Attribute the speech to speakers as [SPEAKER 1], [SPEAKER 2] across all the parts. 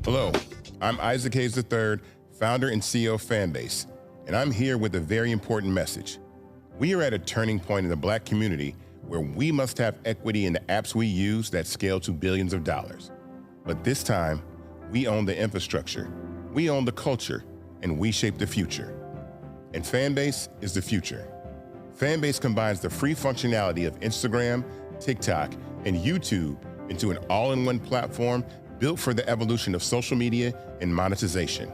[SPEAKER 1] Hello, I'm Isaac Hayes III, founder and CEO of Fanbase, and I'm here with a very important message. We are at a turning point in the Black community where we must have equity in the apps we use that scale to billions of dollars. But this time, we own the infrastructure, we own the culture, and we shape the future. And Fanbase is the future. Fanbase combines the free functionality of Instagram, TikTok, and YouTube into an all-in-one platform built for the evolution of social media and monetization.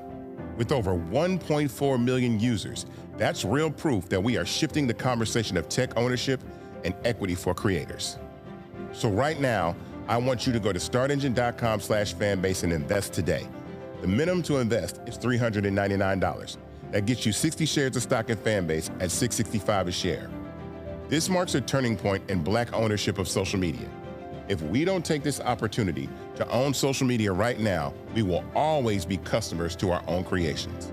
[SPEAKER 1] With over 1.4 million users, that's real proof that we are shifting the conversation of tech ownership and equity for creators. So right now, I want you to go to startengine.com/fanbase and invest today. The minimum to invest is $399. That gets you 60 shares of stock in Fanbase at $665 a share. This marks a turning point in Black ownership of social media. If we don't take this opportunity to own social media right now, we will always be customers to our own creations.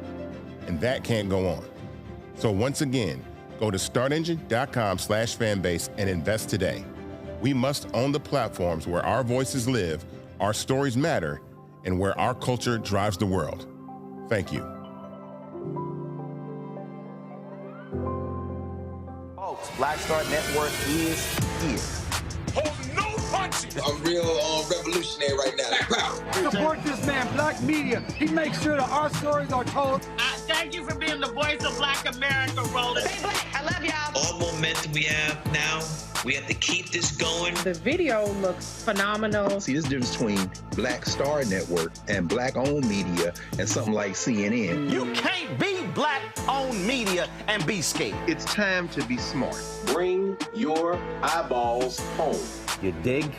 [SPEAKER 1] And that can't go on. So once again, go to startengine.com/fanbase and invest today. We must own the platforms where our voices live, our stories matter, and where our culture drives the world. Thank you.
[SPEAKER 2] Folks, Black Star Network is here. hold no punches.
[SPEAKER 3] I'm real revolutionary right now.
[SPEAKER 4] Support this man, Black Media. He makes sure that our stories are told.
[SPEAKER 5] Thank you for being the voice of Black America, Roland.
[SPEAKER 6] Stay black. I love y'all.
[SPEAKER 7] All momentum we have now, we have to keep this going.
[SPEAKER 8] The video looks phenomenal.
[SPEAKER 9] See, there's a difference between Black Star Network and Black-owned media and something like CNN.
[SPEAKER 10] You can't be Black-owned media and be scared.
[SPEAKER 11] It's time to be smart.
[SPEAKER 12] Bring your eyeballs home.
[SPEAKER 10] You dig?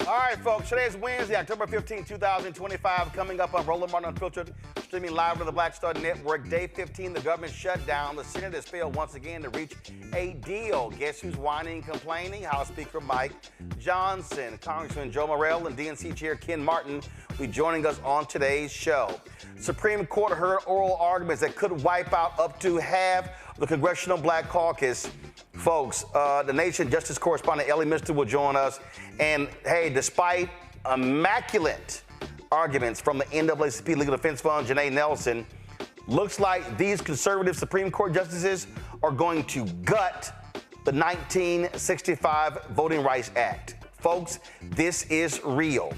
[SPEAKER 10] All right, folks, today is Wednesday, October 15, 2025, coming up on Roland Martin Unfiltered, streaming live on the Black Star Network. Day 15, the government shutdown. The Senate has failed once again to reach a deal. Guess who's whining and complaining? House Speaker Mike Johnson. Congressman Joe Morrell and DNC Chair Ken Martin will be joining us on today's show. Supreme Court heard oral arguments that could wipe out up to half the Congressional Black Caucus. Folks, the Nation Justice correspondent Elie Mystal will join us. And hey, despite immaculate arguments from the NAACP Legal Defense Fund, Janae Nelson, looks like these conservative Supreme Court justices are going to gut the 1965 Voting Rights Act. Folks, this is real.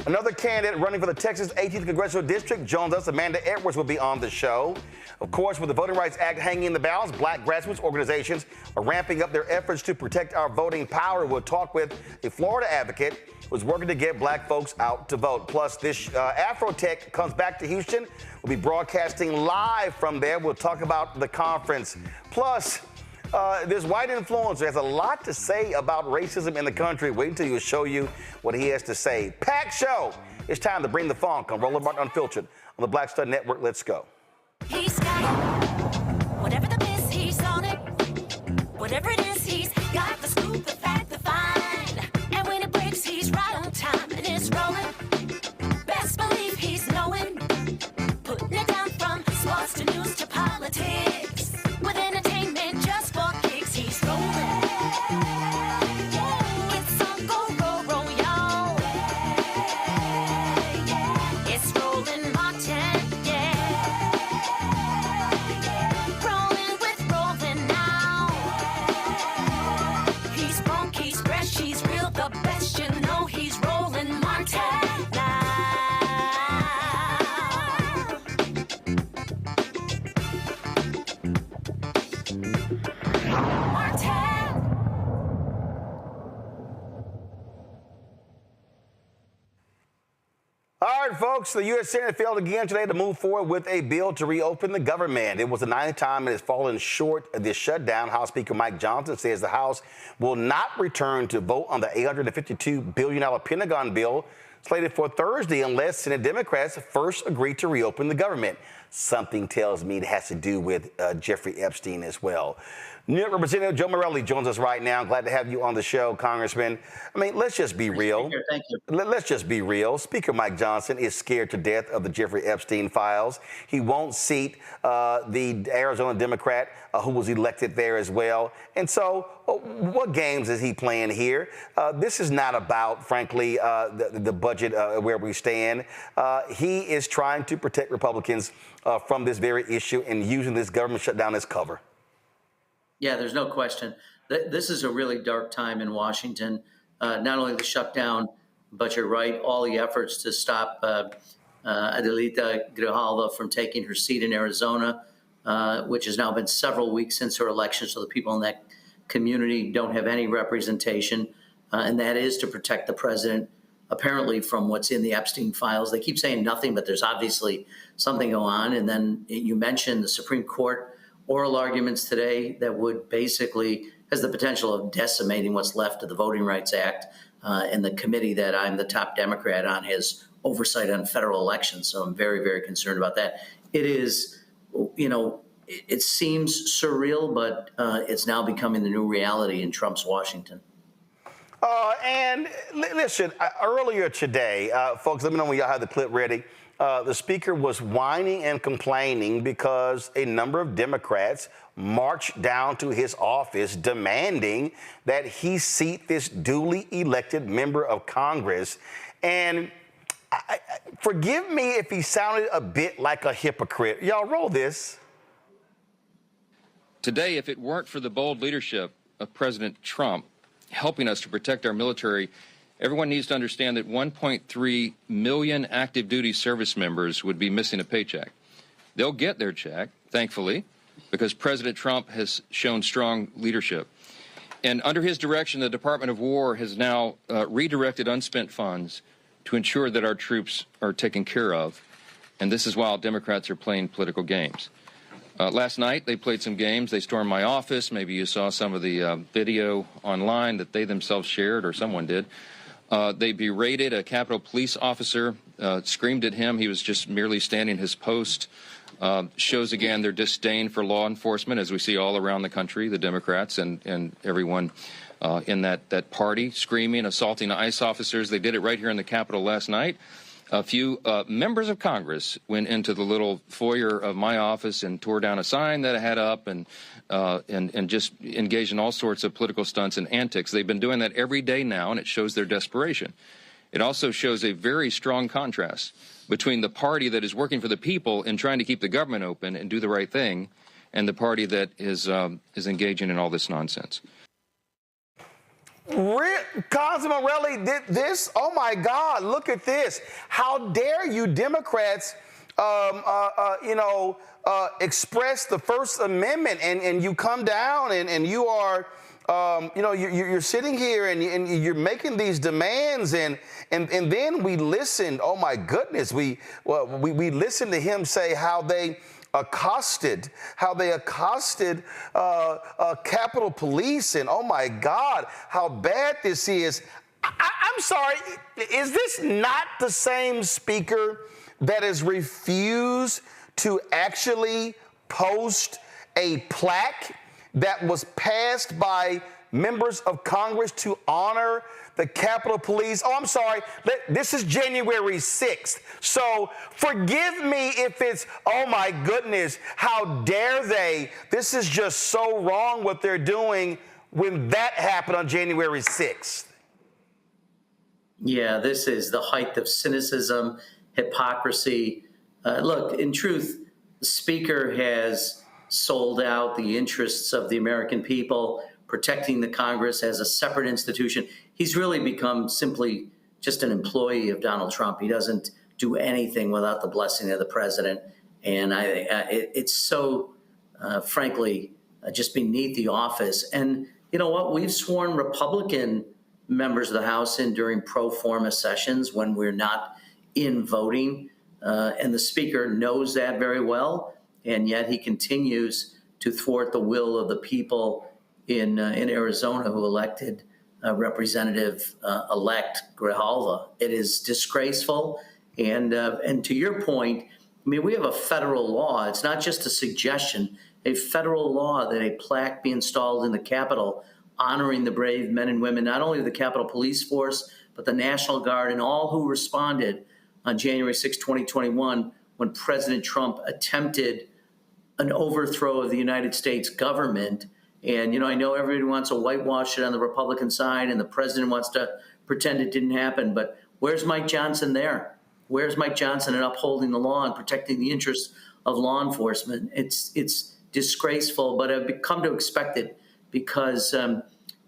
[SPEAKER 10] Another candidate running for the Texas 18th Congressional District joins us. Amanda Edwards will be on the show. Of course, with the Voting Rights Act hanging in the balance, Black grassroots organizations are ramping up their efforts to protect our voting power. We'll talk with a Florida advocate who's working to get Black folks out to vote. Plus, this AfroTech comes back to Houston. We'll be broadcasting live from there. We'll talk about the conference. Plus, this white influencer has a lot to say about racism in the country. Wait until you show you what he has to say. Packed show. It's time to bring the funk on Roland Martin Unfiltered on the Black Star Network. Let's go.
[SPEAKER 13] He's got it. Whatever the miss, he's on it. Whatever it is, he's got the scoop, the fact, the find. And when it breaks, he's right on time and it's rolling. Best believe he's knowing. Putting it down from sports to news to politics.
[SPEAKER 10] folks, the U.S. Senate failed again today to move forward with a bill to reopen the government. It was the 9th time it has fallen short of this shutdown. House Speaker Mike Johnson says the House will not return to vote on the $852 billion Pentagon bill slated for Thursday unless Senate Democrats first agree to reopen the government. Something tells me it has to do with Jeffrey Epstein as well. New York Representative Joe Morelli joins us right now. Glad to have you on the show, Congressman. I mean, let's just be real.
[SPEAKER 2] Speaker, thank you.
[SPEAKER 10] Let's just be real. Speaker Mike Johnson is scared to death of the Jeffrey Epstein files. He won't seat the Arizona Democrat who was elected there as well. And so what games is he playing here? This is not about, frankly, the budget where we stand. He is trying to protect Republicans from this very issue and using this government shutdown as cover.
[SPEAKER 2] Yeah, there's no question. This is a really dark time in Washington. Not only the shutdown, but you're right, all the efforts to stop Adelita Grijalva from taking her seat in Arizona, which has now been several weeks since her election, so the people in that community don't have any representation, and that is to protect the president, apparently, from what's in the Epstein files. They keep saying nothing, but there's obviously something going on. And then you mentioned the Supreme Court oral arguments today that would basically has the potential of decimating what's left of the Voting Rights Act, and the committee that I'm the top Democrat on has oversight on federal elections. So I'm very, very concerned about that. It is, it seems surreal, but it's now becoming the new reality in Trump's Washington.
[SPEAKER 10] And listen, earlier today, folks, let me know when y'all have the clip ready. The speaker was whining and complaining because a number of Democrats marched down to his office demanding that he seat this duly elected member of Congress. And forgive me if he sounded a bit like a hypocrite. Y'all roll this.
[SPEAKER 6] Today, if it weren't for the bold leadership of President Trump helping us to protect our military, everyone needs to understand that 1.3 million active duty service members would be missing a paycheck. They'll get their check, thankfully, because President Trump has shown strong leadership. And under his direction, the Department of War has now redirected unspent funds to ensure that our troops are taken care of. And this is while Democrats are playing political games. Last night, they played some games. They stormed my office. Maybe you saw some of the video online that they themselves shared, or someone did. They berated a Capitol Police officer, screamed at him. He was just merely standing his post. Shows again their disdain for law enforcement, as we see all around the country, the Democrats and everyone in that party screaming, assaulting ICE officers. They did it right here in the Capitol last night. A few members of Congress went into the little foyer of my office and tore down a sign that I had up and just engaged in all sorts of political stunts and antics. They've been doing that every day now, and it shows their desperation. It also shows a very strong contrast between the party that is working for the people and trying to keep the government open and do the right thing, and the party that is engaging in all this nonsense.
[SPEAKER 10] Congressman Morelli did this. Oh my God! Look at this. How dare you, Democrats? Express the First Amendment, and you come down and you are, you're sitting here and you're making these demands, and then we listened. Oh my goodness, we listened to him say how they accosted Capitol Police, and oh my God, how bad this is. I'm sorry, is this not the same speaker that has refused to actually post a plaque that was passed by members of Congress to honor the Capitol Police? Oh, I'm sorry. This is January 6th. So forgive me if it's, oh my goodness, how dare they? This is just so wrong what they're doing when that happened on January 6th.
[SPEAKER 2] Yeah, this is the height of cynicism, hypocrisy. Look, in truth, the Speaker has sold out the interests of the American people, protecting the Congress as a separate institution. He's really become simply just an employee of Donald Trump. He doesn't do anything without the blessing of the president. And it's so, frankly, just beneath the office. And you know what? We've sworn Republican members of the House in during pro forma sessions when we're not in voting. And the speaker knows that very well, and yet he continues to thwart the will of the people in Arizona who elected Representative-elect Grijalva. It is disgraceful, and to your point, I mean, we have a federal law. It's not just a suggestion. A federal law that a plaque be installed in the Capitol honoring the brave men and women, not only of the Capitol Police Force, but the National Guard and all who responded on January 6, 2021, when President Trump attempted an overthrow of the United States government. And, I know everybody wants to whitewash it on the Republican side, and the president wants to pretend it didn't happen. But where's Mike Johnson there? Where's Mike Johnson in upholding the law and protecting the interests of law enforcement? It's disgraceful, but I've come to expect it because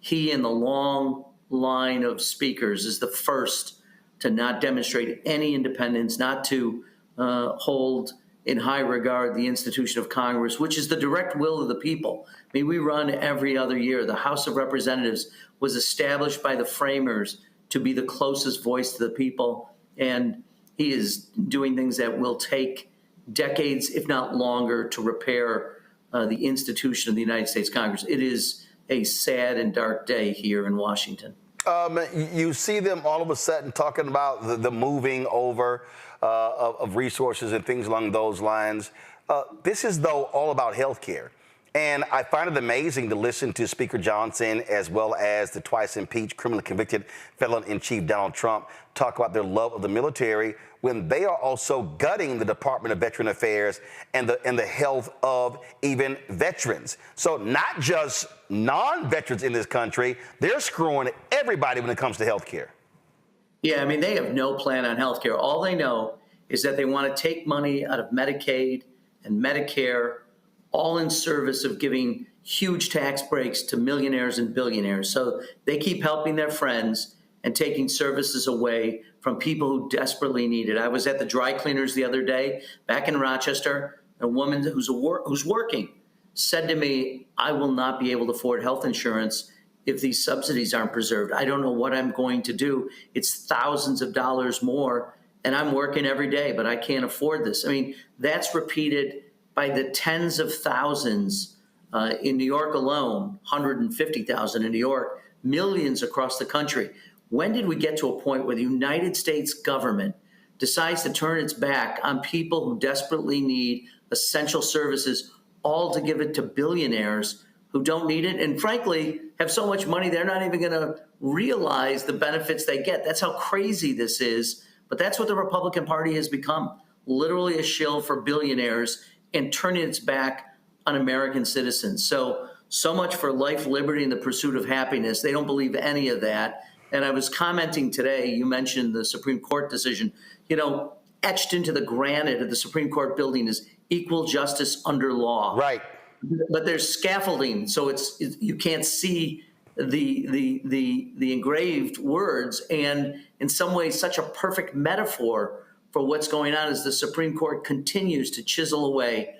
[SPEAKER 2] he, in the long line of speakers, is the first to not demonstrate any independence, not to hold in high regard the institution of Congress, which is the direct will of the people. I mean, we run every other year. The House of Representatives was established by the framers to be the closest voice to the people, and he is doing things that will take decades, if not longer, to repair the institution of the United States Congress. It is a sad and dark day here in Washington.
[SPEAKER 10] You see them all of a sudden talking about the moving over of resources and things along those lines. This is, though, all about health care. And I find it amazing to listen to Speaker Johnson, as well as the twice impeached, criminally convicted felon-in-chief Donald Trump, talk about their love of the military when they are also gutting the Department of Veteran Affairs and the health of even veterans. So not just non-veterans in this country, they're screwing everybody when it comes to health care.
[SPEAKER 2] Yeah, I mean, they have no plan on health care. All they know is that they want to take money out of Medicaid and Medicare, all in service of giving huge tax breaks to millionaires and billionaires. So they keep helping their friends and taking services away from people who desperately need it. I was at the dry cleaners the other day back in Rochester. A woman who's working said to me, I will not be able to afford health insurance if these subsidies aren't preserved. I don't know what I'm going to do. It's thousands of dollars more, and I'm working every day, but I can't afford this. I mean, that's repeated by the tens of thousands in New York alone, 150,000 in New York, millions across the country. When did we get to a point where the United States government decides to turn its back on people who desperately need essential services, all to give it to billionaires who don't need it and, frankly, have so much money they're not even going to realize the benefits they get? That's how crazy this is. But that's what the Republican Party has become, literally a shill for billionaires and turning its back on American citizens. So much for life, liberty, and the pursuit of happiness. They don't believe any of that. And I was commenting today, you mentioned the Supreme Court decision. Etched into the granite of the Supreme Court building is equal justice under law.
[SPEAKER 10] Right.
[SPEAKER 2] But there's scaffolding, so you can't see the engraved words. And in some ways, such a perfect metaphor for what's going on as the Supreme Court continues to chisel away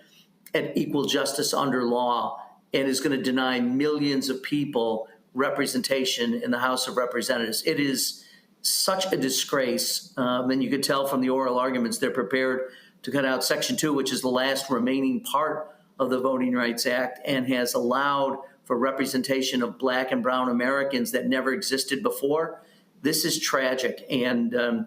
[SPEAKER 2] at equal justice under law and is going to deny millions of people representation in the House of Representatives. It is such a disgrace. And you could tell from the oral arguments, they're prepared to cut out Section 2, which is the last remaining part of the Voting Rights Act and has allowed for representation of Black and brown Americans that never existed before. This is tragic. And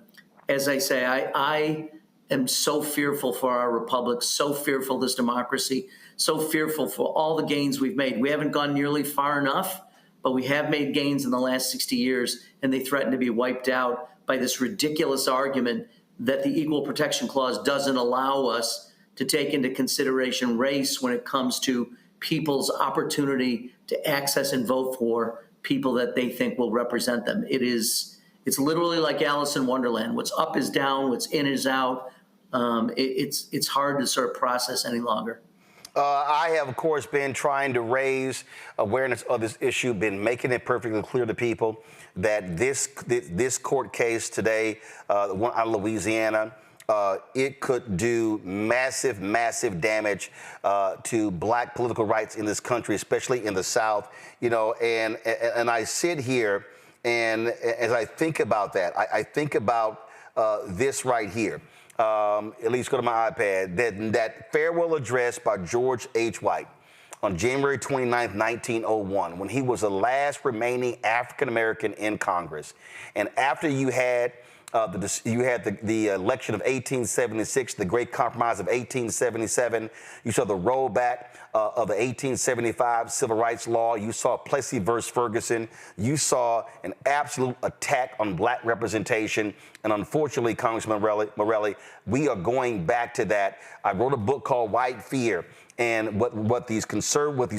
[SPEAKER 2] as I say, I am so fearful for our republic, so fearful of this democracy, so fearful for all the gains we've made. We haven't gone nearly far enough, but we have made gains in the last 60 years, and they threaten to be wiped out by this ridiculous argument that the Equal Protection Clause doesn't allow us to take into consideration race when it comes to people's opportunity to access and vote for people that they think will represent them. It's literally like Alice in Wonderland. What's up is down, what's in is out. It's hard to sort of process any longer.
[SPEAKER 10] I have, of course, been trying to raise awareness of this issue, been making it perfectly clear to people that this court case today, the one out of Louisiana, it could do massive, massive damage to Black political rights in this country, especially in the South. And I sit here, and as I think about that, I think about this right here. at least go to my iPad, that farewell address by George H. White on January 29th, 1901, when he was the last remaining African-American in Congress. And after you had the election of 1876, the Great Compromise of 1877. You saw the rollback of the 1875 Civil Rights Law. You saw Plessy versus Ferguson. You saw an absolute attack on black representation. And unfortunately, Congressman Morelli, we are going back to that. I wrote a book called White Fear. And what these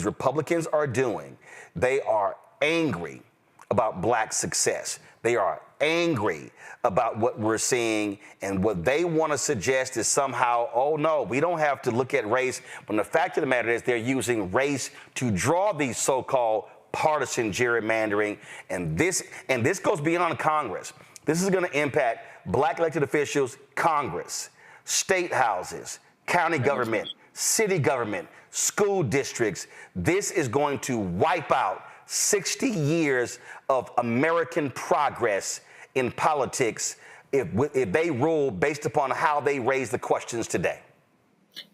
[SPEAKER 10] Republicans are doing, they are angry about black success. They are angry about what we're seeing, and what they want to suggest is somehow, oh no, we don't have to look at race, when the fact of the matter is they're using race to draw these so-called partisan gerrymandering, and this goes beyond Congress. This is going to impact black elected officials, Congress, state houses, county government, city government, school districts. This is going to wipe out 60 years of American progress in politics if they rule based upon how they raise the questions today.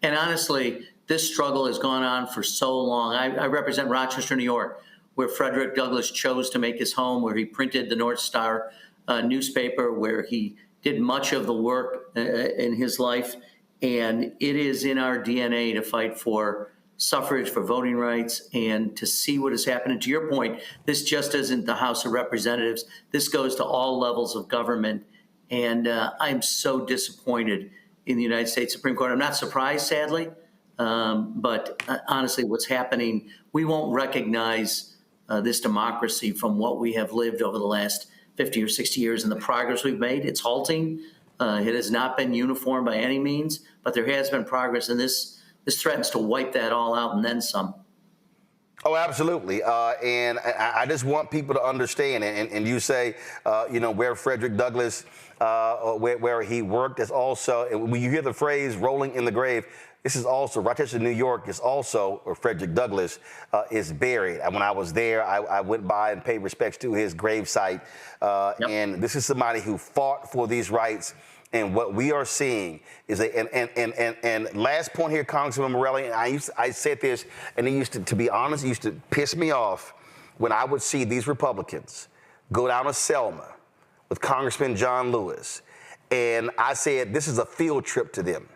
[SPEAKER 2] And honestly, this struggle has gone on for so long. I represent Rochester, New York, where Frederick Douglass chose to make his home, where he printed the North Star newspaper, where he did much of the work in his life. And it is in our DNA to fight for suffrage, for voting rights, and to see what is happening. To your point, this just isn't the House of Representatives. This goes to all levels of government. And I'm so disappointed in the United States Supreme Court. I'm not surprised, sadly, but honestly, what's happening, we won't recognize this democracy from what we have lived over the last 50 or 60 years and the progress we've made. It's halting. It has not been uniform by any means, but there has been progress, and this threatens to wipe that all out and then some.
[SPEAKER 10] Oh, absolutely. And I just want people to understand, and you say, where Frederick Douglass, where he worked is also, and when you hear the phrase rolling in the grave, this is also, Rochester, New York is also where Frederick Douglass is buried. And when I was there, I went by and paid respects to his gravesite. And this is somebody who fought for these rights. And what we are seeing is and last point here, Congressman Morelli, and I said this, and it used to be honest, it used to piss me off when I would see these Republicans go down to Selma with Congressman John Lewis. And I said, this is a field trip to them,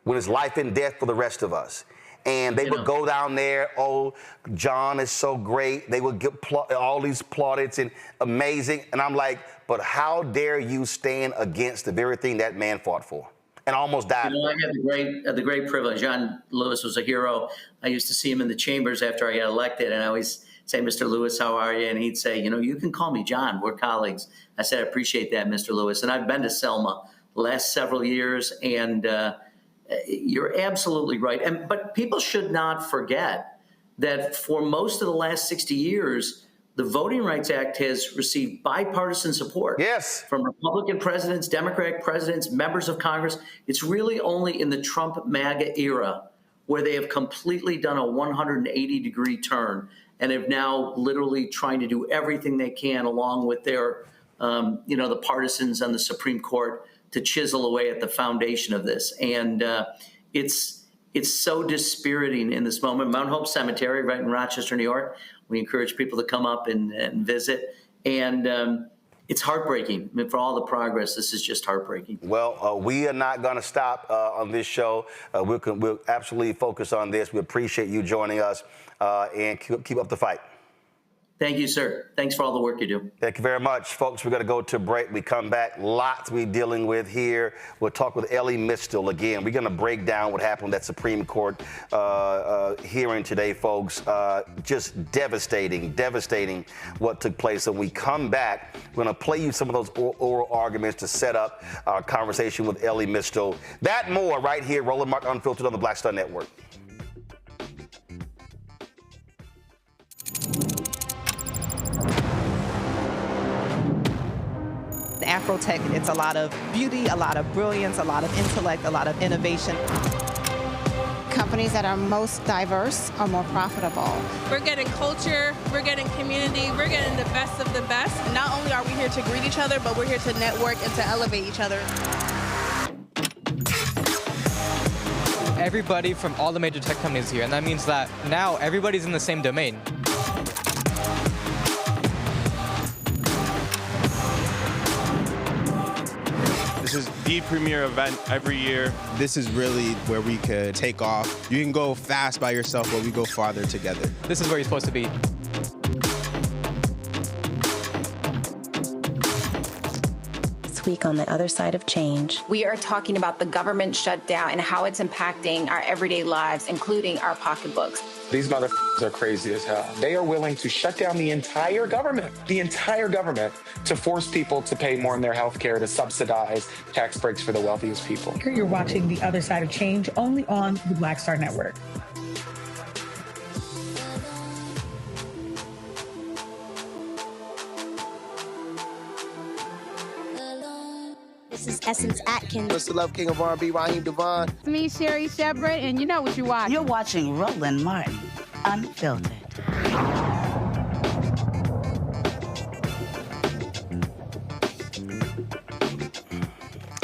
[SPEAKER 10] when it's life and death for the rest of us. And they would go down there, oh, John is so great. They would get all these plaudits and amazing. And I'm like, but how dare you stand against the very thing that man fought for and almost died for?
[SPEAKER 2] I had the great privilege. John Lewis was a hero. I used to see him in the chambers after I got elected, and I always say, Mr. Lewis, how are you? And he'd say, you can call me John. We're colleagues. I said, I appreciate that, Mr. Lewis. And I've been to Selma the last several years, and you're absolutely right. But people should not forget that for most of the last 60 years, the Voting Rights Act has received bipartisan support.
[SPEAKER 10] Yes. From
[SPEAKER 2] Republican presidents, Democratic presidents, members of Congress. It's really only in the Trump MAGA era where they have completely done a 180-degree turn and have now literally trying to do everything they can along with their, the partisans on the Supreme Court to chisel away at the foundation of this. And it's so dispiriting in this moment. Mount Hope Cemetery right in Rochester, New York. We encourage people to come up and visit. And it's heartbreaking. I mean, for all the progress, this is just heartbreaking.
[SPEAKER 10] Well, we are not going to stop on this show. We'll absolutely focus on this. We appreciate you joining us and keep up the fight.
[SPEAKER 2] Thank you, sir. Thanks for all the work you do.
[SPEAKER 10] Thank you very much. Folks, we're going to go to a break. We come back. Lots we're dealing with here. We'll talk with Elie Mystal again. We're going to break down what happened at that Supreme Court hearing today, folks. Just devastating what took place. And we come back, we're going to play you some of those oral arguments to set up our conversation with Elie Mystal. That more right here, Roland Martin Unfiltered on the Black Star Network.
[SPEAKER 14] AfroTech, it's a lot of beauty, a lot of brilliance, a lot of intellect, a lot of innovation.
[SPEAKER 15] Companies that are most diverse are more profitable.
[SPEAKER 16] We're getting culture, we're getting community, we're getting the best of the best. Not only are we here to greet each other, but we're here to network and to elevate each other.
[SPEAKER 17] everybody from all the major tech companies here, and that means that now everybody's in the same domain.
[SPEAKER 18] This is the premier event every year.
[SPEAKER 19] This is really where we could take off. You can go fast by yourself, but we go farther together.
[SPEAKER 17] This is where you're supposed to be.
[SPEAKER 20] This week on the other side of change,
[SPEAKER 21] we are talking about the government shutdown and how it's impacting our everyday lives, including our pocketbooks.
[SPEAKER 22] These motherfuckers are crazy as hell. They are willing to shut down the entire government, to force people to pay more in their health care, to subsidize tax breaks for the wealthiest people.
[SPEAKER 23] You're watching The Other Side of Change only on the Black Star Network.
[SPEAKER 24] This is Essence Atkins.
[SPEAKER 25] Mr. Love King of R&B, Raheem Devon.
[SPEAKER 26] It's me, Sherry Shepard, and you know what you're watching.
[SPEAKER 27] You're watching Roland Martin, Unfiltered.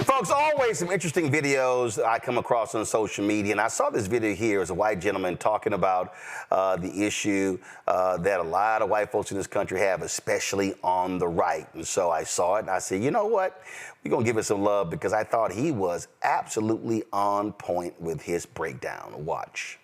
[SPEAKER 10] Folks, always some interesting videos I come across on social media, and I saw this video here as a white gentleman talking about the issue that a lot of white folks in this country have, especially on the right. And so I saw it, and I said, you know what? We're going to give it some love because I thought he was absolutely on point with his breakdown. Watch.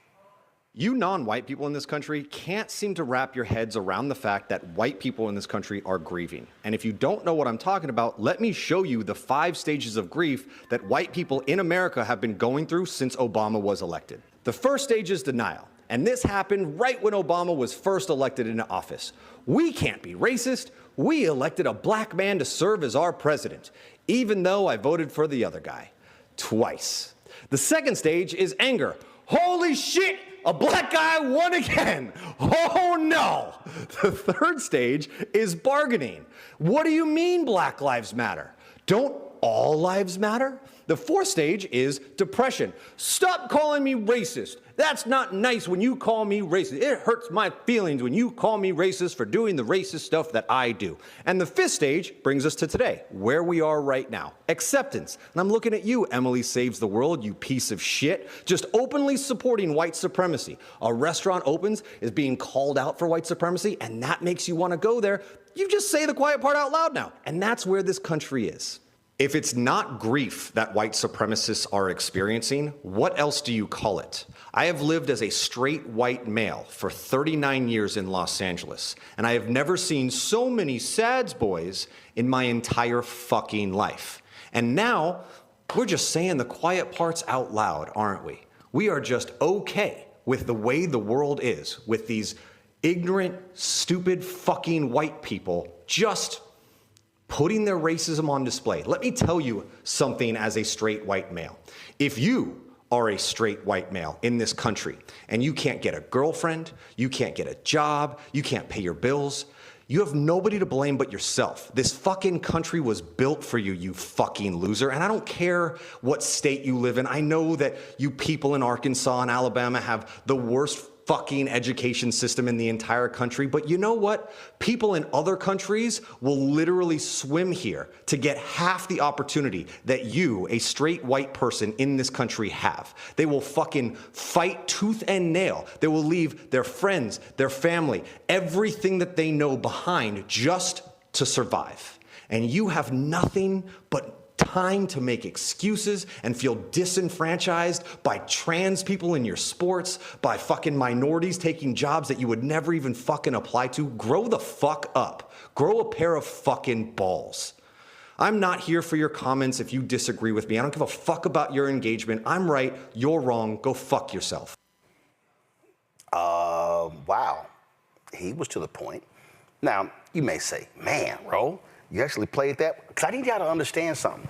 [SPEAKER 28] You non-white people in this country can't seem to wrap your heads around the fact that white people in this country are grieving. And if you don't know what I'm talking about, let me show you the 5 stages of grief that white people in America have been going through since Obama was elected. The first stage is denial. And this happened right when Obama was first elected into office. We can't be racist. We elected a black man to serve as our president, even though I voted for the other guy twice. The second stage is anger. Holy shit! A black guy won again. Oh no. The third stage is bargaining. What do you mean Black Lives Matter? Don't all lives matter? The fourth stage is depression. Stop calling me racist. That's not nice when you call me racist. It hurts my feelings when you call me racist for doing the racist stuff that I do. And the fifth stage brings us to today, where we are right now. Acceptance. And I'm looking at you, Emily Saves the World, you piece of shit, just openly supporting white supremacy. A restaurant opens, is being called out for white supremacy, and that makes you want to go there. You just say the quiet part out loud now. And that's where this country is. If it's not grief that white supremacists are experiencing, what else do you call it? I have lived as a straight white male for 39 years in Los Angeles, and I have never seen so many sad boys in my entire fucking life. And now, we're just saying the quiet parts out loud, aren't we? We are just okay with the way the world is, with these ignorant, stupid fucking white people just putting their racism on display. Let me tell you something as a straight white male. If you are a straight white male in this country and you can't get a girlfriend, you can't get a job, you can't pay your bills, you have nobody to blame but yourself. This fucking country was built for you, you fucking loser. And I don't care what state you live in. I know that you people in Arkansas and Alabama have the worst fucking education system in the entire country. But you know what? People in other countries will literally swim here to get half the opportunity that you, a straight white person in this country, have. They will fucking fight tooth and nail. They will leave their friends, their family, everything that they know behind just to survive. And you have nothing but time to make excuses and feel disenfranchised by trans people in your sports, by fucking minorities taking jobs that you would never even fucking apply to. Grow the fuck up. Grow a pair of fucking balls. I'm not here for your comments if you disagree with me. I don't give a fuck about your engagement. I'm right, you're wrong, go fuck yourself.
[SPEAKER 10] Wow. He was to the point. Now, you may say, man, Ro, you actually played that? Because I need y'all to understand something.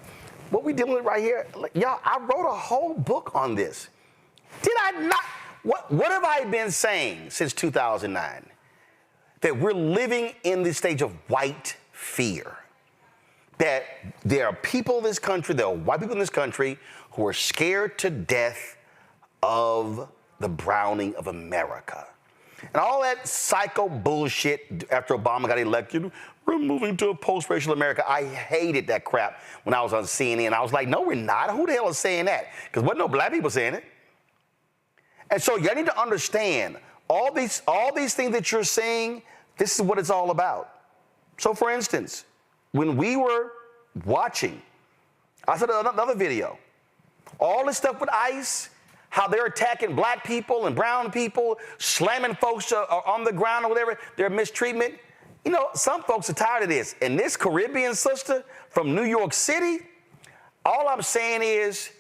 [SPEAKER 10] What we dealing with right here, y'all, I wrote a whole book on this. Did I not? What have I been saying since 2009? That we're living in this stage of white fear. That there are people in this country, there are white people in this country who are scared to death of the browning of America. And all that psycho bullshit after Obama got elected, we're moving to a post-racial America. I hated that crap when I was on CNN. I was like, no, we're not. Who the hell is saying that? Because wasn't no black people saying it. And so you need to understand all these things that you're seeing, this is what it's all about. So for instance, when we were watching, I saw another video, all this stuff with ICE, how they're attacking black people and brown people, slamming folks on the ground or whatever, their mistreatment. You know, some folks are tired of this. And this Caribbean sister from New York City, all I'm saying is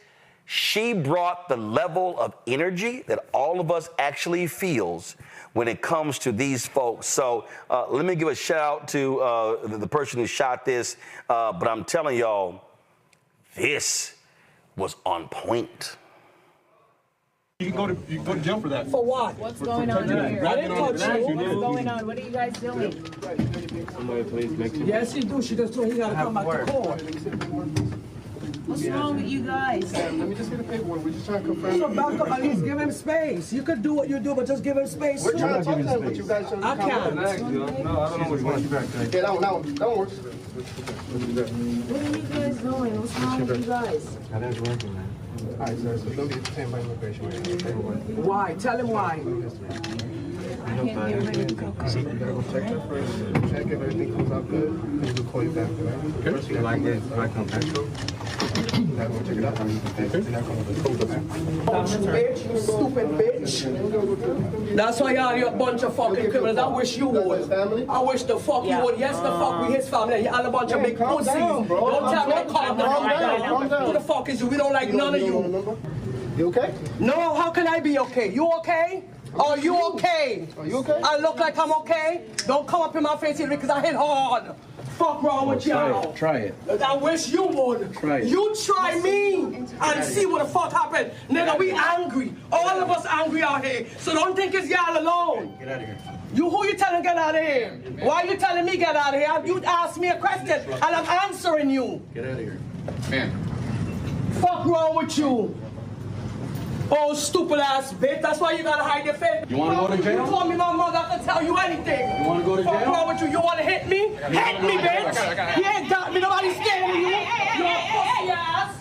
[SPEAKER 10] she brought the level of energy that all of us actually feels when it comes to these folks. So let me give a shout out to the person who shot this. But I'm telling y'all, this was on point.
[SPEAKER 1] You can go to jail for that.
[SPEAKER 3] For what? What's going on here? I didn't touch you. What's going on? What are you guys doing?
[SPEAKER 1] Somebody please make sure.
[SPEAKER 3] Yes, you do. She just told he got to come back to court. What's wrong with you guys?
[SPEAKER 1] Let me just get a paperwork. We're just trying to confirm.
[SPEAKER 3] So back up at least give him space. You could do what you do, but just give him space.
[SPEAKER 1] We're trying to talk to him, but you guys don't.
[SPEAKER 3] I can't.
[SPEAKER 1] No, I don't know what you want. Yeah, that one works.
[SPEAKER 3] What are you guys doing? What's wrong with you guys?
[SPEAKER 1] That is working, man. All right, sir, so don't be detained by immigration.
[SPEAKER 3] Why? Tell him why.
[SPEAKER 1] You gotta go check that first. Check if everything comes out good, and we'll call you back. First, you like it, I come back. Check it out.
[SPEAKER 3] Bitch, you stupid bitch. That's why y'all are a bunch of fucking criminals. I wish you would. I wish the fuck you would. Yes, the fuck we his family. Y'all a bunch of big pussies. Don't tell me to calm the fuck down. Who the fuck is you? We don't like none of you.
[SPEAKER 1] You okay?
[SPEAKER 3] No, how can I be okay? You okay? Are you okay?
[SPEAKER 1] Are you okay?
[SPEAKER 3] I look like I'm okay? Don't come up in my face here because I hit hard. Fuck wrong with y'all.
[SPEAKER 1] Try it.
[SPEAKER 3] I wish you would.
[SPEAKER 1] Try it.
[SPEAKER 3] You try me and see what the fuck happened. Nigga, we angry. All of us angry out here. So don't think it's y'all alone.
[SPEAKER 1] Get out of here.
[SPEAKER 3] Who you telling get out of here? Why you telling me get out of here? You asked me a question and I'm answering you.
[SPEAKER 1] Get out of here. Man.
[SPEAKER 3] Fuck wrong with you? Oh, stupid ass bitch. That's why you gotta hide your face.
[SPEAKER 1] You wanna go to jail?
[SPEAKER 3] You told me my mother can tell you anything.
[SPEAKER 1] You wanna go to jail?
[SPEAKER 3] What's wrong with you? You wanna hit me? Hit me, bitch. You ain't got me. Nobody's scared of you. You're a pussy ass.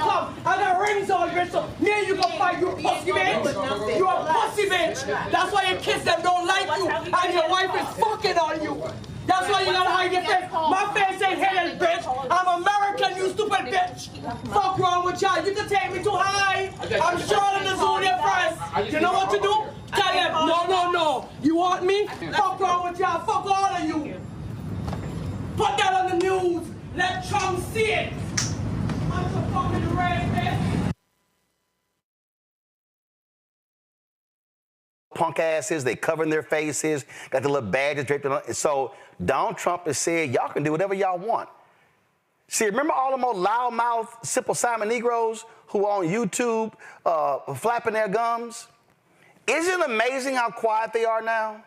[SPEAKER 3] Come. I got rings on, bitch. So me and you gonna fight. You pussy bitch. You're a pussy bitch. That's why your kids them don't like you. And your wife is fucking on you. That's why you gotta hide your face. My face ain't hidden, bitch. I'm American, you stupid bitch. Fuck wrong with y'all. You can take me too high. I'm sure in the zone your friends. You know what to do? Tell them, no. You want me? Fuck wrong with y'all. Fuck all of you. Put that on the news. Let Trump see it. I'm so fucking red, bitch.
[SPEAKER 10] Punk asses, they covering their faces, got the little badges draped on. So Donald Trump has said, y'all can do whatever y'all want. See, remember all the old loudmouth, Simple Simon Negroes who are on YouTube flapping their gums? Isn't it amazing how quiet they are now?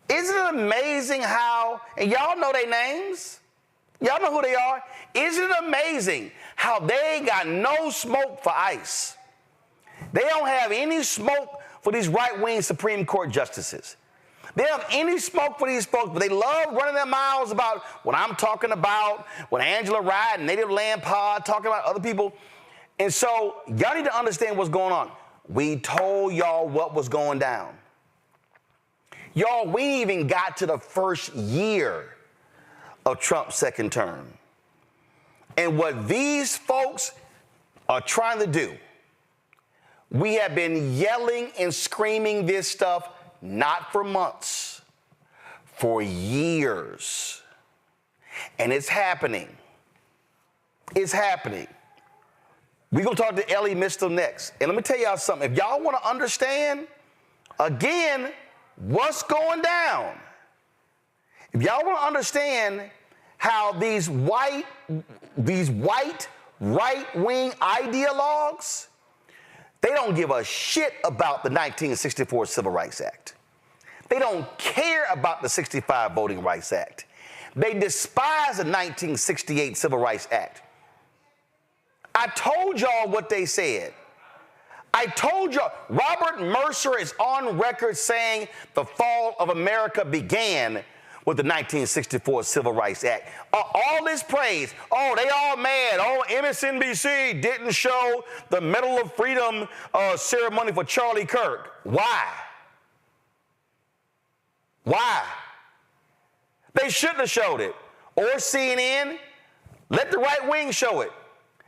[SPEAKER 10] Isn't it amazing how, and y'all know their names, y'all know who they are. Isn't it amazing how they got no smoke for ICE? They don't have any smoke for these right-wing Supreme Court justices. They don't have any smoke for these folks, but they love running their mouths about what I'm talking about, what Angela Rye and Native Land Pod talking about other people. And so y'all need to understand what's going on. We told y'all what was going down. Y'all, we ain't even got to the first year of Trump's second term. And what these folks are trying to do, we have been yelling and screaming this stuff not for months, for years. And it's happening. It's happening. We're going to talk to Elie Mystal next. And let me tell y'all something. If y'all want to understand, again, what's going down, if y'all want to understand how these white right-wing ideologues, they don't give a shit about the 1964 Civil Rights Act. They don't care about the 65 Voting Rights Act. They despise the 1968 Civil Rights Act. I told y'all what they said. I told y'all, Robert Mercer is on record saying the fall of America began with the 1964 Civil Rights Act. All this praise, oh, they all mad. Oh, MSNBC didn't show the Medal of Freedom ceremony for Charlie Kirk. Why? Why? They shouldn't have showed it. Or CNN, let the right wing show it.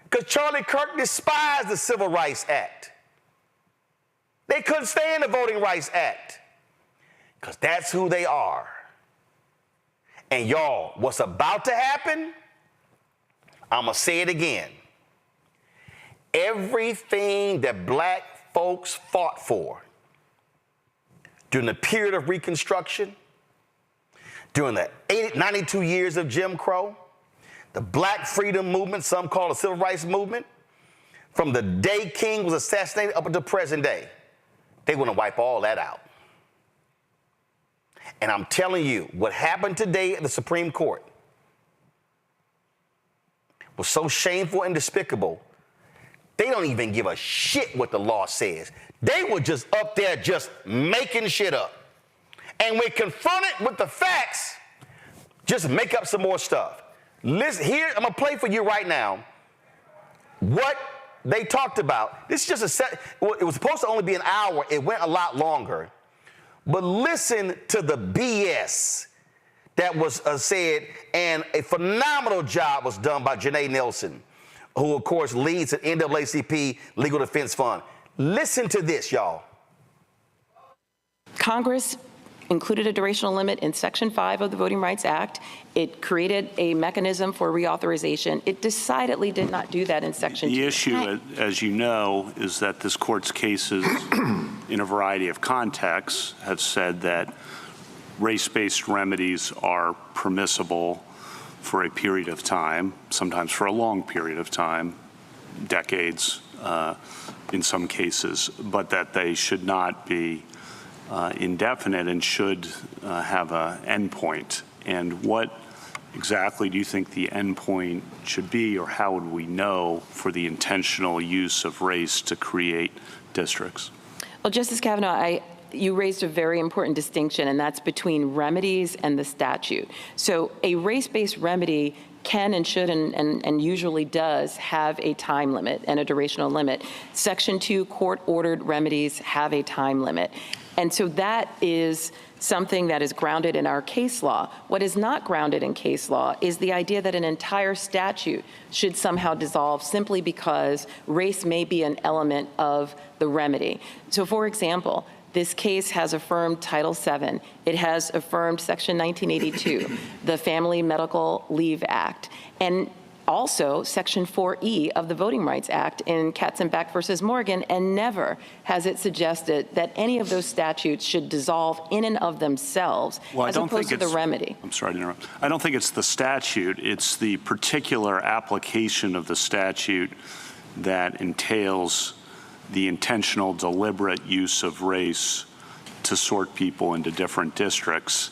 [SPEAKER 10] Because Charlie Kirk despised the Civil Rights Act. They couldn't stand the Voting Rights Act. Because that's who they are. And y'all, what's about to happen, I'm going to say it again. Everything that black folks fought for during the period of Reconstruction, during the 92 years of Jim Crow, the Black Freedom Movement, some call the Civil Rights Movement, from the day King was assassinated up until present day, they want to wipe all that out. And I'm telling you, what happened today at the Supreme Court was so shameful and despicable, they don't even give a shit what the law says. They were just up there just making shit up. And when confronted with the facts, just make up some more stuff. Listen, here, I'm going to play for you right now what they talked about. This is just a set. Well, it was supposed to only be an hour. It went a lot longer. But listen to the BS that was said, and a phenomenal job was done by Janae Nelson, who, of course, leads the NAACP Legal Defense Fund. Listen to this, y'all.
[SPEAKER 4] Congress included a durational limit in Section 5 of the Voting Rights Act. It created a mechanism for reauthorization. It decidedly did not do that in Section 2.
[SPEAKER 5] The issue, as you know, is that this court's cases in a variety of contexts have said that race-based remedies are permissible for a period of time, sometimes for a long period of time, decades in some cases, but that they should not be indefinite and should have an endpoint. And what exactly do you think the endpoint should be, or how would we know for the intentional use of race to create districts?
[SPEAKER 4] Well, Justice Kavanaugh, you raised a very important distinction, and that's between remedies and the statute. So a race-based remedy can and should and usually does have a time limit and a durational limit. Section 2 court-ordered remedies have a time limit. And so that is something that is grounded in our case law. What is not grounded in case law is the idea that an entire statute should somehow dissolve simply because race may be an element of the remedy. So, for example, this case has affirmed Title VII. It has affirmed Section 1982, the Family Medical Leave Act, and also Section 4E of the Voting Rights Act in Katzenbach versus Morgan, and never has it suggested that any of those statutes should dissolve in and of themselves as opposed to the remedy.
[SPEAKER 5] I'm sorry to interrupt. I don't think it's the statute. It's the particular application of the statute that entails the intentional, deliberate use of race to sort people into different districts.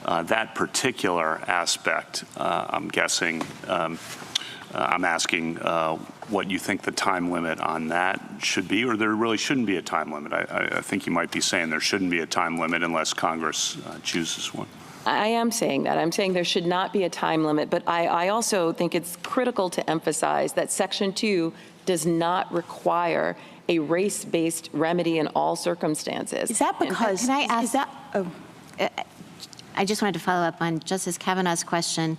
[SPEAKER 5] That particular aspect, I'm guessing, I'm asking what you think the time limit on that should be, or there really shouldn't be a time limit. I think you might be saying there shouldn't be a time limit unless Congress chooses one.
[SPEAKER 4] I am saying that. I'm saying there should not be a time limit, but I also think it's critical to emphasize that Section 2 does not require a race-based remedy in all circumstances.
[SPEAKER 24] Is that because, can I ask that? Oh, I just wanted to follow up on Justice Kavanaugh's question.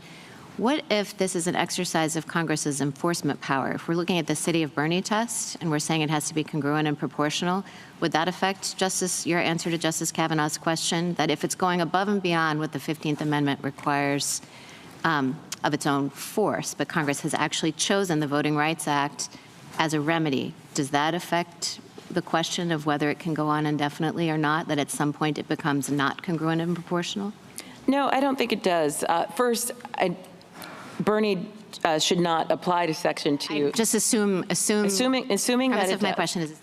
[SPEAKER 24] What if this is an exercise of Congress's enforcement power? If we're looking at the City of Bernie test and we're saying it has to be congruent and proportional, would that affect, Justice, your answer to Justice Kavanaugh's question, that if it's going above and beyond what the 15th Amendment requires of its own force, but Congress has actually chosen the Voting Rights Act as a remedy, does that affect the question of whether it can go on indefinitely or not, that at some point it becomes not congruent and proportional?
[SPEAKER 4] No, I don't think it does. First, Bernie should not apply to Section 2.
[SPEAKER 24] Just assuming that it
[SPEAKER 4] my question is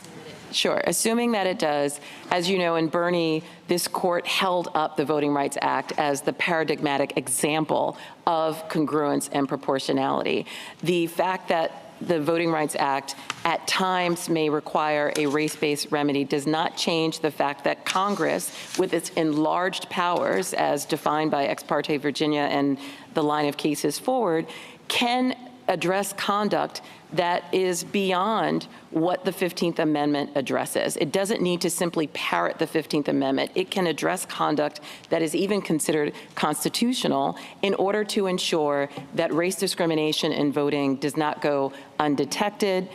[SPEAKER 4] sure. Assuming that it does, as you know, in Bernie, this court held up the Voting Rights Act as the paradigmatic example of congruence and proportionality. The fact that the Voting Rights Act at times may require a race-based remedy does not change the fact that Congress, with its enlarged powers as defined by Ex parte Virginia and the line of cases forward, can address conduct that is beyond what the 15th Amendment addresses. It doesn't need to simply parrot the 15th Amendment. It can address conduct that is even considered constitutional in order to ensure that race discrimination in voting does not go undetected,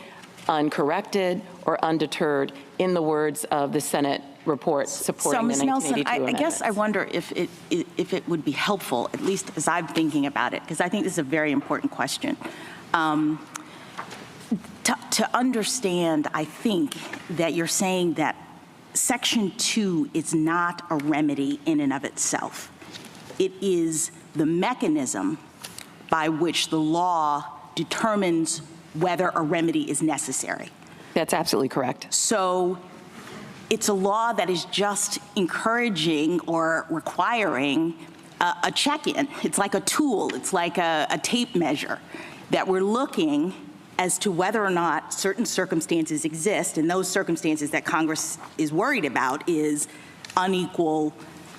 [SPEAKER 4] uncorrected, or undeterred, in the words of the Senate report supporting the 1982 amendments.
[SPEAKER 27] I guess I wonder if it would be helpful, at least as I'm thinking about it, because I think this is a very important question. To understand, I think that you're saying that Section 2 is not a remedy in and of itself. It is the mechanism by which the law determines whether a remedy is necessary.
[SPEAKER 4] That's absolutely correct.
[SPEAKER 27] So it's a law that is just encouraging or requiring a check-in. It's like a tool. It's like a tape measure that we're looking as to whether or not certain circumstances exist, and those circumstances that Congress is worried about is unequal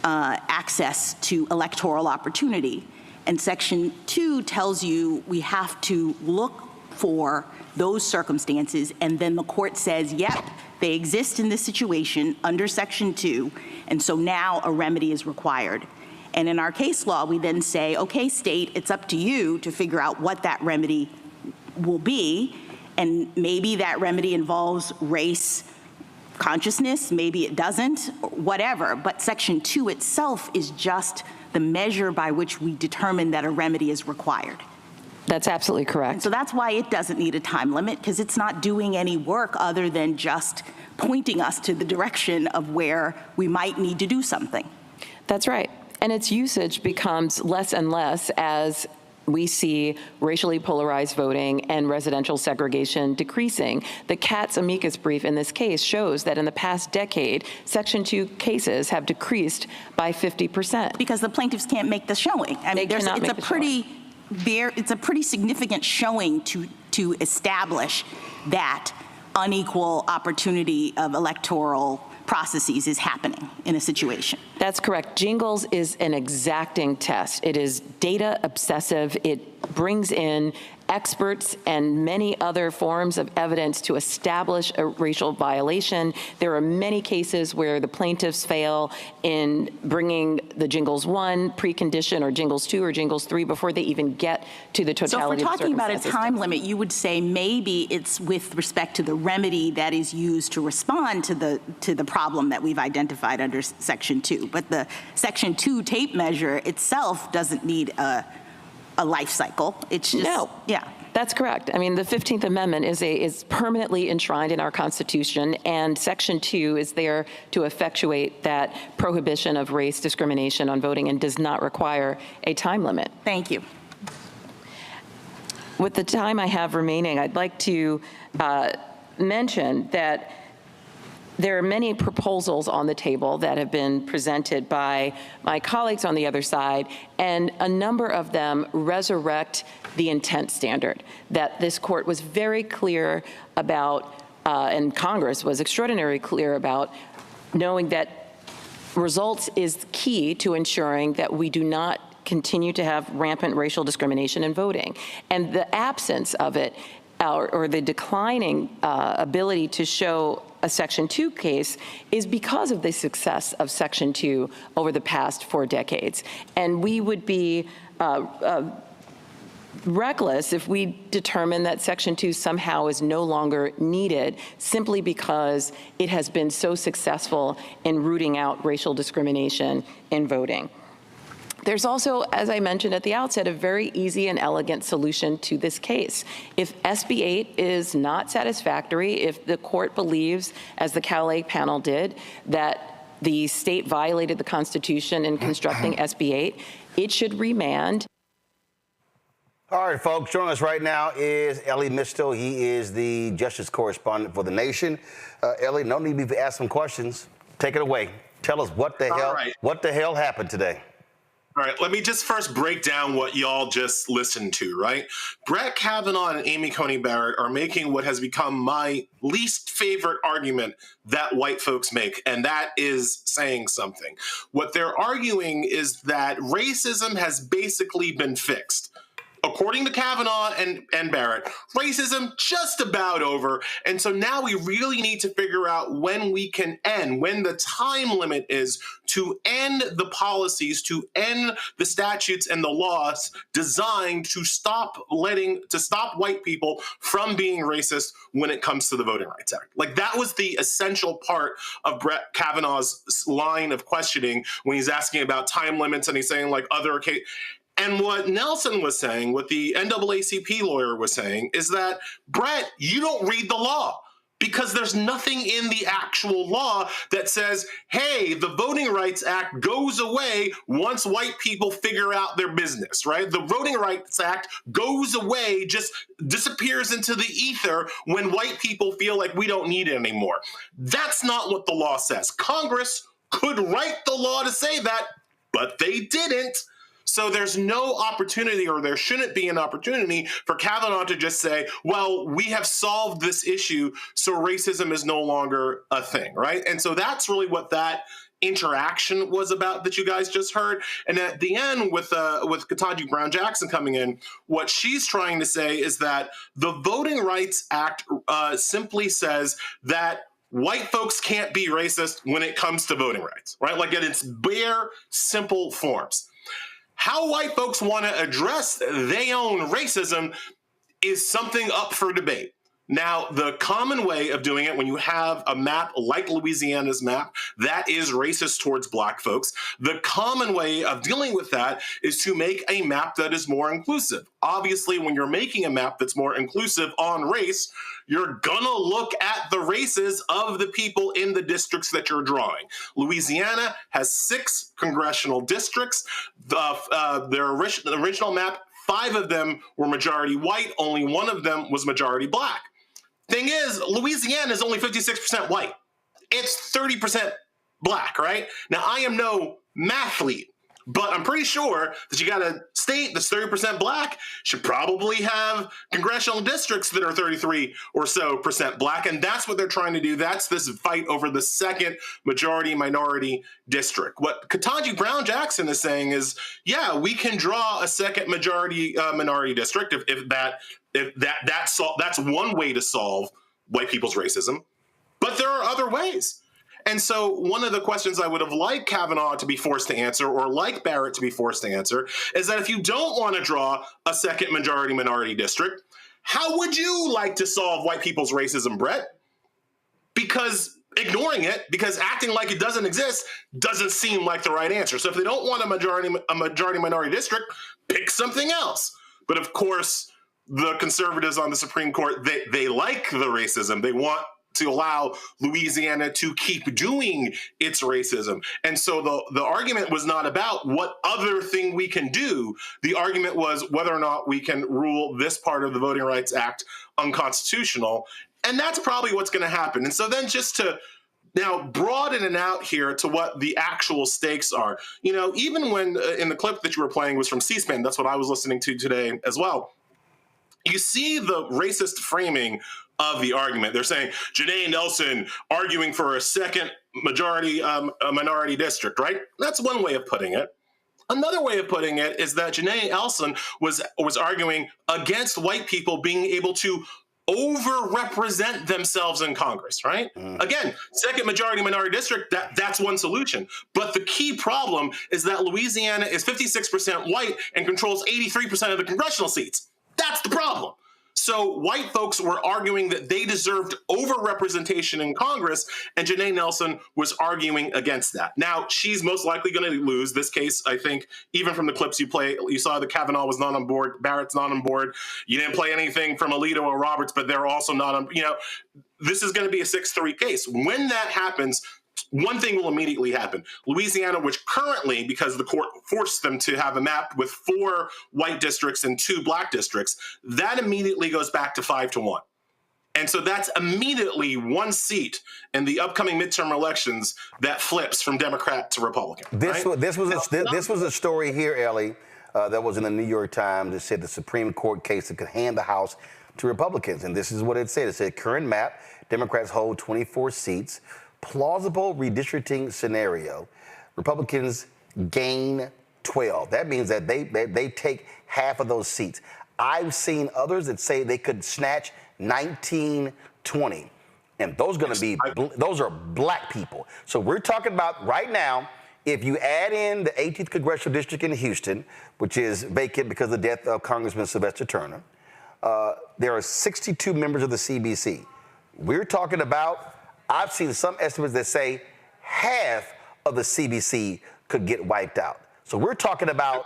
[SPEAKER 27] access to electoral opportunity. And Section 2 tells you we have to look for those circumstances, and then the court says, yep, they exist in this situation under Section 2, and so now a remedy is required. And in our case law, we then say, okay, state, it's up to you to figure out what that remedy will be, and maybe that remedy involves race consciousness, maybe it doesn't, whatever. But Section 2 itself is just the measure by which we determine that a remedy is required.
[SPEAKER 4] That's absolutely correct.
[SPEAKER 27] And so that's why it doesn't need a time limit, because it's not doing any work other than just pointing us to the direction of where we might need to do something.
[SPEAKER 4] That's right. And its usage becomes less and less as we see racially polarized voting and residential segregation decreasing. The Katz amicus brief in this case shows that in the past decade, Section 2 cases have decreased by 50%.
[SPEAKER 27] Because the plaintiffs can't make the showing. I mean, it's a pretty significant showing to establish that unequal opportunity of electoral processes is happening in a situation.
[SPEAKER 4] That's correct. Jingles is an exacting test. It is data obsessive. It brings in experts and many other forms of evidence to establish a racial violation. There are many cases where the plaintiffs fail in bringing the Jingles 1 precondition or Jingles 2 or Jingles 3 before they even get to the totality of the circumstances.
[SPEAKER 27] So if we're talking about a time limit, you would say maybe it's with respect to the remedy that is used to respond to the problem that we've identified under Section 2. But the Section 2 tape measure itself doesn't need a life cycle. It's just,
[SPEAKER 4] no.
[SPEAKER 27] Yeah.
[SPEAKER 4] That's correct. I mean, the 15th Amendment is permanently enshrined in our Constitution, and Section 2 is there to effectuate that prohibition of race discrimination on voting and does not require a time limit.
[SPEAKER 27] Thank you.
[SPEAKER 4] With the time I have remaining, I'd like to mention that there are many proposals on the table that have been presented by my colleagues on the other side, and a number of them resurrect the intent standard that this court was very clear about, and Congress was extraordinarily clear about, knowing that results is key to ensuring that we do not continue to have rampant racial discrimination in voting. And the absence of it, or the declining ability to show a Section 2 case is because of the success of Section 2 over the past 4 decades. And we would be reckless if we determine that Section 2 somehow is no longer needed simply because it has been so successful in rooting out racial discrimination in voting. There's also, as I mentioned at the outset, a very easy and elegant solution to this case. If SB 8 is not satisfactory, if the court believes, as the Calais panel did, that the state violated the Constitution in constructing SB 8, it should remand.
[SPEAKER 10] All right, folks, joining us right now is Elie Mystal. He is the justice correspondent for The Nation. Elie, no need to ask some questions. Take it away. Tell us what the hell happened today.
[SPEAKER 2] All right, let me just first break down what y'all just listened to, right? Brett Kavanaugh and Amy Coney Barrett are making what has become my least favorite argument that white folks make, and that is saying something. What they're arguing is that racism has basically been fixed. According to Kavanaugh and Barrett, racism just about over. And so now we really need to figure out when we can end, when the time limit is to end the policies, to end the statutes and the laws designed to stop white people from being racist when it comes to the Voting Rights Act. Like, that was the essential part of Brett Kavanaugh's line of questioning when he's asking about time limits and he's saying like other occasions. And what Nelson was saying, what the NAACP lawyer was saying, is that, Brett, you don't read the law, because there's nothing in the actual law that says, hey, the Voting Rights Act goes away once white people figure out their business, right? The Voting Rights Act goes away, just disappears into the ether when white people feel like we don't need it anymore. That's not what the law says. Congress could write the law to say that, but they didn't. So there's no opportunity, or there shouldn't be an opportunity, for Kavanaugh to just say, well, we have solved this issue, so racism is no longer a thing, right? And so that's really what that interaction was about that you guys just heard. And at the end, with Ketanji Brown Jackson coming in, what she's trying to say is that the Voting Rights Act simply says that white folks can't be racist when it comes to voting rights, right? Like in its bare, simple forms. How white folks want to address their own racism is something up for debate. Now, the common way of doing it, when you have a map like Louisiana's map that is racist towards black folks, the common way of dealing with that is to make a map that is more inclusive. Obviously, when you're making a map that's more inclusive on race, you're gonna look at the races of the people in the districts that you're drawing. Louisiana has 6 congressional districts. The original map, 5 of them were majority white, only 1 of them was majority black. Thing is, Louisiana is only 56% white. It's 30% black, right? Now, I am no mathlete, but I'm pretty sure that you got a state that's 30% black should probably have congressional districts that are 33% or so black, and that's what they're trying to do. That's this fight over the second majority-minority district. What Ketanji Brown Jackson is saying is, yeah, we can draw a second majority-minority district that's one way to solve white people's racism, but there are other ways. And so one of the questions I would have liked Kavanaugh to be forced to answer, or like Barrett to be forced to answer, is that if you don't want to draw a second majority-minority district, how would you like to solve white people's racism, Brett? Because ignoring it, because acting like it doesn't exist, doesn't seem like the right answer. So if they don't want a majority-minority district, pick something else. But of course, the conservatives on the Supreme Court, they like the racism. They want to allow Louisiana to keep doing its racism. And so the argument was not about what other thing we can do. The argument was whether or not we can rule this part of the Voting Rights Act unconstitutional. And that's probably what's going to happen. And so then just to now broaden it out here to what the actual stakes are, you know, even when in the clip that you were playing was from C-SPAN, that's what I was listening to today as well. You see the racist framing of the argument. They're saying Janae Nelson arguing for a second minority district, right? That's one way of putting it. Another way of putting it is that Janae Nelson was arguing against white people being able to overrepresent themselves in Congress, right? Again, second majority-minority district, that's one solution. But the key problem is that Louisiana is 56% white and controls 83% of the congressional seats. That's the problem. So white folks were arguing that they deserved overrepresentation in Congress, and Janae Nelson was arguing against that. Now, she's most likely going to lose this case. I think even from the clips you saw that Kavanaugh was not on board, Barrett's not on board. You didn't play anything from Alito or Roberts, but they're also not on, you know, this is going to be a 6-3 case. When that happens, one thing will immediately happen. Louisiana, which currently, because the court forced them to have a map with 4 white districts and 2 black districts, that immediately goes back to 5-1. And so that's immediately one seat in the upcoming midterm elections that flips from Democrat to Republican.
[SPEAKER 10] This was a story here, Elie, that was in the New York Times. It said the Supreme Court case that could hand the House to Republicans. And this is what it said. It said, current map, Democrats hold 24 seats. Plausible redistricting scenario, Republicans gain 12. That means that they take half of those seats. I've seen others that say they could snatch 19, 20. And those are black people. So we're talking about right now, if you add in the 18th Congressional District in Houston, which is vacant because of the death of Congressman Sylvester Turner, there are 62 members of the CBC. We're talking about, I've seen some estimates that say half of the CBC could get wiped out. So we're talking about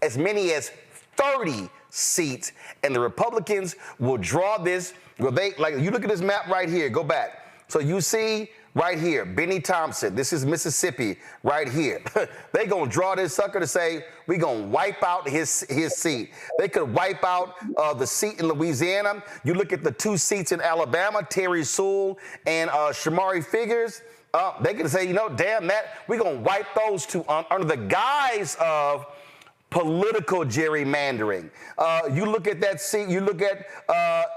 [SPEAKER 10] as many as 30 seats, and the Republicans will draw this. Well, you look at this map right here, go back. So you see right here, Benny Thompson, this is Mississippi right here. They gonna draw this sucker to say, we gonna wipe out his seat. They could wipe out the seat in Louisiana. You look at the 2 seats in Alabama, Terry Sewell and Shamari Figures. They can say, damn that, we gonna wipe those two under the guise of political gerrymandering. You look at that seat, you look at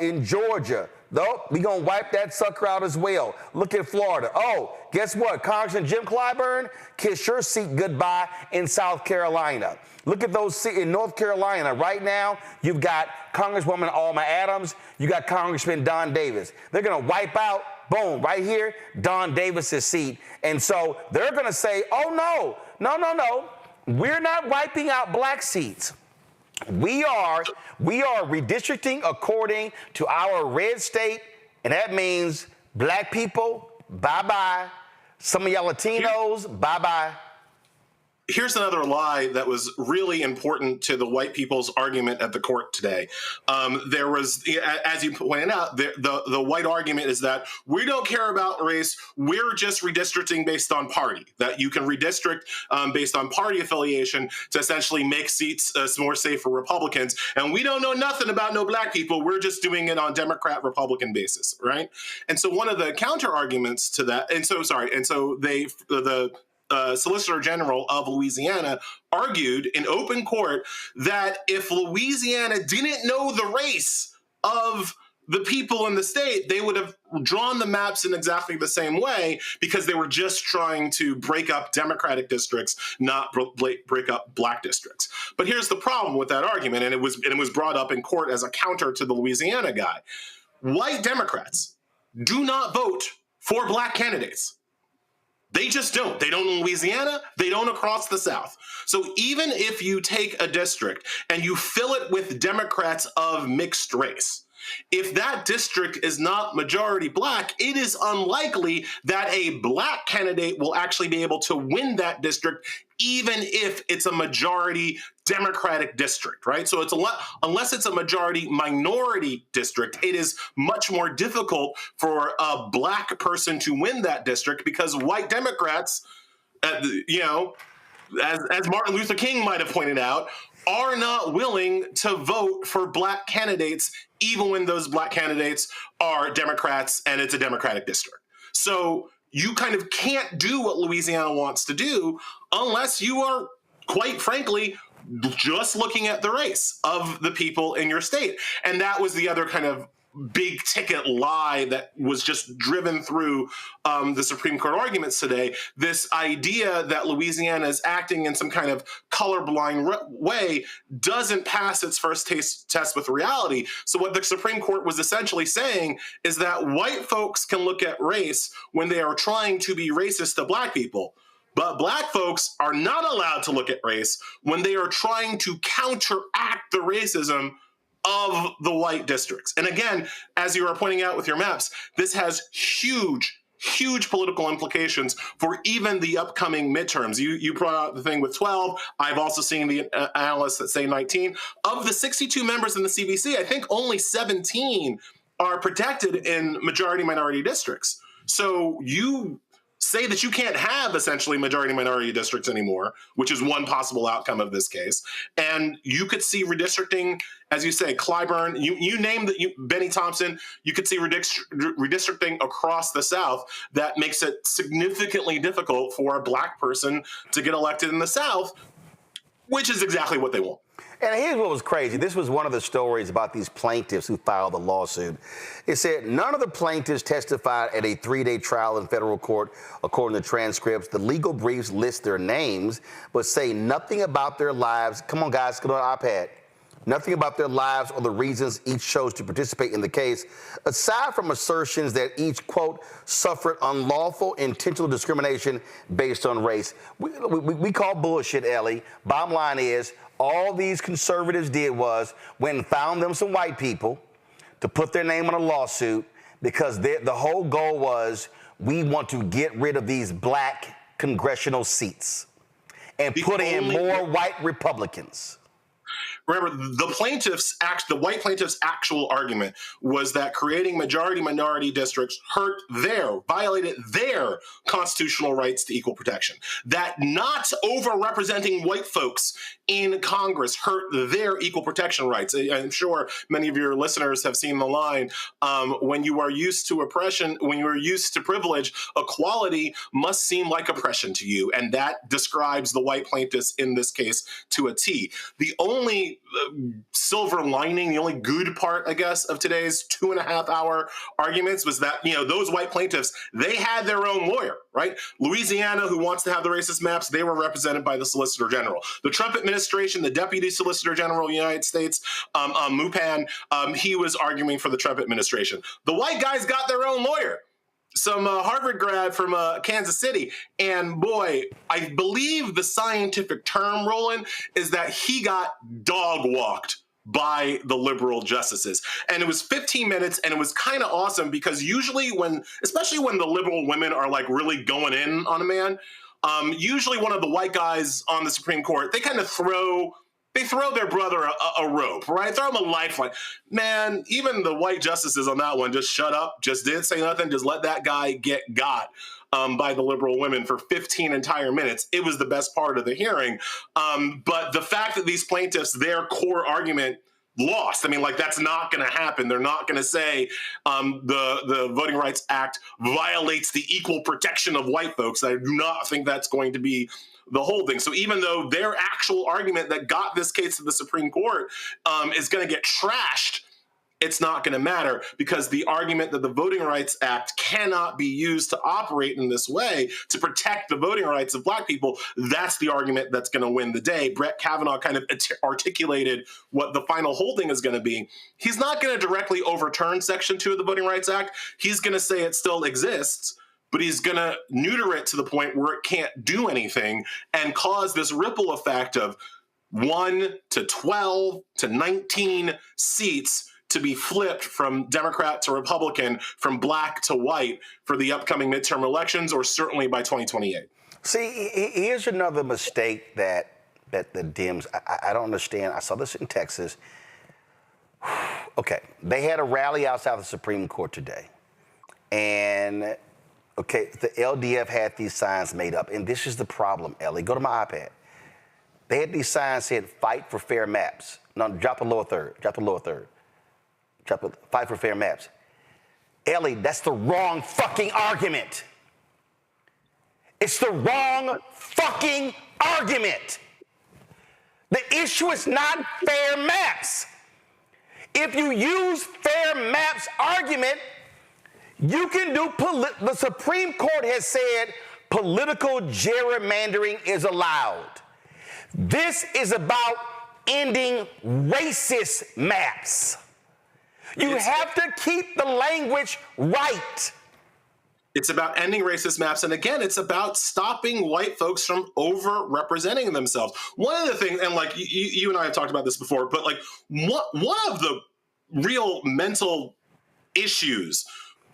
[SPEAKER 10] in Georgia, though, we gonna wipe that sucker out as well. Look at Florida. Oh, guess what? Congressman Jim Clyburn, kiss your seat goodbye in South Carolina. Look at those seats in North Carolina. Right now, you've got Congresswoman Alma Adams, you got Congressman Don Davis. They're gonna wipe out, boom, right here, Don Davis's seat. And so they're gonna say, oh no. We're not wiping out black seats. We are redistricting according to our red state, and that means black people, bye-bye. Some of y'all Latinos, bye-bye.
[SPEAKER 2] Here's another lie that was really important to the white people's argument at the court today. There was, as you pointed out, the white argument is that we don't care about race. We're just redistricting based on party, that you can redistrict based on party affiliation to essentially make seats more safe for Republicans. And we don't know nothing about no black people. We're just doing it on Democrat-Republican basis, right? And so one of the counter arguments to that, the Solicitor General of Louisiana argued in open court that if Louisiana didn't know the race of the people in the state, they would have drawn the maps in exactly the same way because they were just trying to break up Democratic districts, not break up black districts. But here's the problem with that argument, and it was brought up in court as a counter to the Louisiana guy. White Democrats do not vote for black candidates. They just don't. They don't in Louisiana. They don't across the South. So even if you take a district and you fill it with Democrats of mixed race, if that district is not majority black, it is unlikely that a black candidate will actually be able to win that district, even if it's a majority Democratic district, right? So it's unless it's a majority minority district, it is much more difficult for a black person to win that district because white Democrats, as Martin Luther King might have pointed out, are not willing to vote for black candidates, even when those black candidates are Democrats and it's a Democratic district. So you kind of can't do what Louisiana wants to do unless you are, quite frankly, just looking at the race of the people in your state. And that was the other kind of big ticket lie that was just driven through the Supreme Court arguments today. This idea that Louisiana is acting in some kind of colorblind way doesn't pass its first test with reality. So what the Supreme Court was essentially saying is that white folks can look at race when they are trying to be racist to black people. But black folks are not allowed to look at race when they are trying to counteract the racism of the white districts. And again, as you are pointing out with your maps, this has huge political implications for even the upcoming midterms. You brought out the thing with 12. I've also seen the analysts that say 19. Of the 62 members in the CBC, I think only 17 are protected in majority minority districts. So you say that you can't have essentially majority minority districts anymore, which is one possible outcome of this case. And you could see redistricting, as you say, Clyburn, you name Benny Thompson, you could see redistricting across the South that makes it significantly difficult for a Black person to get elected in the South, which is exactly what they want.
[SPEAKER 10] And here's what was crazy. This was one of the stories about these plaintiffs who filed the lawsuit. It said none of the plaintiffs testified at a 3-day trial in federal court, according to transcripts. The legal briefs list their names, but say nothing about their lives. Come on, guys, get on the iPad. Nothing about their lives or the reasons each chose to participate in the case, aside from assertions that each, quote, suffered unlawful intentional discrimination based on race. We call bullshit, Elie. Bottom line is, all these conservatives did was went and found them some white people to put their name on a lawsuit because the whole goal was we want to get rid of these Black congressional seats and put in more white Republicans.
[SPEAKER 2] Remember, the white plaintiffs' actual argument was that creating majority-minority districts violated their constitutional rights to equal protection. That not over-representing white folks in Congress hurt their equal protection rights. I'm sure many of your listeners have seen the line, when you are used to oppression, when you are used to privilege, equality must seem like oppression to you. And that describes the white plaintiffs in this case to a T. The only silver lining, the only good part, I guess, of today's 2.5-hour arguments was that, those white plaintiffs, they had their own lawyer, right? Louisiana, who wants to have the racist maps, they were represented by the Solicitor General. The Trump administration, the Deputy Solicitor General of the United States, Mupan, he was arguing for the Trump administration. The white guys got their own lawyer. Some Harvard grad from Kansas City. And boy, I believe the scientific term, Roland, is that he got dog walked by the liberal justices. And it was 15 minutes, and it was kind of awesome because usually especially when the liberal women are like really going in on a man, usually one of the white guys on the Supreme Court, they kind of throw their brother a rope, right? Throw him a lifeline. Man, even the white justices on that one just shut up, just didn't say nothing, just let that guy get got by the liberal women for 15 entire minutes. It was the best part of the hearing. But the fact that these plaintiffs, their core argument lost. I mean, that's not going to happen. They're not going to say the Voting Rights Act violates the equal protection of white folks. I do not think that's going to be the whole thing. So even though their actual argument that got this case to the Supreme Court is going to get trashed, it's not going to matter because the argument that the Voting Rights Act cannot be used to operate in this way to protect the voting rights of Black people, that's the argument that's going to win the day. Brett Kavanaugh kind of articulated what the final holding is going to be. He's not going to directly overturn Section 2 of the Voting Rights Act. He's going to say it still exists, but he's going to neuter it to the point where it can't do anything and cause this ripple effect of 1 to 12 to 19 seats to be flipped from Democrat to Republican, from Black to white for the upcoming midterm elections, or certainly by 2028.
[SPEAKER 10] See, here's another mistake that the Dems, I don't understand. I saw this in Texas. Okay, they had a rally outside the Supreme Court today. And okay, the LDF had these signs made up, and this is the problem, Elie. Go to my iPad. They had these signs said, fight for fair maps. No, drop the lower third, fight for fair maps. Elie, that's the wrong fucking argument. It's the wrong fucking argument. The issue is not fair maps. If you use fair maps argument, you can do, the Supreme Court has said political gerrymandering is allowed. This is about ending racist maps. You have to keep the language right.
[SPEAKER 2] It's about ending racist maps. And again, it's about stopping white folks from over-representing themselves. One of the things, and you and I have talked about this before, but one of the real mental issues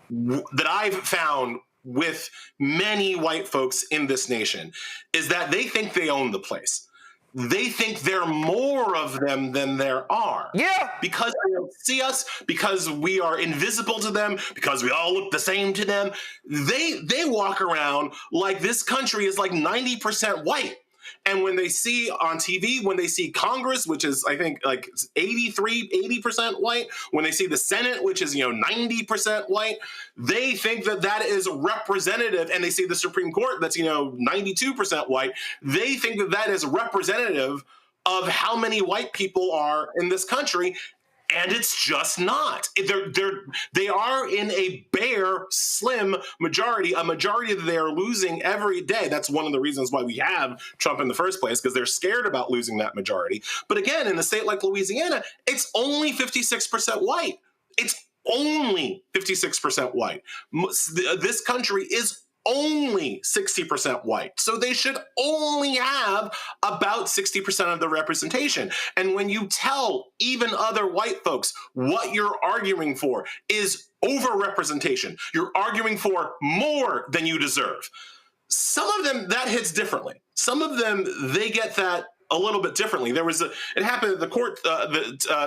[SPEAKER 2] that I've found with many white folks in this nation is that they think they own the place. they think there are more of them than there are.
[SPEAKER 10] Yeah.
[SPEAKER 2] Because they don't see us, because we are invisible to them, because we all look the same to them. They walk around like this country is like 90% white. And when they see on TV, when they see Congress, which is, I think, like 80% white, when they see the Senate, which is, 90% white, they think that that is representative, and they see the Supreme Court that's, 92% white, they think that that is representative of how many white people are in this country. And it's just not. They are in a bare, slim majority, a majority that they are losing every day. That's one of the reasons why we have Trump in the first place, because they're scared about losing that majority. But again, in a state like Louisiana, it's only 56% white. It's only 56% white. This country is only 60% white. So they should only have about 60% of the representation. And when you tell even other white folks what you're arguing for is overrepresentation, you're arguing for more than you deserve. Some of them, that hits differently. Some of them, they get that a little bit differently. It happened at the court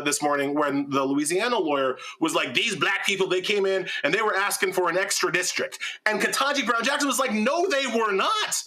[SPEAKER 2] this morning when the Louisiana lawyer was like, these black people, they came in and they were asking for an extra district. And Ketanji Brown Jackson was like, no, they were not.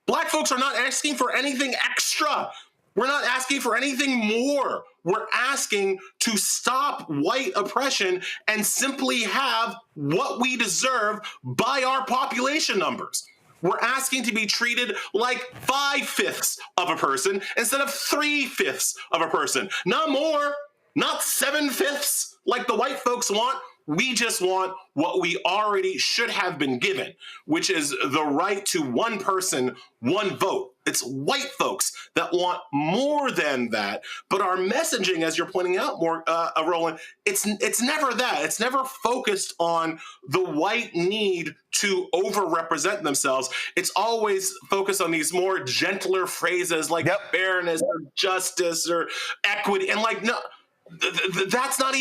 [SPEAKER 2] Black folks are not asking for anything extra. We're not asking for anything more. We're asking to stop white oppression and simply have what we deserve by our population numbers. We're asking to be treated like 5/5 of a person instead of 3/5 of a person. Not more, not 7/5 like the white folks want. We just want what we already should have been given, which is the right to one person, one vote. It's white folks that want more than that. But our messaging, as you're pointing out, Roland, it's never that. It's never focused on the white need to overrepresent themselves. It's always focused on these more gentler phrases like fairness or justice or equity. And like, no, that's not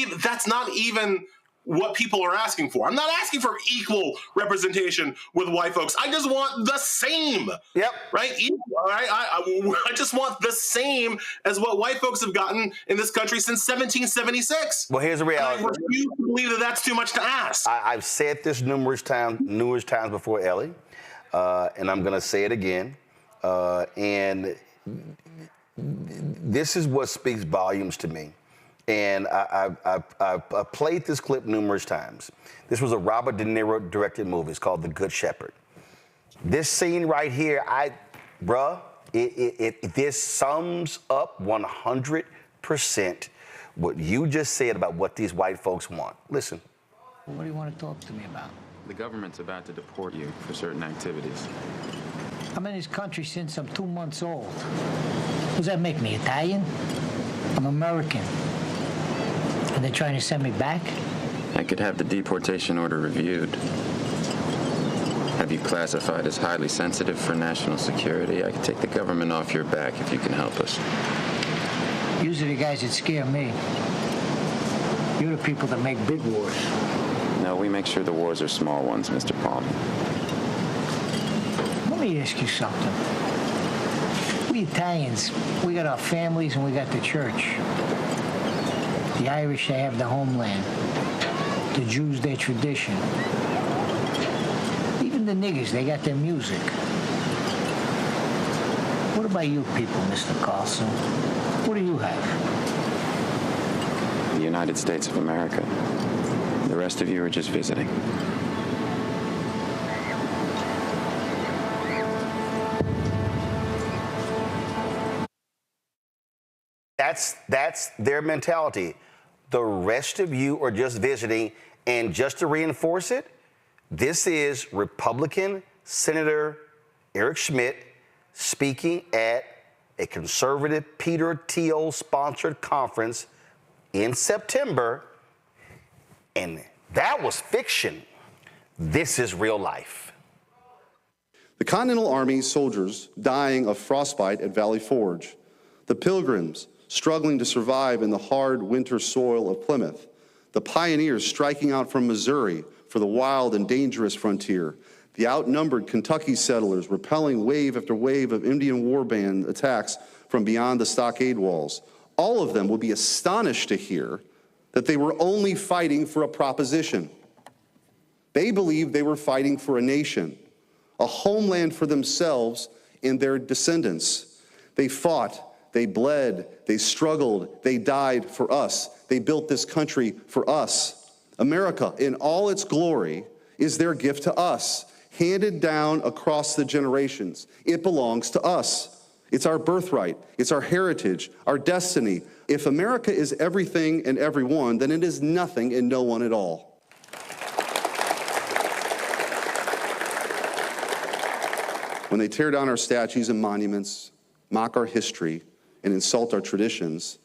[SPEAKER 2] even what people are asking for. I'm not asking for equal representation with white folks. I just want the same.
[SPEAKER 10] Yep.
[SPEAKER 2] Right? Equal, right? I just want the same as what white folks have gotten in this country since 1776.
[SPEAKER 10] Well, here's the reality.
[SPEAKER 2] I refuse to believe that that's too much to ask.
[SPEAKER 10] I've said this numerous times before, Elie, and I'm going to say it again. And this is what speaks volumes to me. And I've played this clip numerous times. This was a Robert De Niro directed movie. It's called The Good Shepherd. This scene right here, this sums up 100% what you just said about what these white folks want. Listen.
[SPEAKER 6] What do you want to talk to me about?
[SPEAKER 7] The government's about to deport you for certain activities.
[SPEAKER 6] I'm in this country since I'm 2 months old. Does that make me Italian? I'm American. And they're trying to send me back?
[SPEAKER 7] I could have the deportation order reviewed. Have you classified as highly sensitive for national security? I could take the government off your back if you can help us.
[SPEAKER 6] Usually the guys that scare me. You're the people that make big wars.
[SPEAKER 7] No, we make sure the wars are small ones, Mr. Palm.
[SPEAKER 6] Let me ask you something. We Italians, we got our families and we got the church. The Irish, they have the homeland. The Jews, their tradition. Even the niggers, they got their music. What about you people, Mr. Carlson? What do you have?
[SPEAKER 7] The United States of America. The rest of you are just visiting.
[SPEAKER 10] That's their mentality. The rest of you are just visiting. And just to reinforce it, this is Republican Senator Eric Schmidt speaking at a conservative Peter Thiel-sponsored conference in September. And that was fiction. This is real life.
[SPEAKER 8] The Continental Army soldiers dying of frostbite at Valley Forge. The Pilgrims struggling to survive in the hard winter soil of Plymouth. The pioneers striking out from Missouri for the wild and dangerous frontier. the outnumbered Kentucky settlers repelling wave after wave of Indian war band attacks from beyond the stockade walls. All of them will be astonished to hear that they were only fighting for a proposition. They believed they were fighting for a nation, a homeland for themselves and their descendants. They fought, they bled, they struggled, they died for us. They built this country for us. America, in all its glory, is their gift to us, handed down across the generations. It belongs to us. It's our birthright. It's our heritage, our destiny. If America is everything and everyone, then it is nothing and no one at all. When they tear down our statues and monuments, mock our history, and insult our traditions,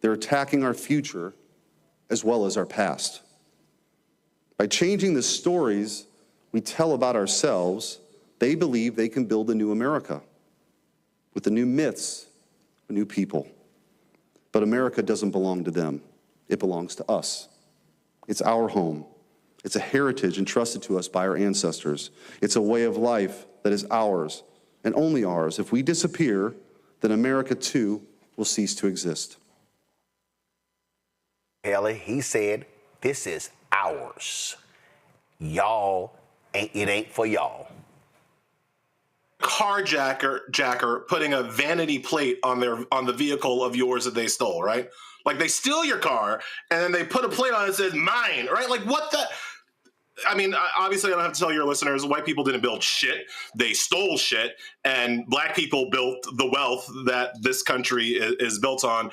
[SPEAKER 8] they're attacking our future as well as our past. By changing the stories we tell about ourselves, they believe they can build a new America with the new myths, a new people. But America doesn't belong to them. It belongs to us. It's our home. It's a heritage entrusted to us by our ancestors. It's a way of life that is ours and only ours. If we disappear, then America too will cease to exist.
[SPEAKER 10] Elie, he said, this is ours. Y'all, it ain't for y'all.
[SPEAKER 2] Carjacker putting a vanity plate on the vehicle of yours that they stole, right? Like they steal your car and then they put a plate on it that says mine, right? Like what the... I mean, obviously, I don't have to tell your listeners, white people didn't build shit. They stole shit, and black people built the wealth that this country is built on.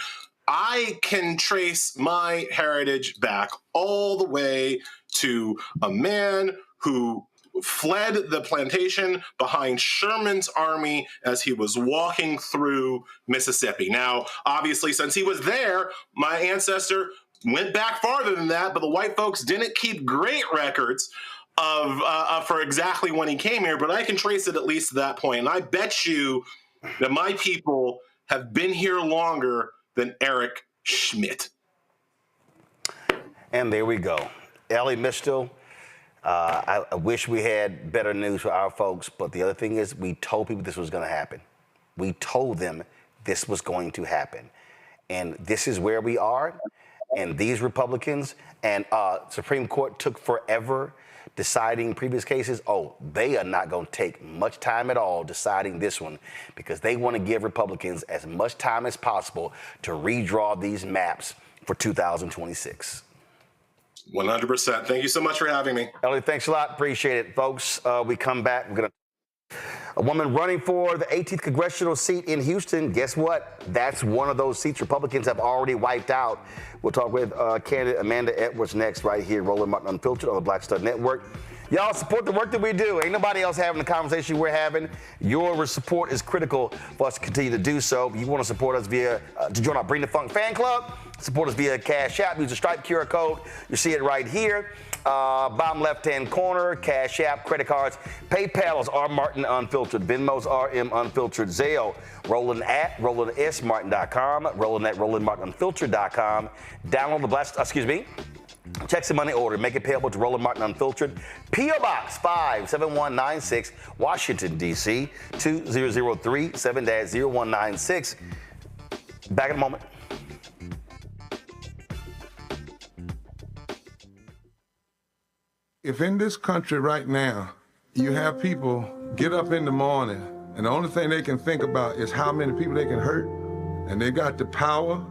[SPEAKER 2] I can trace my heritage back all the way to a man who fled the plantation behind Sherman's army as he was walking through Mississippi. Now, obviously, since he was there, my ancestor went back farther than that, but the white folks didn't keep great records of for exactly when he came here, but I can trace it at least to that point. And I bet you that my people have been here longer than Eric Schmidt.
[SPEAKER 10] And there we go. Elie Mystal, I wish we had better news for our folks, but the other thing is we told people this was going to happen. We told them this was going to happen. And this is where we are. And these Republicans and Supreme Court took forever deciding previous cases. Oh, they are not going to take much time at all deciding this one because they want to give Republicans as much time as possible to redraw these maps for 2026.
[SPEAKER 2] 100%. Thank you so much for having me.
[SPEAKER 10] Elie, thanks a lot. Appreciate it, folks. We come back. We're going to... A woman running for the 18th congressional seat in Houston. Guess what? That's one of those seats Republicans have already wiped out. We'll talk with candidate Amanda Edwards next right here, Roland Martin Unfiltered on the Black Stud Network. Y'all support the work that we do. Ain't nobody else having the conversation we're having. Your support is critical for us to continue to do so. If you want to support us via, to join our Bring the Funk fan club, support us via Cash App. Use the Stripe QR code. You see it right here. Bottom left-hand corner, Cash App, credit cards. PayPal is R Martin Unfiltered. Venmo's RM Unfiltered. Zelle, Roland at RolandSMartin.com. Roland at RolandMartinUnfiltered.com. Download the check some money order. Make it payable to Roland Martin Unfiltered. P.O. Box 57196, Washington, D.C. 2003 7-0196. Back in a moment.
[SPEAKER 9] If in this country right now, you have people get up in the morning and the only thing they can think about is how many people they can hurt, and they got the power,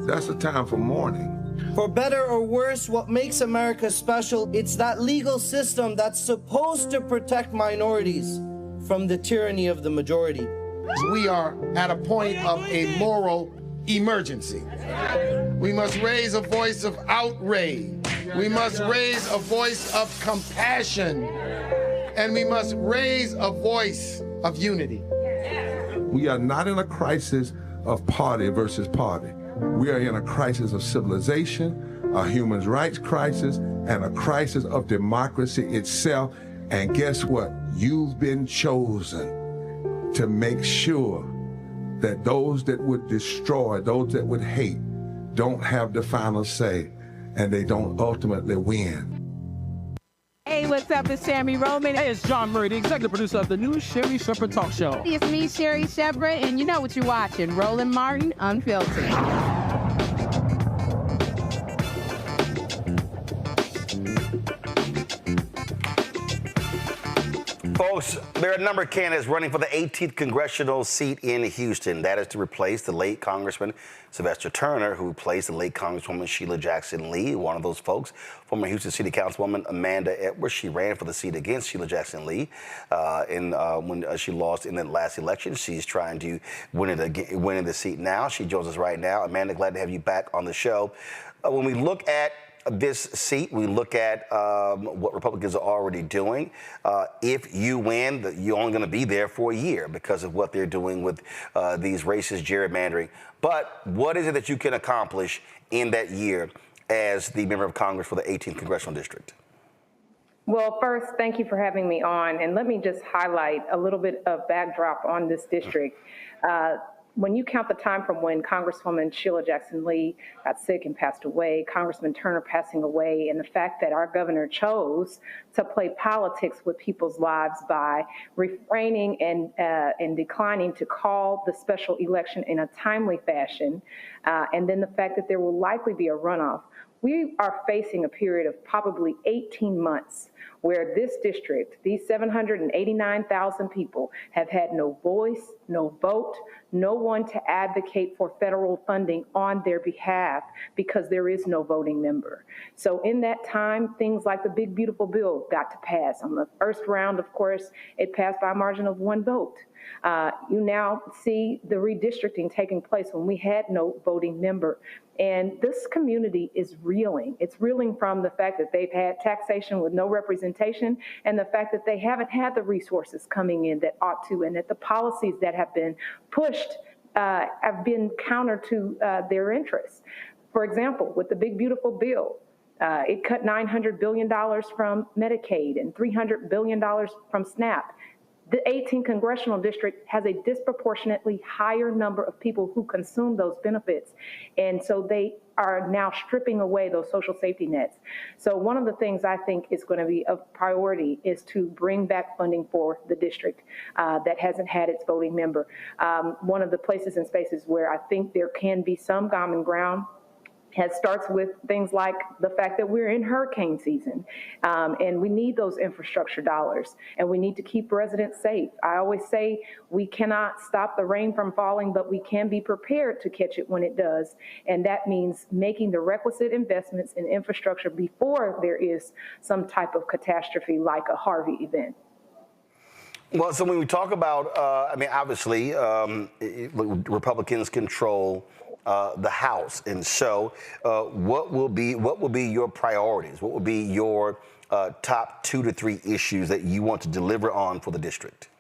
[SPEAKER 9] that's the time for mourning.
[SPEAKER 11] For better or worse, what makes America special, it's that legal system that's supposed to protect minorities from the tyranny of the majority.
[SPEAKER 12] We are at a point of a moral emergency. We must raise a voice of outrage. We must raise a voice of compassion. And we must raise a voice of unity.
[SPEAKER 9] We are not in a crisis of party versus party. We are in a crisis of civilization, a human rights crisis, and a crisis of democracy itself. And guess what? You've been chosen to make sure that those that would destroy, those that would hate, don't have the final say, and they don't ultimately win.
[SPEAKER 13] Hey,
[SPEAKER 26] what's up? It's Sammy Roman.
[SPEAKER 13] Hey, it's John Murray, the executive producer of the new Sherry Shepherd Talk Show.
[SPEAKER 26] It's me, Sherry Shepherd, and you know what you're watching, Roland Martin Unfiltered.
[SPEAKER 10] Folks, there are a number of candidates running for the 18th congressional seat in Houston. That is to replace the late Congressman Sylvester Turner, who replaced the late Congresswoman Sheila Jackson Lee. One of those folks, former Houston City Councilwoman Amanda Edwards, she ran for the seat against Sheila Jackson Lee when she lost in the last election. She's trying to win the seat now. She joins us right now. Amanda, glad to have you back on the show. When we look at this seat, we look at what Republicans are already doing. If you win, you're only going to be there for a year because of what they're doing with these racist gerrymandering. But what is it that you can accomplish in that year as the member of Congress for the 18th Congressional District?
[SPEAKER 14] Well, first, thank you for having me on. And let me just highlight a little bit of backdrop on this district. When you count the time from when Congresswoman Sheila Jackson Lee got sick and passed away, Congressman Turner passing away, and the fact that our governor chose to play politics with people's lives by refraining and declining to call the special election in a timely fashion, and then the fact that there will likely be a runoff, we are facing a period of probably 18 months where this district, these 789,000 people, have had no voice, no vote, no one to advocate for federal funding on their behalf because there is no voting member. So in that time, things like the Big Beautiful Bill got to pass. On the first round, of course, it passed by a margin of 1 vote. You now see the redistricting taking place when we had no voting member. And this community is reeling. It's reeling from the fact that they've had taxation with no representation and the fact that they haven't had the resources coming in that ought to, and that the policies that have been pushed have been counter to their interests. For example, with the Big Beautiful Bill, it cut $900 billion from Medicaid and $300 billion from SNAP. The 18th Congressional District has a disproportionately higher number of people who consume those benefits. And so they are now stripping away those social safety nets. So one of the things I think is going to be a priority is to bring back funding for the district that hasn't had its voting member. One of the places and spaces where I think there can be some common ground starts with things like the fact that we're in hurricane season, and we need those infrastructure dollars, and we need to keep residents safe. I always say we cannot stop the rain from falling, but we can be prepared to catch it when it does, and that means making the requisite investments in infrastructure before there is some type of catastrophe like a Harvey event.
[SPEAKER 10] Well, so when we talk about, I mean, obviously, Republicans control the House, and so what will be your priorities? What will be your top 2 to 3 issues that you want to deliver on for the district?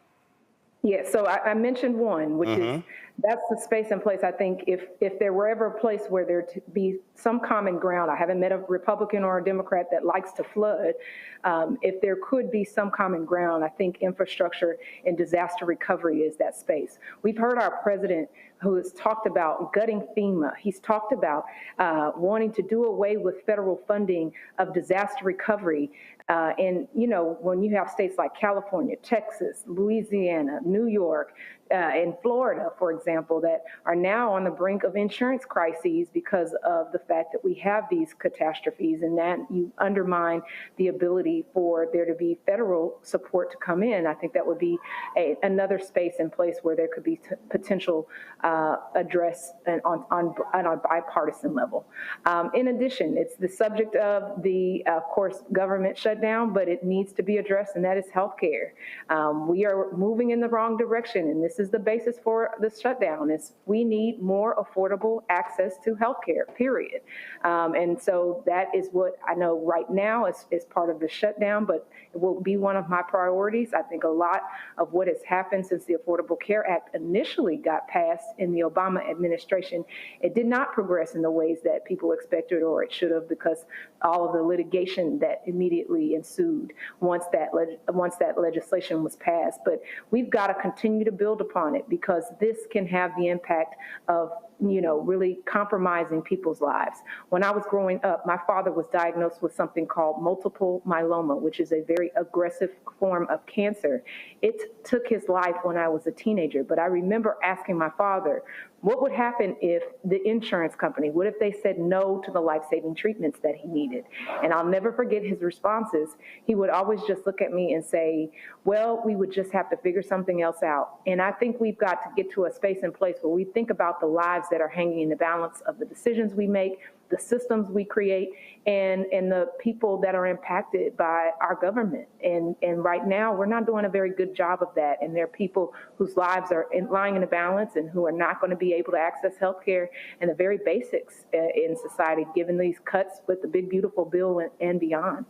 [SPEAKER 14] Yeah, so I mentioned one, which is that's the space and place. I think if there were ever a place where there to be some common ground, I haven't met a Republican or a Democrat that likes to flood. If there could be some common ground, I think infrastructure and disaster recovery is that space. We've heard our president who has talked about gutting FEMA. He's talked about wanting to do away with federal funding of disaster recovery. And, you know, when you have states like California, Texas, Louisiana, New York, and Florida, for example, that are now on the brink of insurance crises because of the fact that we have these catastrophes, and that you undermine the ability for there to be federal support to come in. I think that would be another space and place where there could be potential address on a bipartisan level. In addition, it's the subject of the, of course, government shutdown, but it needs to be addressed, and that is healthcare. We are moving in the wrong direction, and this is the basis for the shutdown. Is we need more affordable access to healthcare, period. And so that is what I know right now is part of the shutdown, but it will be one of my priorities. I think a lot of what has happened since the Affordable Care Act initially got passed in the Obama administration, it did not progress in the ways that people expected or it should have, because all of the litigation that immediately ensued once that legislation was passed. But we've got to continue to build upon it, because this can have the impact of really compromising people's lives. When I was growing up, my father was diagnosed with something called multiple myeloma, which is a very aggressive form of cancer. It took his life when I was a teenager, but I remember asking my father, what would happen if the insurance company, what if they said no to the life-saving treatments that he needed? And I'll never forget his responses. He would always just look at me and say, well, we would just have to figure something else out. And I think we've got to get to a space and place where we think about the lives that are hanging in the balance of the decisions we make, the systems we create, and the people that are impacted by our government. And right now, we're not doing a very good job of that. And there are people whose lives are lying in a balance and who are not going to be able to access health care and the very basics in society, given these cuts with the big, beautiful bill and beyond.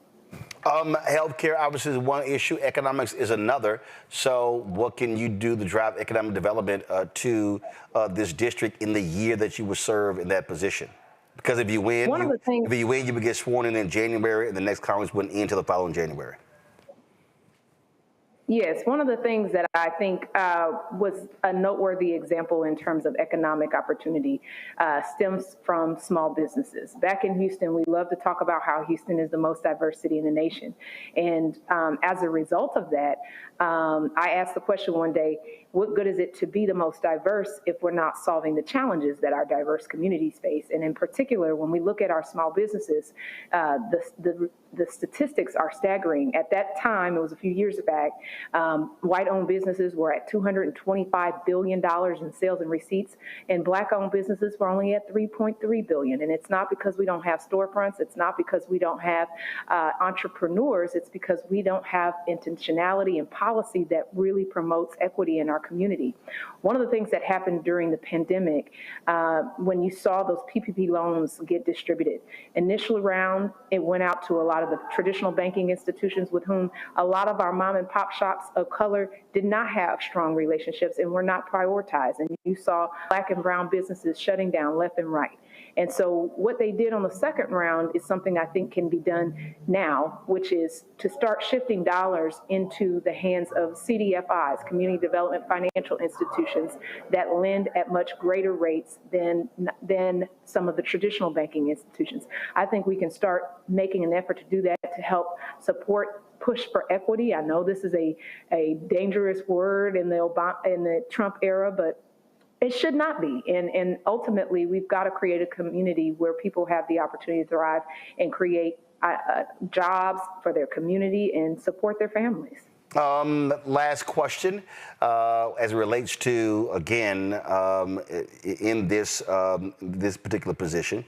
[SPEAKER 10] Healthcare obviously is one issue. Economics is another. So what can you do to drive economic development to this district in the year that you will serve in that position? Because if you win, you would get sworn in January, and the next Congress wouldn't end until the following January.
[SPEAKER 14] Yes, one of the things that I think was a noteworthy example in terms of economic opportunity stems from small businesses. Back in Houston, we love to talk about how Houston is the most diverse city in the nation. And as a result of that, I asked the question one day, what good is it to be the most diverse if we're not solving the challenges that our diverse communities face? And in particular, when we look at our small businesses, the statistics are staggering. At that time, it was a few years back, white-owned businesses were at $225 billion in sales and receipts, and black-owned businesses were only at $3.3 billion. And it's not because we don't have storefronts. It's not because we don't have entrepreneurs. It's because we don't have intentionality and policy that really promotes equity in our community. One of the things that happened during the pandemic, when you saw those PPP loans get distributed, initial round, it went out to a lot of the traditional banking institutions with whom a lot of our mom and pop shops of color did not have strong relationships and were not prioritized. And you saw black and brown businesses shutting down left and right. And so what they did on the second round is something I think can be done now, which is to start shifting dollars into the hands of CDFIs, community development financial institutions, that lend at much greater rates than some of the traditional banking institutions. I think we can start making an effort to do that to help support push for equity. I know this is a dangerous word in the Trump era, but it should not be. And ultimately, we've got to create a community where people have the opportunity to thrive and create jobs for their community and support their families.
[SPEAKER 10] Last question, as it relates to, again, in this particular position.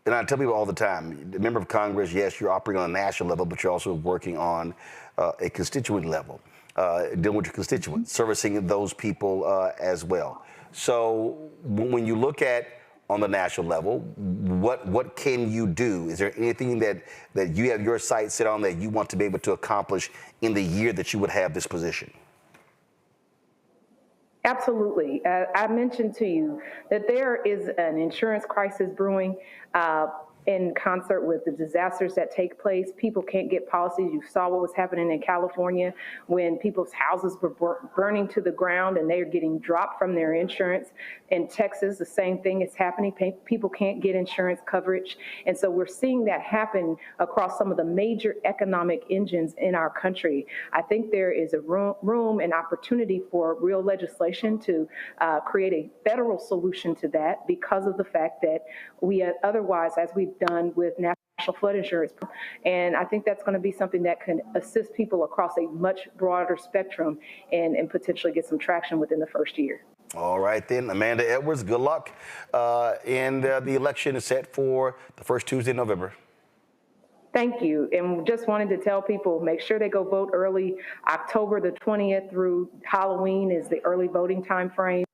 [SPEAKER 10] And I tell people all the time, the member of Congress, yes, you're operating on a national level, but you're also working on a constituent level, dealing with your constituents, servicing those people as well. So when you look at on the national level, what can you do? Is there anything that you have your sights set on that you want to be able to accomplish in the year that you would have this position?
[SPEAKER 14] Absolutely. I mentioned to you that there is an insurance crisis brewing in concert with the disasters that take place. People can't get policies. You saw what was happening in California when people's houses were burning to the ground and they are getting dropped from their insurance. In Texas, the same thing is happening. People can't get insurance coverage. And so we're seeing that happen across some of the major economic engines in our country. I think there is a room and opportunity for real legislation to create a federal solution to that, because of the fact that we otherwise, as we've done with national flood insurance. And I think that's going to be something that can assist people across a much broader spectrum and potentially get some traction within the first year.
[SPEAKER 10] All right, then. Amanda Edwards, good luck. And the election is set for the first Tuesday in November.
[SPEAKER 14] Thank you. And just wanted to tell people, make sure they go vote early. October the 20th through Halloween is the early voting time frame.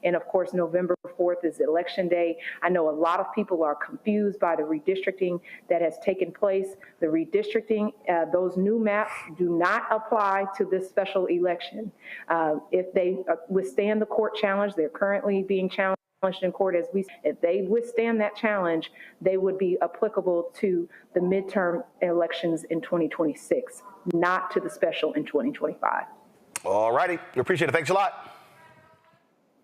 [SPEAKER 14] And of course, November 4th is Election Day. I know a lot of people are confused by the redistricting that has taken place. The redistricting, those new maps do not apply to this special election. If they withstand the court challenge, they're currently being challenged in court if they withstand that challenge, they would be applicable to the midterm elections in 2026, not to the special in 2025.
[SPEAKER 10] All righty. We appreciate it. Thanks a lot.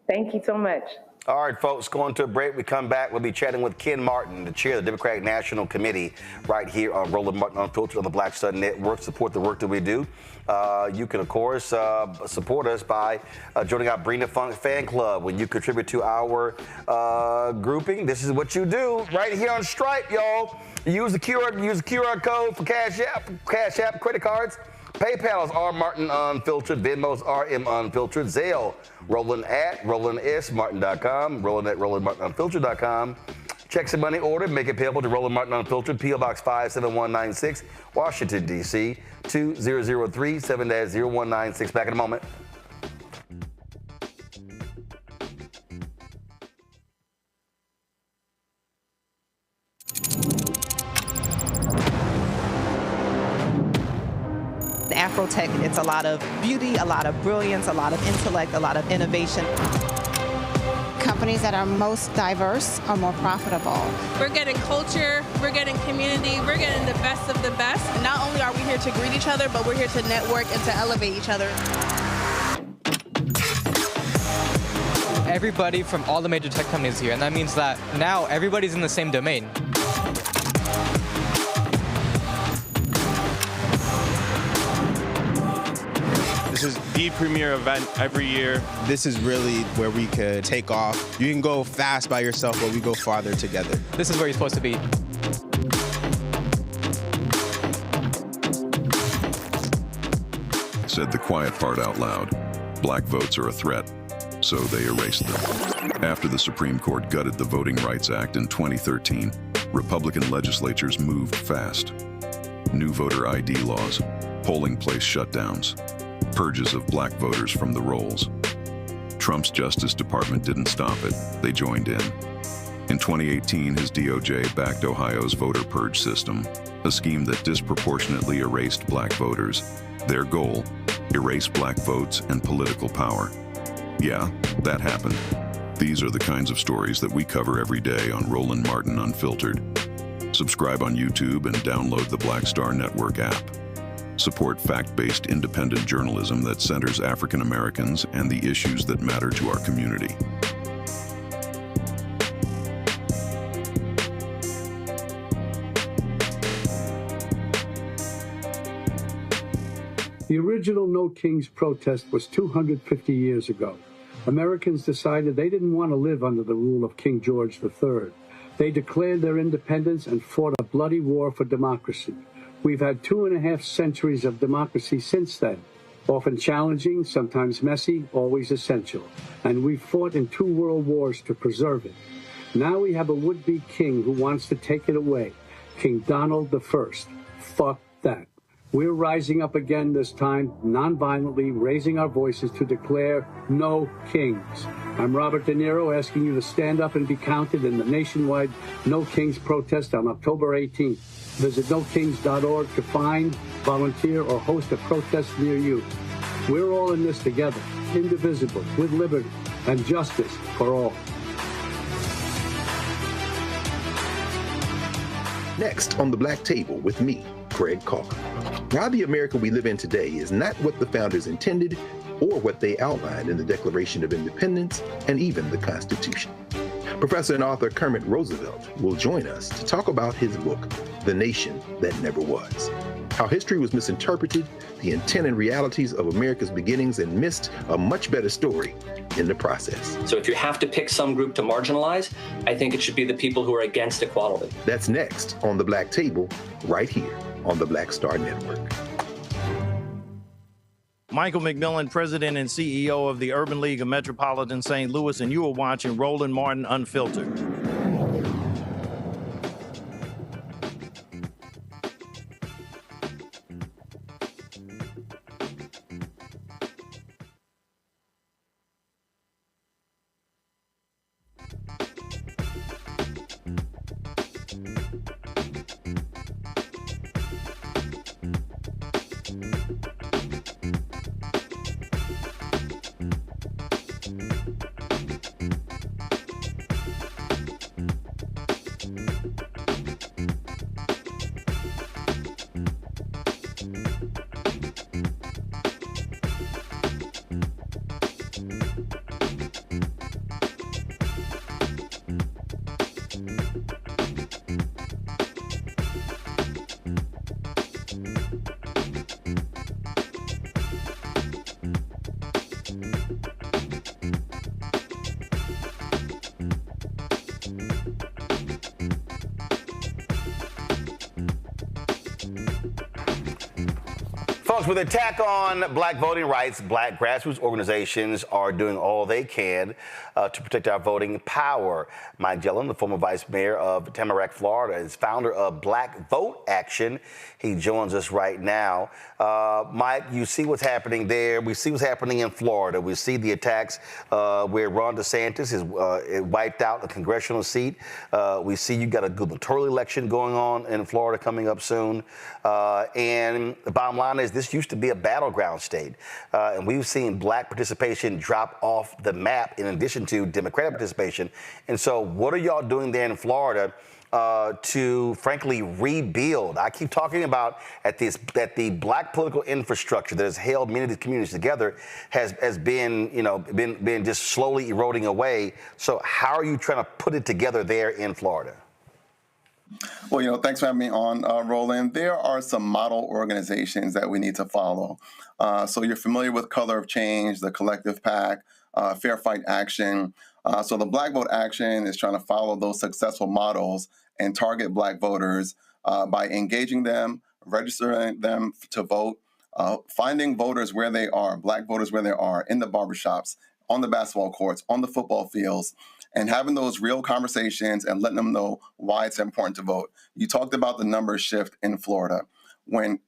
[SPEAKER 14] Thank you so much.
[SPEAKER 10] All right, folks, going to a break. We come back. We'll be chatting with Ken Martin, the chair of the Democratic National Committee, right here on Roland Martin Unfiltered on the Black Star Network. Support the work that we do. You can, of course, support us by joining our Bring the Funk fan club. When you contribute to our grouping, this is what you do right here on Stripe, y'all. Use the QR code for Cash App, credit cards. PayPal is R Martin Unfiltered. Venmo's RM Unfiltered. Zelle, Roland at RolandSMartin.com. Roland at RolandMartinUnfiltered.com. Checks and money order. Make it payable to Roland Martin Unfiltered. P.O. Box 57196, Washington, D.C. 2003 7-0196. Back in a moment.
[SPEAKER 15] AfroTech, it's a lot of beauty, a lot of brilliance, a lot of intellect, a lot of innovation.
[SPEAKER 16] Companies that are most diverse are more profitable.
[SPEAKER 26] We're getting culture, we're getting community, we're getting the best of the best. And not only are we here to greet each other, but we're here to network and to elevate each other.
[SPEAKER 17] Everybody from all the major tech companies here, and that means that now everybody's in the same domain.
[SPEAKER 18] This is the premier event every year.
[SPEAKER 19] This is really where we could take off. You can go fast by yourself, but we go farther together.
[SPEAKER 17] This is where you're supposed to be.
[SPEAKER 20] Said the quiet part out loud. Black votes are a threat, so they erased them. After the Supreme Court gutted the Voting Rights Act in 2013, Republican legislatures moved fast. New voter ID laws, polling place shutdowns, purges of black voters from the rolls. Trump's Justice Department didn't stop it, they joined in. In 2018, his DOJ backed Ohio's voter purge system, a scheme that disproportionately erased black voters. Their goal, erase black votes and political power. Yeah, that happened. These are the kinds of stories that we cover every day on Roland Martin Unfiltered. Subscribe on YouTube and download the Black Star Network app. Support fact-based independent journalism that centers African Americans and the issues that matter to our community.
[SPEAKER 21] The original No Kings protest was 250 years ago. Americans decided they didn't want to live under the rule of King George III. They declared their independence and fought a bloody war for democracy. We've had 2.5 centuries of democracy since then, often challenging, sometimes messy, always essential. And we've fought in 2 world wars to preserve it. Now we have a would-be king who wants to take it away, King Donald I. Fuck that. We're rising up again this time, non-violently, raising our voices to declare no kings. I'm Robert De Niro, asking you to stand up and be counted in the nationwide No Kings protest on October 18th. Visit nokings.org to find, volunteer, or host a protest near you. We're all in this together, indivisible, with liberty and justice for all.
[SPEAKER 22] Next on the Black Table with me, Greg Carr. Why the America we live in today is not what the founders intended or what they outlined in the Declaration of Independence and even the Constitution. Professor and author Kermit Roosevelt will join us to talk about his book, The Nation That Never Was. How history was misinterpreted, the intent and realities of America's beginnings, and missed a much better story in the process.
[SPEAKER 29] So if you have to pick some group to marginalize, I think it should be the people who are against equality.
[SPEAKER 22] That's next on The Black Table, right here on the Black Star Network.
[SPEAKER 30] Michael McMillan, President and CEO of the Urban League of Metropolitan St. Louis, and you are watching Roland Martin Unfiltered.
[SPEAKER 10] folks, with the attack on black voting rights, black grassroots organizations are doing all they can to protect our voting power. Mike Gillum, the former vice mayor of Tamarack, Florida, is founder of Black Vote Action. He joins us right now. Mike, you see what's happening there. We see what's happening in Florida. We see the attacks where Ron DeSantis has wiped out a congressional seat. We see you got a gubernatorial election going on in Florida coming up soon. And the bottom line is this used to be a battleground state. And we've seen black participation drop off the map in addition to Democratic participation. And so what are y'all doing there in Florida to frankly rebuild? I keep talking about that the black political infrastructure that has held many of these communities together has been, been just slowly eroding away. So how are you trying to put it together there in Florida?
[SPEAKER 1] Well, thanks for having me on, Roland. There are some model organizations that we need to follow. So you're familiar with Color of Change, the Collective PAC, Fair Fight Action. So the Black Vote Action is trying to follow those successful models and target black voters by engaging them, registering them to vote, finding voters where they are, black voters where they are, in the barbershops, on the basketball courts, on the football fields, and having those real conversations and letting them know why it's important to vote. You talked about the numbers shift in Florida. When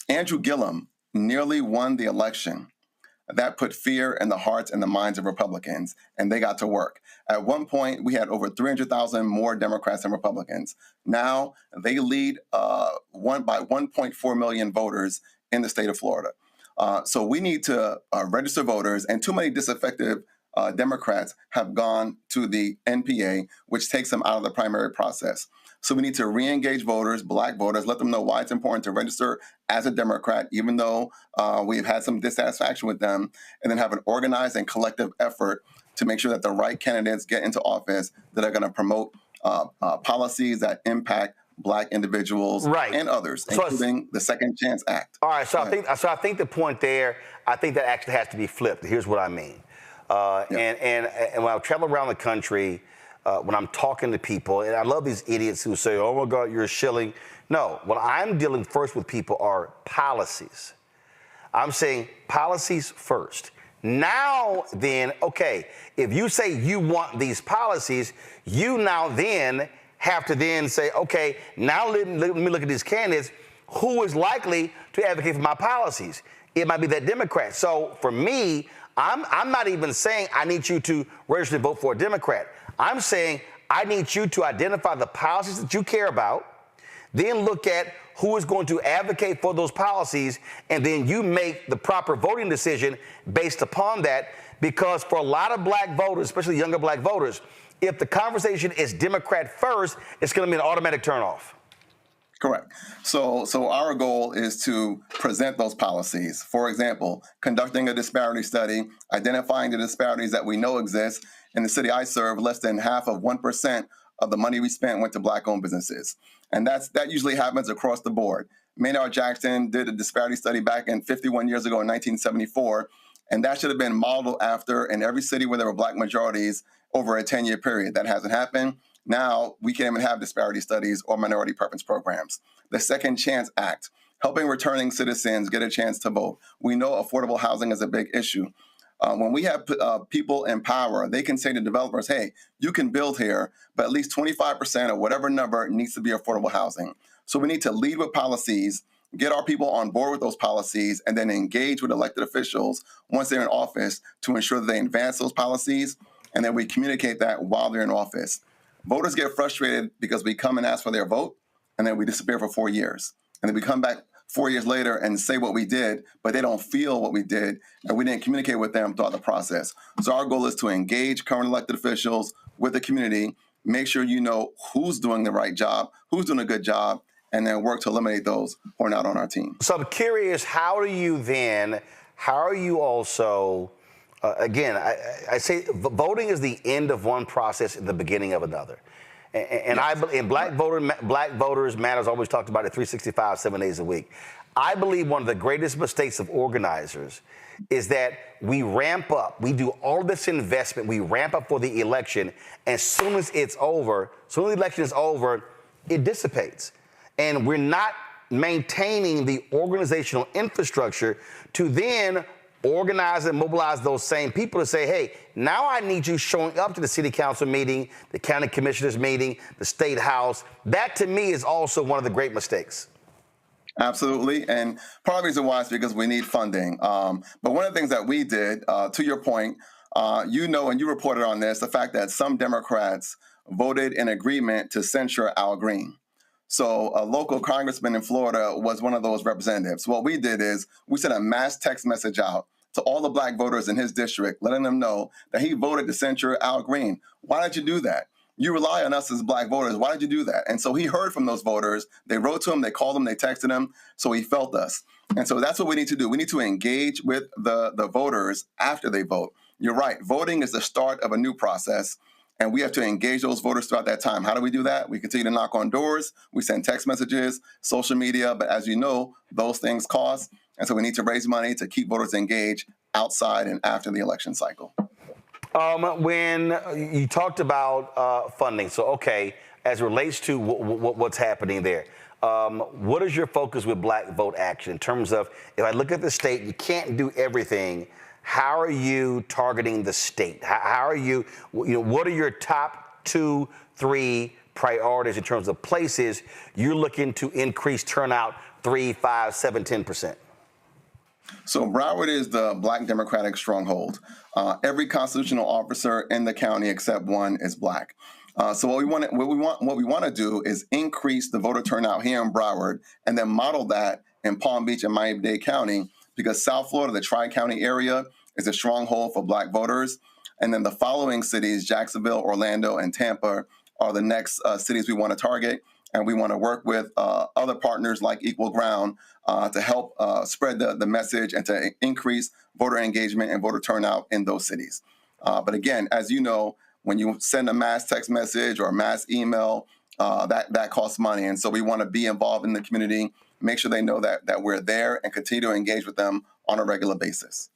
[SPEAKER 1] Andrew Gillum nearly won the election, that put fear in the hearts and the minds of Republicans, and they got to work. At one point, we had over 300,000 more Democrats than Republicans. Now, they lead by 1.4 million voters in the state of Florida. So we need to register voters, and too many disaffected Democrats have gone to the NPA, which takes them out of the primary process. So we need to re-engage voters, black voters, let them know why it's important to register as a Democrat, even though we've had some dissatisfaction with them, and then have an organized and collective effort to make sure that the right candidates get into office that are going to promote policies that impact black individuals and others, including the Second Chance Act.
[SPEAKER 10] All right, so I think the point there, I think that actually has to be flipped. Here's what I mean. And when I travel around the country, when I'm talking to people, and I love these idiots who say, oh my God, you're shilling. No, what I'm dealing first with people are policies. I'm saying policies first. Now then, okay, if you say you want these policies, you now then have to then say, okay, now let me look at these candidates. Who is likely to advocate for my policies? It might be that Democrat. So for me, I'm not even saying I need you to register to vote for a Democrat. I'm saying I need you to identify the policies that you care about, then look at who is going to advocate for those policies, and then you make the proper voting decision based upon that. Because for a lot of black voters, especially younger black voters, if the conversation is Democrat first, it's going to be an automatic turnoff.
[SPEAKER 1] Correct. So our goal is to present those policies. For example, conducting a disparity study, identifying the disparities that we know exist. In the city I serve, less than half of 1% of the money we spent went to black-owned businesses. And that usually happens across the board. Maynard Jackson did a disparity study back in 51 years ago in 1974, and that should have been modeled after in every city where there were black majorities over a 10-year period. That hasn't happened. Now, we can't even have disparity studies or minority preference programs. The Second Chance Act, helping returning citizens get a chance to vote. We know affordable housing is a big issue. When we have people in power, they can say to developers, hey, you can build here, but at least 25% or whatever number needs to be affordable housing. So we need to lead with policies, get our people on board with those policies, and then engage with elected officials once they're in office to ensure that they advance those policies, and then we communicate that while they're in office. Voters get frustrated because we come and ask for their vote, and then we disappear for 4 years. And then we come back 4 years later and say what we did, but they don't feel what we did, and we didn't communicate with them throughout the process. So our goal is to engage current elected officials with the community, make sure you know who's doing the right job, who's doing a good job, and then work to eliminate those who are not on our team.
[SPEAKER 10] So I'm curious, how are you also, again, I say voting is the end of one process and the beginning of another. And yes. Black voters matters always talked about it 365, 7 days a week. I believe one of the greatest mistakes of organizers is that we ramp up, we do all this investment, we ramp up for the election, and as soon as the election is over, it dissipates. And we're not maintaining the organizational infrastructure to then organize and mobilize those same people to say, hey, now I need you showing up to the city council meeting, the county commissioners meeting, the state house. That to me is also one of the great mistakes.
[SPEAKER 1] Absolutely. And part of the reason why is because we need funding. But one of the things that we did, to your point, and you reported on this, the fact that some Democrats voted in agreement to censure Al Green. So a local congressman in Florida was one of those representatives. What we did is we sent a mass text message out to all the black voters in his district, letting them know that he voted to censure Al Green. Why did you do that? You rely on us as black voters. Why did you do that? And so he heard from those voters. They wrote to him, they called him, they texted him. So he felt us. And so that's what we need to do. We need to engage with the voters after they vote. You're right. Voting is the start of a new process. And we have to engage those voters throughout that time. How do we do that? We continue to knock on doors. We send text messages, social media. But as you know, those things cost. And so we need to raise money to keep voters engaged outside and after the election cycle.
[SPEAKER 10] When you talked about funding, so okay, as it relates to what's happening there, what is your focus with Black Vote Action in terms of, if I look at the state, you can't do everything. How are you targeting the state? How are you, what are your top 2, 3 priorities in terms of places you're looking to increase turnout 3, 5, 7, 10%?
[SPEAKER 1] So Broward is the Black Democratic stronghold. Every constitutional officer in the county except one is Black. So what we want to do is increase the voter turnout here in Broward, and then model that in Palm Beach and Miami-Dade County, because South Florida, the Tri-County area, is a stronghold for Black voters. And then the following cities, Jacksonville, Orlando, and Tampa, are the next cities we want to target. And we want to work with other partners like Equal Ground to help spread the message and to increase voter engagement and voter turnout in those cities. But again, as you know, when you send a mass text message or a mass email, that costs money. And so we want to be involved in the community, make sure they know that we're there, and continue to engage with them on a regular basis.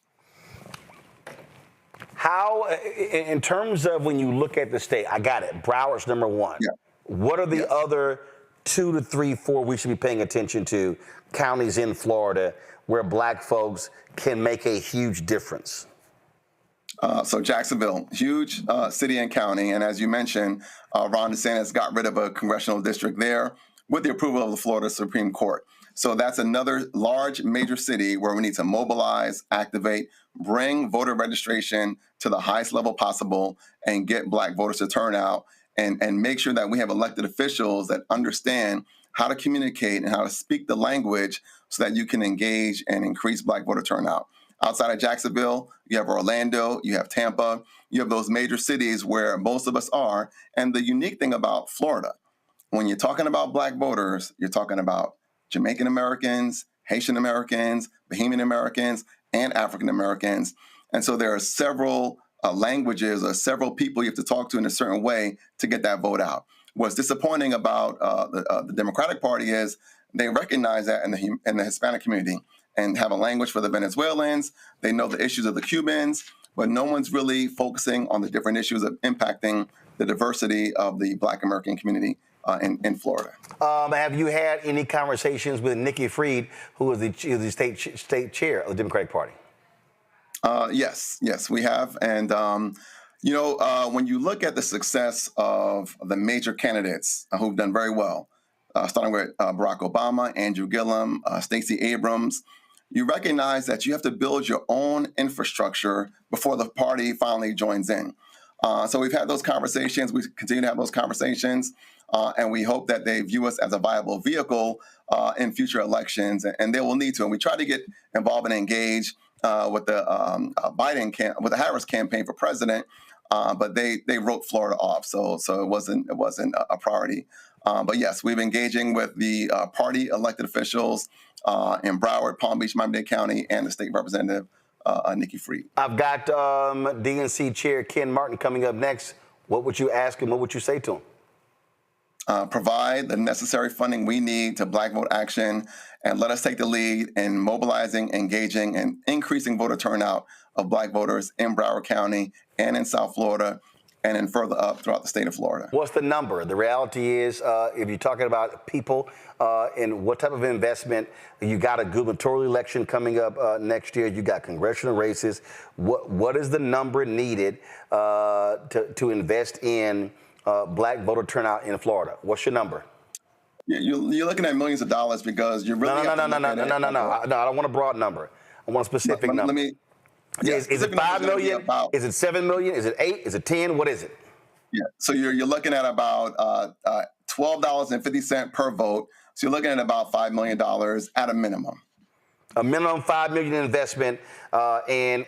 [SPEAKER 10] How, in terms of when you look at the state, I got it, Broward's number 1. Yeah. What are the other 2 to 3, 4 we should be paying attention to, counties in Florida where Black folks can make a huge difference?
[SPEAKER 1] So Jacksonville, huge city and county. And as you mentioned, Ron DeSantis got rid of a congressional district there with the approval of the Florida Supreme Court. So that's another large major city where we need to mobilize, activate, bring voter registration to the highest level possible, and get Black voters to turn out, and make sure that we have elected officials that understand how to communicate and how to speak the language so that you can engage and increase Black voter turnout. Outside of Jacksonville, you have Orlando, you have Tampa, you have those major cities where most of us are. And the unique thing about Florida, when you're talking about Black voters, you're talking about Jamaican Americans, Haitian Americans, Bahamian Americans, and African Americans. And so there are several languages or several people you have to talk to in a certain way to get that vote out. What's disappointing about the Democratic Party is they recognize that in the Hispanic community and have a language for the Venezuelans. They know the issues of the Cubans, but no one's really focusing on the different issues of impacting the diversity of the Black American community in Florida.
[SPEAKER 10] Have you had any conversations with Nikki Fried, who is the state chair of the Democratic Party?
[SPEAKER 1] Yes, we have. And, when you look at the success of the major candidates who've done very well, starting with Barack Obama, Andrew Gillum, Stacey Abrams, you recognize that you have to build your own infrastructure before the party finally joins in. So we've had those conversations. We continue to have those conversations. And we hope that they view us as a viable vehicle in future elections, and they will need to. And we try to get involved and engage with the with the Harris campaign for president, but they wrote Florida off, so it wasn't a priority. But yes, we've been engaging with the party elected officials in Broward, Palm Beach, Miami-Dade County, and the state representative Nikki Fried.
[SPEAKER 10] I've got DNC Chair Ken Martin coming up next. What would you ask him? What would you say to him?
[SPEAKER 1] Provide the necessary funding we need to Black Vote Action, and let us take the lead in mobilizing, engaging, and increasing voter turnout of Black voters in Broward County and in South Florida. and then further up throughout the state of Florida.
[SPEAKER 10] What's the number? The reality is, if you're talking about people and what type of investment, you got a gubernatorial election coming up next year, you got congressional races. What is the number needed to invest in black voter turnout in Florida? What's your number?
[SPEAKER 1] You're looking at millions of dollars because you're really
[SPEAKER 10] No. I don't want a broad number. I want a specific number. Is it 5 million? Is it 7 million? Is it 8? Is it 10? What is it?
[SPEAKER 1] Yeah. So you're looking at about $12.50 per vote. So you're looking at about $5 million at a minimum.
[SPEAKER 10] A minimum $5 million investment, and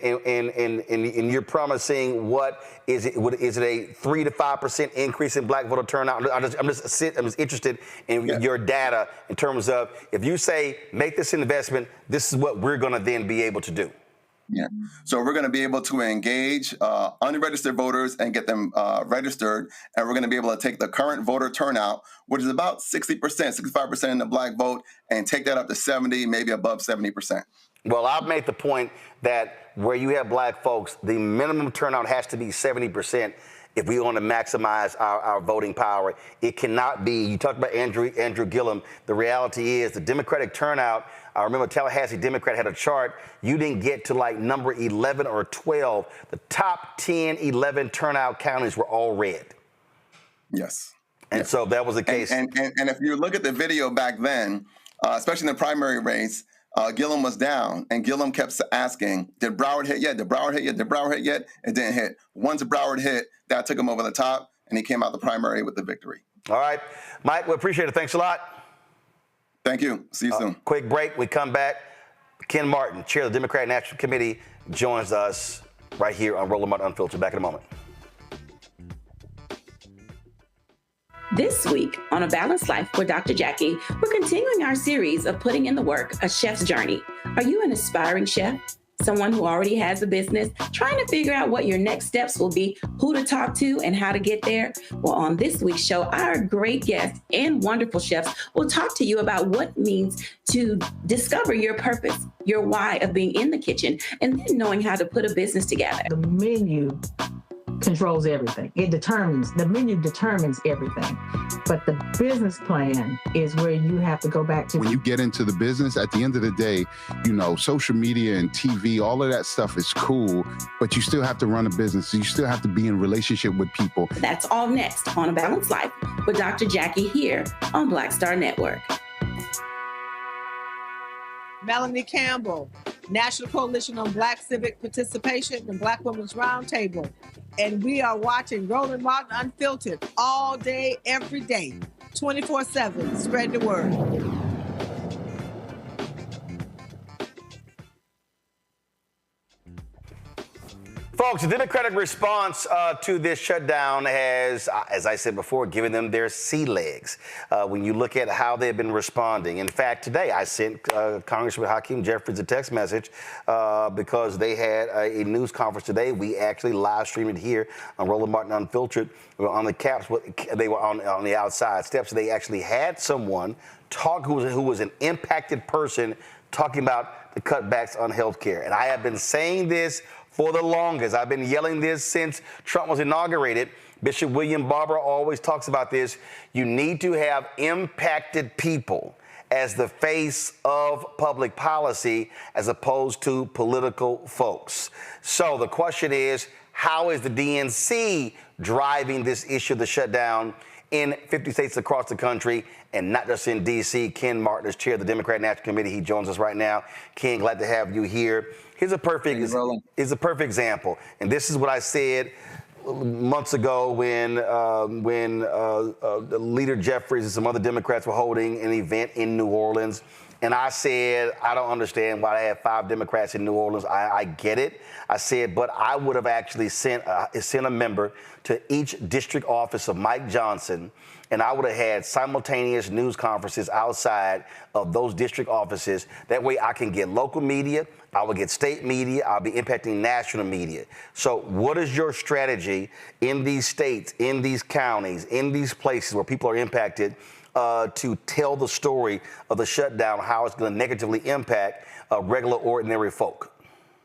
[SPEAKER 10] you're promising what is it? Is it a 3 to 5% increase in black voter turnout? I'm just interested in your data in terms of if you say make this investment, this is what we're going to then be able to do.
[SPEAKER 1] Yeah. So we're going to be able to engage unregistered voters and get them registered. And we're going to be able to take the current voter turnout, which is about 60%, 65% in the black vote, and take that up to 70, maybe above 70%.
[SPEAKER 10] Well, I've made the point that where you have black folks, the minimum turnout has to be 70%. If we want to maximize our voting power, it cannot be. You talked about Andrew Gillum. The reality is the Democratic turnout. I remember Tallahassee Democrat had a chart. You didn't get to like number 11 or 12. The top 10, 11 turnout counties were all red.
[SPEAKER 1] Yes.
[SPEAKER 10] And so that was the case.
[SPEAKER 1] And if you look at the video back then, especially in the primary race, Gillum was down, and Gillum kept asking, did Broward hit yet? Did Broward hit yet? Did Broward hit yet? It didn't hit. Once Broward hit, that took him over the top, and he came out the primary with the victory.
[SPEAKER 10] All right. Mike, we appreciate it. Thanks a lot.
[SPEAKER 1] Thank you. See you soon.
[SPEAKER 10] Quick break. We come back. Ken Martin, chair of the Democratic National Committee, joins us right here on Roland Martin Unfiltered. Back in a moment.
[SPEAKER 3] This week on A Balanced Life with Dr. Jackie, we're continuing our series of putting in the work, A Chef's Journey. Are you an aspiring chef? Someone who already has a business, trying to figure out what your next steps will be, who to talk to, and how to get there? Well, on this week's show, our great guests and wonderful chefs will talk to you about what it means to discover your purpose, your why of being in the kitchen, and then knowing how to put a business together.
[SPEAKER 4] The menu controls everything. The menu determines everything. But the business plan is where you have to go back to.
[SPEAKER 5] When you get into the business, at the end of the day, social media and TV, all of that stuff is cool, but you still have to run a business. You still have to be in relationship with people.
[SPEAKER 3] That's all next on A Balanced Life with Dr. Jackie here on Black Star Network.
[SPEAKER 6] Melanie Campbell, National Coalition on Black Civic Participation and Black Women's Roundtable. And we are watching Roland Martin Unfiltered all day, every day, 24/7. Spread the word.
[SPEAKER 10] Folks, the Democratic response to this shutdown has, as I said before, given them their sea legs. When you look at how they've been responding. In fact, today I sent Congressman Hakeem Jeffries a text message because they had a news conference today. We actually live streamed it here on Roland Martin Unfiltered. We were on the caps. They were on the outside steps. They actually had someone talk who was an impacted person talking about the cutbacks on health care. And I have been saying this for the longest. I've been yelling this since Trump was inaugurated. Bishop William Barber always talks about this. You need to have impacted people as the face of public policy as opposed to political folks. So the question is, how is the DNC driving this issue of the shutdown in 50 states across the country and not just in D.C.? Ken Martin is chair of the Democratic National Committee. He joins us right now. Ken, glad to have you here. Here's a perfect example. And this is what I said months ago when Leader Jeffries and some other Democrats were holding an event in New Orleans. And I said, I don't understand why they have 5 Democrats in New Orleans. I get it. I said, but I would have actually sent a member to each district office of Mike Johnson, and I would have had simultaneous news conferences outside of those district offices. That way I can get local media, I will get state media, I'll be impacting national media. So what is your strategy in these states, in these counties, in these places where people are impacted to tell the story of the shutdown, how it's going to negatively impact regular, ordinary folk?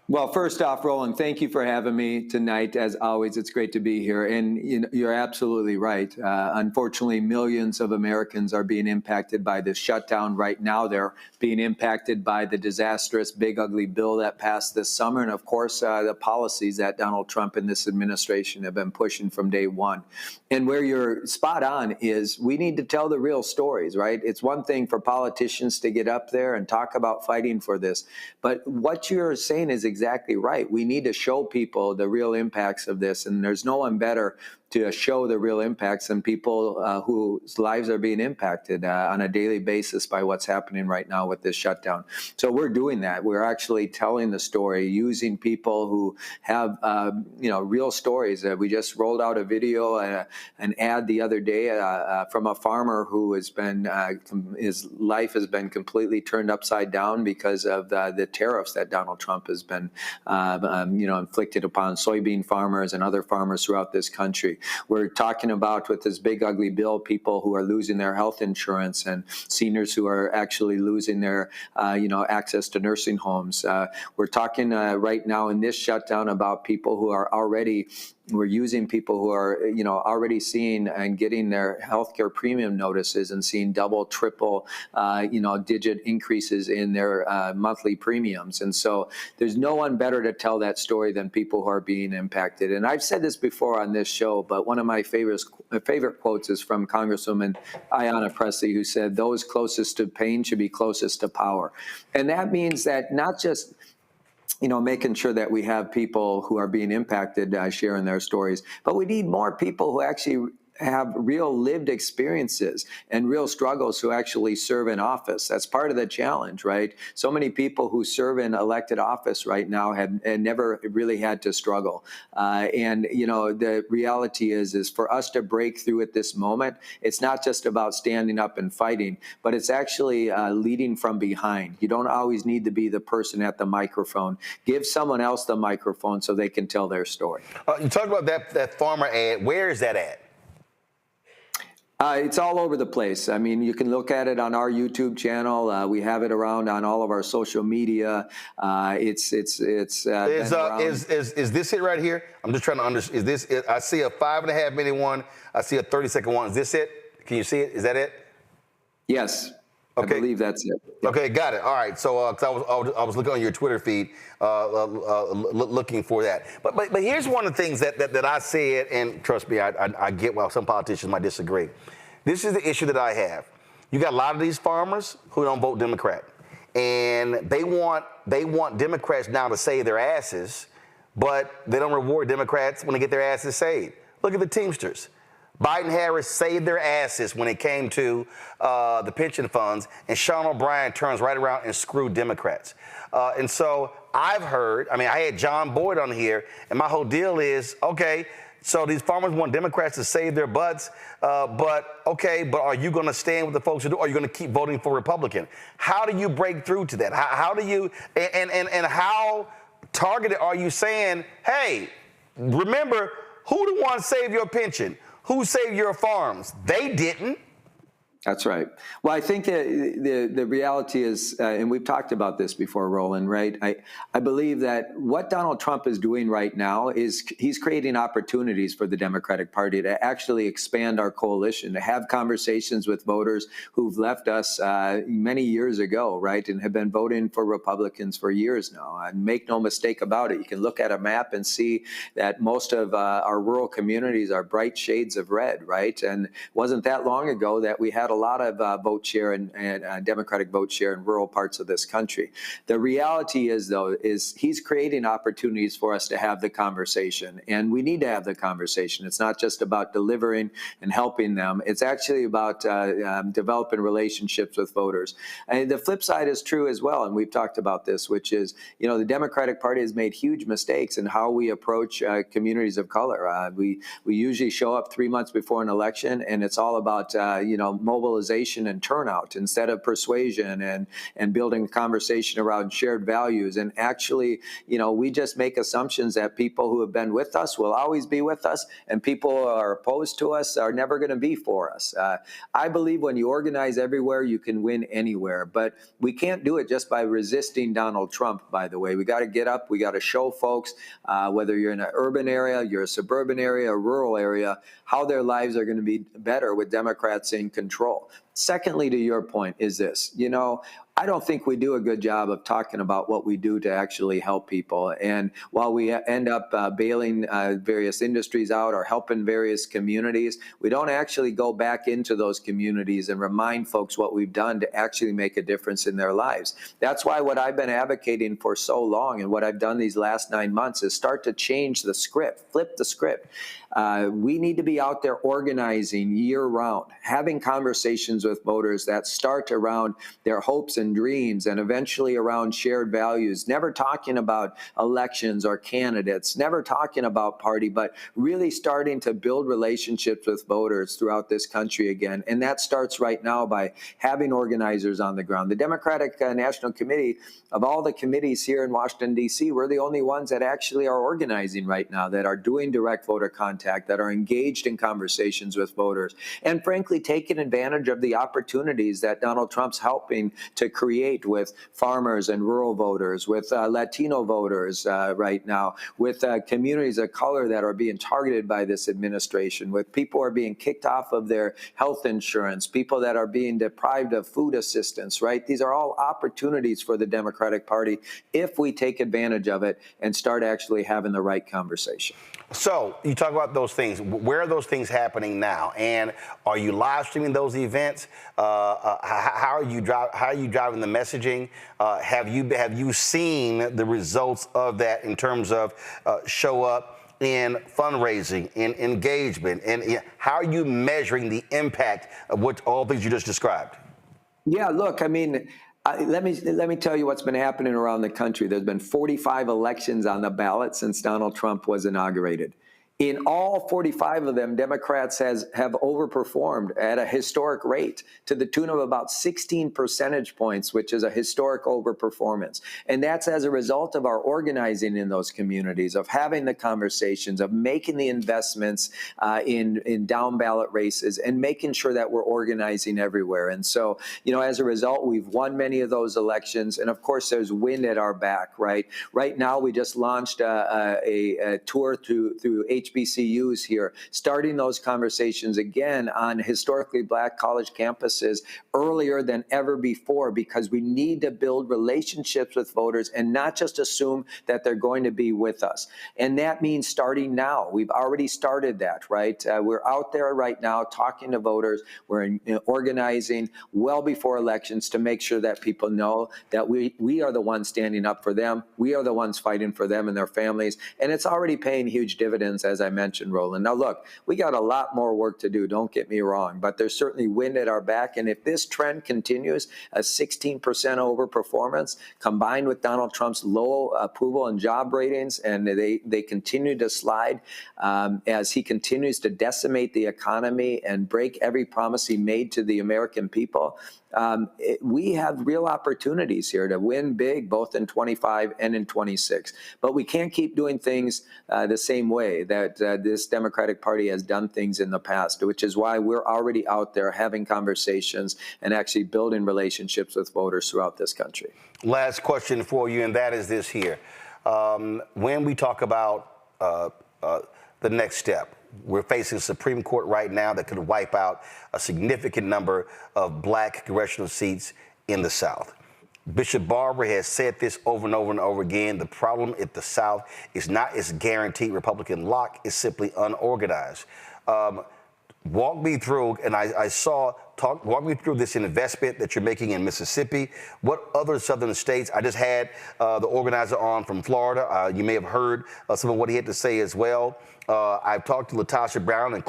[SPEAKER 2] Well, first off, Roland, thank you for having me tonight. As always, it's great to be here. And you're absolutely right. Unfortunately, millions of Americans are being impacted by this shutdown right now. They're being impacted by the disastrous big ugly bill that passed this summer. And of course, the policies that Donald Trump and this administration have been pushing from day one. And where you're spot on is we need to tell the real stories, right? It's one thing for politicians to get up there and talk about fighting for this. But what you're saying is exactly right. We need to show people the real impacts of this. And there's no one better to show the real impacts than people whose lives are being impacted on a daily basis by what's happening right now with this shutdown. So we're doing that. We're actually telling the story using people who have, real stories. We just rolled out a video, an ad the other day from a farmer who has been, his life has been completely turned upside down because of the tariffs that Donald Trump has been, inflicted upon soybean farmers and other farmers throughout this country. We're talking about with this big ugly bill, people who are losing their health insurance and seniors who are actually losing their, access to nursing homes. We're talking right now in this shutdown about people who are already we're using people who are, already seeing and getting their healthcare premium notices and seeing double, triple, digit increases in their monthly premiums. And so there's no one better to tell that story than people who are being impacted. And I've said this before on this show, but one of my favorite quotes is from Congresswoman Ayanna Pressley, who said, "Those closest to pain should be closest to power." And that means that not just making sure that we have people who are being impacted sharing their stories, but we need more people who actually have real lived experiences and real struggles who actually serve in office. That's part of the challenge, right? So many people who serve in elected office right now have never really had to struggle. The reality is for us to break through at this moment, it's not just about standing up and fighting, but it's actually leading from behind. You don't always need to be the person at the microphone. Give someone else the microphone so they can tell their story.
[SPEAKER 10] You talked about that farmer ad. Where is that at?
[SPEAKER 2] It's all over the place. I mean, you can look at it on our YouTube channel. We have it around on all of our social media. Is this it right here? I'm just trying to understand. Is this it? I see a 5.5 minute one. I see a 30-second one. Is this it? Can you see it? Is that it? Yes.
[SPEAKER 10] Okay.
[SPEAKER 2] I believe that's it.
[SPEAKER 10] Okay, got it. All right. So I was looking on your Twitter feed, looking for that. But here's one of the things that I said, and trust me, I get why some politicians might disagree. This is the issue that I have. You got a lot of these farmers who don't vote Democrat, and they want Democrats now to save their asses, but they don't reward Democrats when they get their asses saved. Look at the Teamsters. Biden Harris saved their asses when it came to the pension funds, and Sean O'Brien turns right around and screwed Democrats. And so I've heard, I had John Boyd on here, and my whole deal is, okay, so these farmers want Democrats to save their butts, but are you going to stand with the folks who do, or are you going to keep voting for Republican? How do you break through to that? How do you, and how targeted are you saying, hey, remember, who the one saved your pension? Who saved your farms? They didn't.
[SPEAKER 2] That's right. Well, I think that the reality is, and we've talked about this before, Roland, right? I believe that what Donald Trump is doing right now is he's creating opportunities for the Democratic Party to actually expand our coalition, to have conversations with voters who've left us many years ago, right, and have been voting for Republicans for years now. And make no mistake about it, you can look at a map and see that most of our rural communities are bright shades of red, right? And it wasn't that long ago that we had a lot of vote share and Democratic vote share in rural parts of this country. The reality is, though, he's creating opportunities for us to have the conversation, and we need to have the conversation. It's not just about delivering and helping them. It's actually about developing relationships with voters. And the flip side is true as well, and we've talked about this, which is, the Democratic Party has made huge mistakes in how we approach communities of color. We usually show up 3 months before an election, and it's all about, mobilizing mobilization and turnout instead of persuasion and building a conversation around shared values. And actually, we just make assumptions that people who have been with us will always be with us, and people who are opposed to us are never going to be for us. I believe when you organize everywhere, you can win anywhere. But we can't do it just by resisting Donald Trump, by the way. We got to get up. We got to show folks, whether you're in an urban area, you're a suburban area, a rural area, how their lives are going to be better with Democrats in control. Secondly, to your point, is this, I don't think we do a good job of talking about what we do to actually help people. And while we end up bailing various industries out or helping various communities, we don't actually go back into those communities and remind folks what we've done to actually make a difference in their lives. That's why what I've been advocating for so long and what I've done these last 9 months is start to change the script, flip the script. We need to be out there organizing year-round, having conversations with voters that start around their hopes and dreams and eventually around shared values, never talking about elections or candidates, never talking about party, but really starting to build relationships with voters throughout this country again. And that starts right now by having organizers on the ground. The Democratic National Committee, of all the committees here in Washington, D.C., we're the only ones that actually are organizing right now, that are doing direct voter contact, that are engaged in conversations with voters, and frankly, taking advantage of the opportunities that Donald Trump's helping to create with farmers and rural voters, with Latino voters right now, with communities of color that are being targeted by this administration, with people who are being kicked off of their health insurance, people that are being deprived of food assistance, right? These are all opportunities for the Democratic Party if we take advantage of it and start actually having the right conversation.
[SPEAKER 10] So you talk about those things. Where are those things happening now? And are you live streaming those events? How are you driving the messaging? Have you seen the results of that in terms of show up in fundraising, in engagement, and how are you measuring the impact of what all things you just described?
[SPEAKER 2] Yeah, look, I mean, let me tell you what's been happening around the country. There's been 45 elections on the ballot since Donald Trump was inaugurated. In all 45 of them, Democrats have overperformed at a historic rate to the tune of about 16 percentage points, which is a historic overperformance. And that's as a result of our organizing in those communities, of having the conversations, of making the investments in down ballot races and making sure that we're organizing everywhere. And so, as a result, we've won many of those elections. And of course, there's wind at our back, right? Right now, we just launched a tour through HBCUs here, starting those conversations again on historically Black college campuses earlier than ever before, because we need to build relationships with voters and not just assume that they're going to be with us. And that means starting now. We've already started that, right? We're out there right now talking to voters. We're organizing well before elections to make sure that people know that we are the ones standing up for them. We are the ones fighting for them and their families. And it's already paying huge dividends, as I mentioned, Roland. Now, look, we got a lot more work to do, don't get me wrong, but there's certainly wind at our back. And if this trend continues, a 16% overperformance combined with Donald Trump's low approval and job ratings, and they continue to slide as he continues to decimate the economy and break every promise he made to the American people, we have real opportunities here to win big, both in 25 and in 26. But we can't keep doing things the same way that this Democratic Party has done things in the past, which is why we're already out there having conversations and actually building relationships with voters throughout this country.
[SPEAKER 10] Last question for you, and that is this here. When we talk about the next step, we're facing a Supreme Court right now that could wipe out a significant number of Black congressional seats in the South. Bishop Barber has said this over and over and over again. The problem at the South is not its guaranteed Republican lock, it's simply unorganized. Walk me through, and walk me through this investment that you're making in Mississippi. What other southern states? I just had the organizer on from Florida. You may have heard some of what he had to say as well. I've talked to Latasha Brown and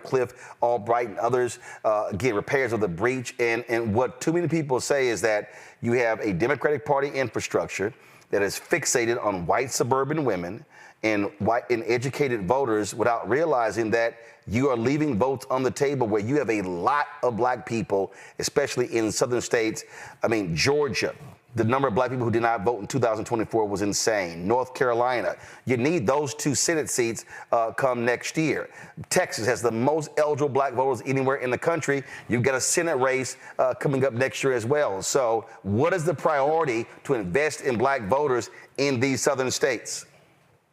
[SPEAKER 10] Cliff Albright and others, again, repairs of the breach. And what too many people say is that you have a Democratic Party infrastructure that is fixated on white suburban women and white and educated voters without realizing that you are leaving votes on the table where you have a lot of black people, especially in southern states. I mean, Georgia, the number of black people who did not vote in 2024 was insane. North Carolina, you need those 2 Senate seats come next year. Texas has the most eligible black voters anywhere in the country. You've got a Senate race coming up next year as well. So what is the priority to invest in black voters in these southern states?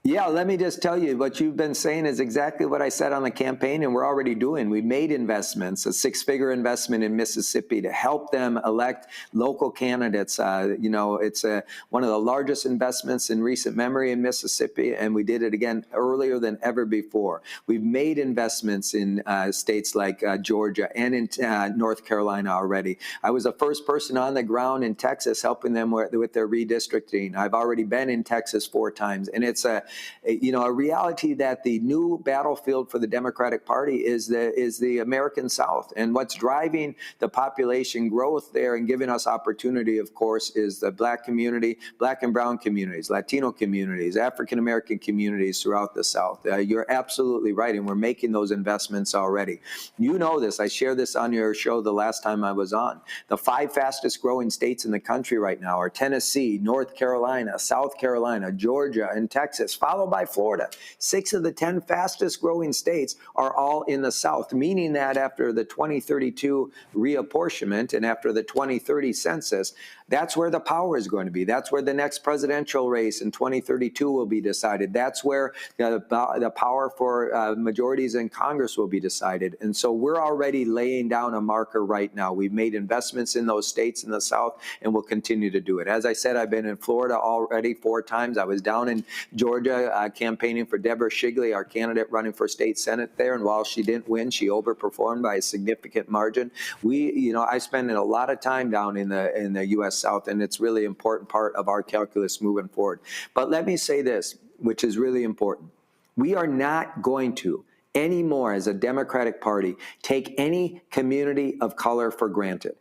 [SPEAKER 2] Yeah, let me just tell you, what you've been saying is exactly what I said on the campaign, and we're already doing. We made investments, a 6-figure investment in Mississippi to help them elect local candidates. You know, it's one of the largest investments in recent memory in Mississippi, and we did it again earlier than ever before. We've made investments in states like Georgia and in North Carolina already. I was the first person on the ground in Texas helping them with their redistricting. I've already been in Texas 4 times, and it's a reality that the new battlefield for the Democratic Party is the American South. And what's driving the population growth there and giving us opportunity, of course, is the black community, black and brown communities, Latino communities, African-American communities throughout the South. You're absolutely right, and we're making those investments already. You know this. I shared this on your show the last time I was on. The 5 fastest growing states in the country right now are Tennessee, North Carolina, South Carolina, Georgia, and Texas, followed by Florida. 6 of the 10 fastest growing states are all in the South, meaning that after the 2032 reapportionment and after the 2030 census, that's where the power is going to be. That's where the next presidential race in 2032 will be decided. That's where the power for majorities in Congress will be decided. And so we're already laying down a marker right now. We've made investments in those states in the South, and we'll continue to do it. As I said, I've been in Florida already 4 times. I was down in Georgia campaigning for Deborah Shigley, our candidate running for state senate there. And while she didn't win, she overperformed by a significant margin. I spend a lot of time down in the U.S. South, and it's really important part of our calculus moving forward. But let me say this, which is really important. We are not going to anymore as a Democratic Party take any community of color for granted.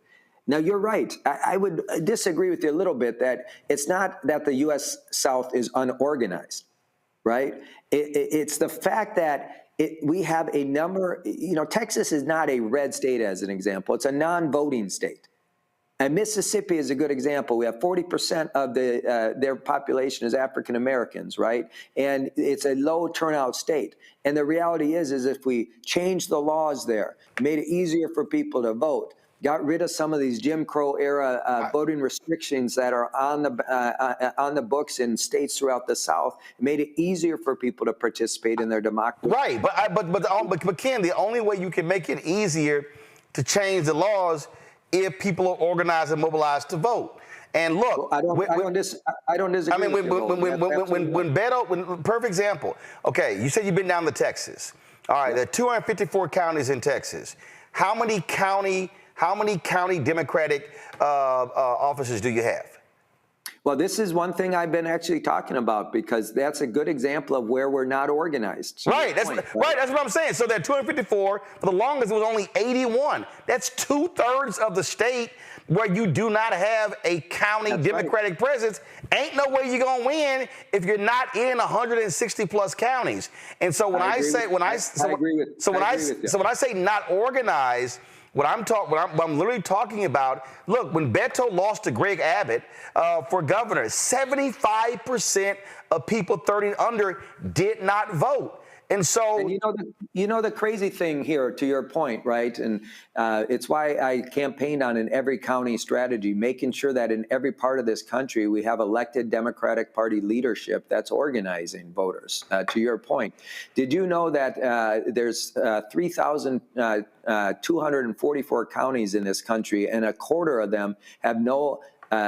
[SPEAKER 2] Now, you're right. I would disagree with you a little bit that it's not that the U.S. South is unorganized, right? It's the fact that we have a number, Texas is not a red state as an example. It's a non-voting state. And Mississippi is a good example. We have 40% of their population is African Americans, right? And it's a low turnout state. And the reality is if we change the laws there, made it easier for people to vote, got rid of some of these Jim Crow era voting restrictions that are on the books in states throughout the South, made it easier for people to participate in their democracy.
[SPEAKER 10] Right, but Ken, the only way you can make it easier to change the laws if people are organized and mobilized to vote. And look,
[SPEAKER 2] I don't disagree.
[SPEAKER 10] I mean, when Beto, perfect example. Okay, you said you've been down to Texas. All right, there are 254 counties in Texas. How many county Democratic offices do you have?
[SPEAKER 2] Well, this is one thing I've been actually talking about because that's a good example of where we're not organized.
[SPEAKER 10] Right, that's what I'm saying. So there are 254. For the longest, it was only 81. That's 2/3 of the state where you do not have a county Democratic presence. Ain't no way you're gonna win if you're not in 160 plus counties. And so when I say not organized, what I'm literally talking about, look, when Beto lost to Greg Abbott for governor, 75% of people 30 and under did not vote. And so,
[SPEAKER 2] the crazy thing here, to your point, right? And it's why I campaigned on in every county strategy, making sure that in every part of this country we have elected Democratic Party leadership that's organizing voters. To your point, did you know that there's 3,244 counties in this country, and a quarter of them have no